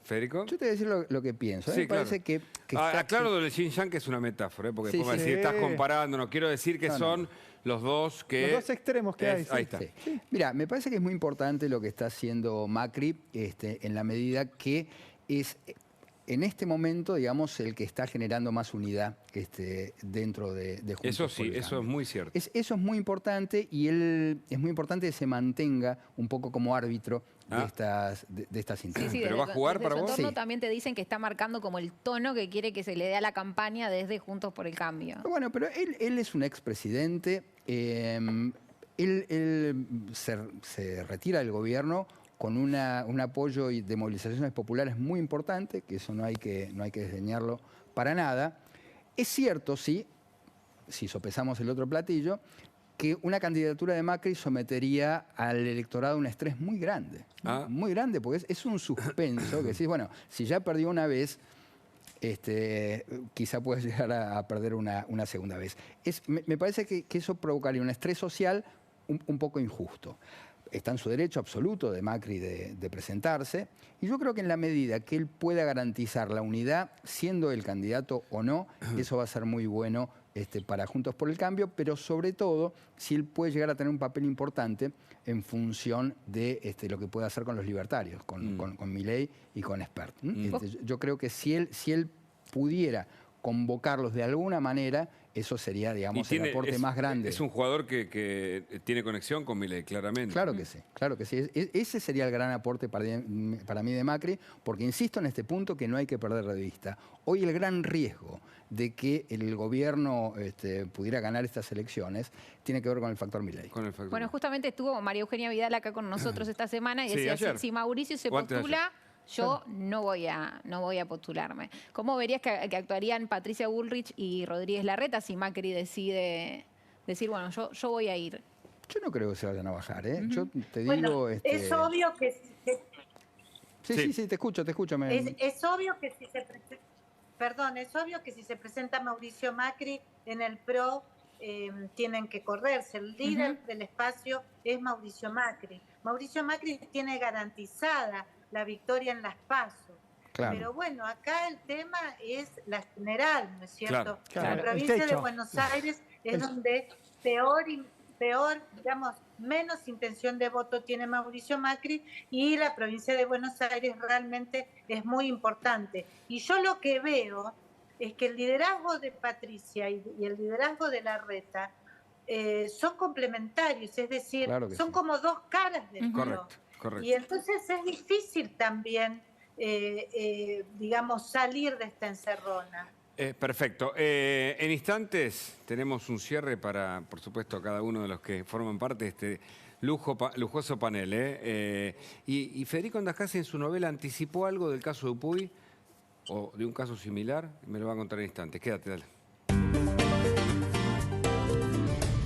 ¿Federico? Yo te voy a decir lo que pienso. Sí, me parece que claro, lo del Xinjiang que es una metáfora, porque después va a decir, estás comparando, no quiero decir que son los dos extremos que hay. Ahí está. Sí. Mira, me parece que es muy importante lo que está haciendo Macri, en la medida que es en este momento, digamos, el que está generando más unidad dentro de Juntos Eso por el Cambio. Eso es muy cierto. Eso es muy importante, y es muy importante que se mantenga un poco como árbitro de estas instancias. Sí, ¿Pero va a jugar para vos? También te dicen que está marcando como el tono que quiere que se le dé a la campaña desde Juntos por el Cambio. Bueno, pero él es un expresidente. Él se retira del gobierno con un apoyo de movilizaciones populares muy importante, que eso no hay que desdeñarlo para nada. Es cierto, si sopesamos el otro platillo, que una candidatura de Macri sometería al electorado a un estrés muy grande. Muy grande, porque es un suspenso que decís, bueno, si ya perdió una vez, quizá puedes llegar a perder una segunda vez. Me parece que eso provocaría un estrés social un poco injusto. está en su derecho absoluto de Macri de presentarse. Y yo creo que en la medida que él pueda garantizar la unidad, siendo el candidato o no, eso va a ser muy bueno para Juntos por el Cambio, pero sobre todo si él puede llegar a tener un papel importante en función de lo que puede hacer con los libertarios, con Milei y con Espert. Yo creo que si él pudiera convocarlos de alguna manera, eso sería, digamos, el aporte más grande. Es un jugador que tiene conexión con Milei, claramente. Claro que sí, claro que sí. Ese sería el gran aporte para mí de Macri, porque insisto en este punto que no hay que perder de vista. Hoy el gran riesgo de que el gobierno pudiera ganar estas elecciones tiene que ver con el factor Milei. Bueno, justamente estuvo María Eugenia Vidal acá con nosotros esta semana y decía, si Mauricio se postula, yo no voy a postularme. ¿Cómo verías que actuarían Patricia Bullrich y Rodríguez Larreta si Macri decide decir, bueno, yo voy a ir? Yo no creo que se vayan a bajar, ¿eh? Yo te digo... Es obvio que... Sí, te escucho. Es obvio que si se... Perdón, es obvio que si se presenta Mauricio Macri en el PRO, tienen que correrse. El líder del espacio es Mauricio Macri. Mauricio Macri tiene garantizada la victoria en las PASO. Claro. Pero bueno, acá el tema es la general, ¿no es cierto? Claro. La provincia de Buenos Aires es donde peor, digamos, menos intención de voto tiene Mauricio Macri, y la provincia de Buenos Aires realmente es muy importante. Y yo lo que veo es que el liderazgo de Patricia y el liderazgo de Larreta son complementarios, es decir, son como dos caras del PRO. Correcto. Y entonces es difícil también, digamos, salir de esta encerrona. Perfecto. En instantes tenemos un cierre para, por supuesto, cada uno de los que forman parte de este lujoso panel. Y Federico Andajasi en su novela anticipó algo del caso de Dupuy o de un caso similar. Me lo va a contar en instantes. Quédate, dale.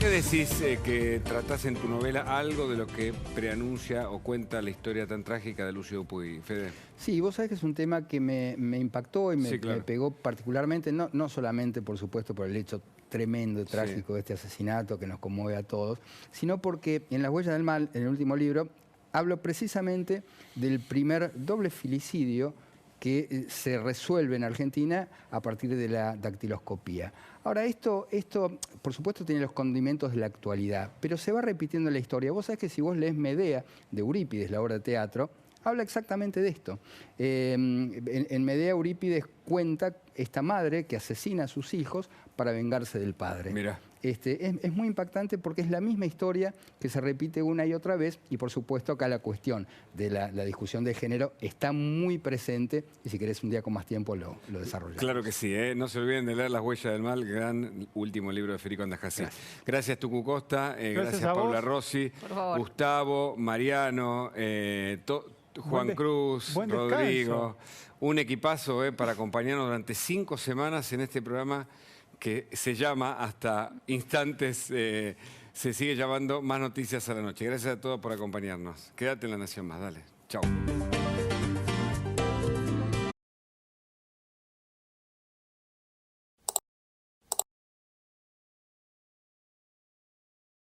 ¿Qué decís que tratás en tu novela algo de lo que preanuncia o cuenta la historia tan trágica de Lucio Dupuy, Fede? Sí, vos sabés que es un tema que me impactó y me pegó particularmente, no solamente, por supuesto, por el hecho tremendo y trágico de este asesinato que nos conmueve a todos, sino porque en Las huellas del mal, en el último libro, hablo precisamente del primer doble filicidio que se resuelve en Argentina a partir de la dactiloscopía. Ahora, esto, por supuesto, tiene los condimentos de la actualidad, pero se va repitiendo en la historia. Vos sabés que si vos lees Medea, de Eurípides, la obra de teatro, habla exactamente de esto. En Medea, Eurípides cuenta esta madre que asesina a sus hijos para vengarse del padre. Mirá. Es muy impactante porque es la misma historia que se repite una y otra vez, y por supuesto acá la cuestión de la discusión de género está muy presente, y si querés un día con más tiempo lo desarrollamos. Claro que sí, no se olviden de leer Las huellas del mal, gran último libro de Federico Andajasi. Gracias Tucu Costa, gracias Paula Rossi, Gustavo, Mariano, Juan Cruz, Rodrigo. Un equipazo para acompañarnos durante 5 semanas en este programa que se llama, hasta instantes, se sigue llamando Más Noticias a la Noche. Gracias a todos por acompañarnos. Quédate en La Nación Más, dale. Chau.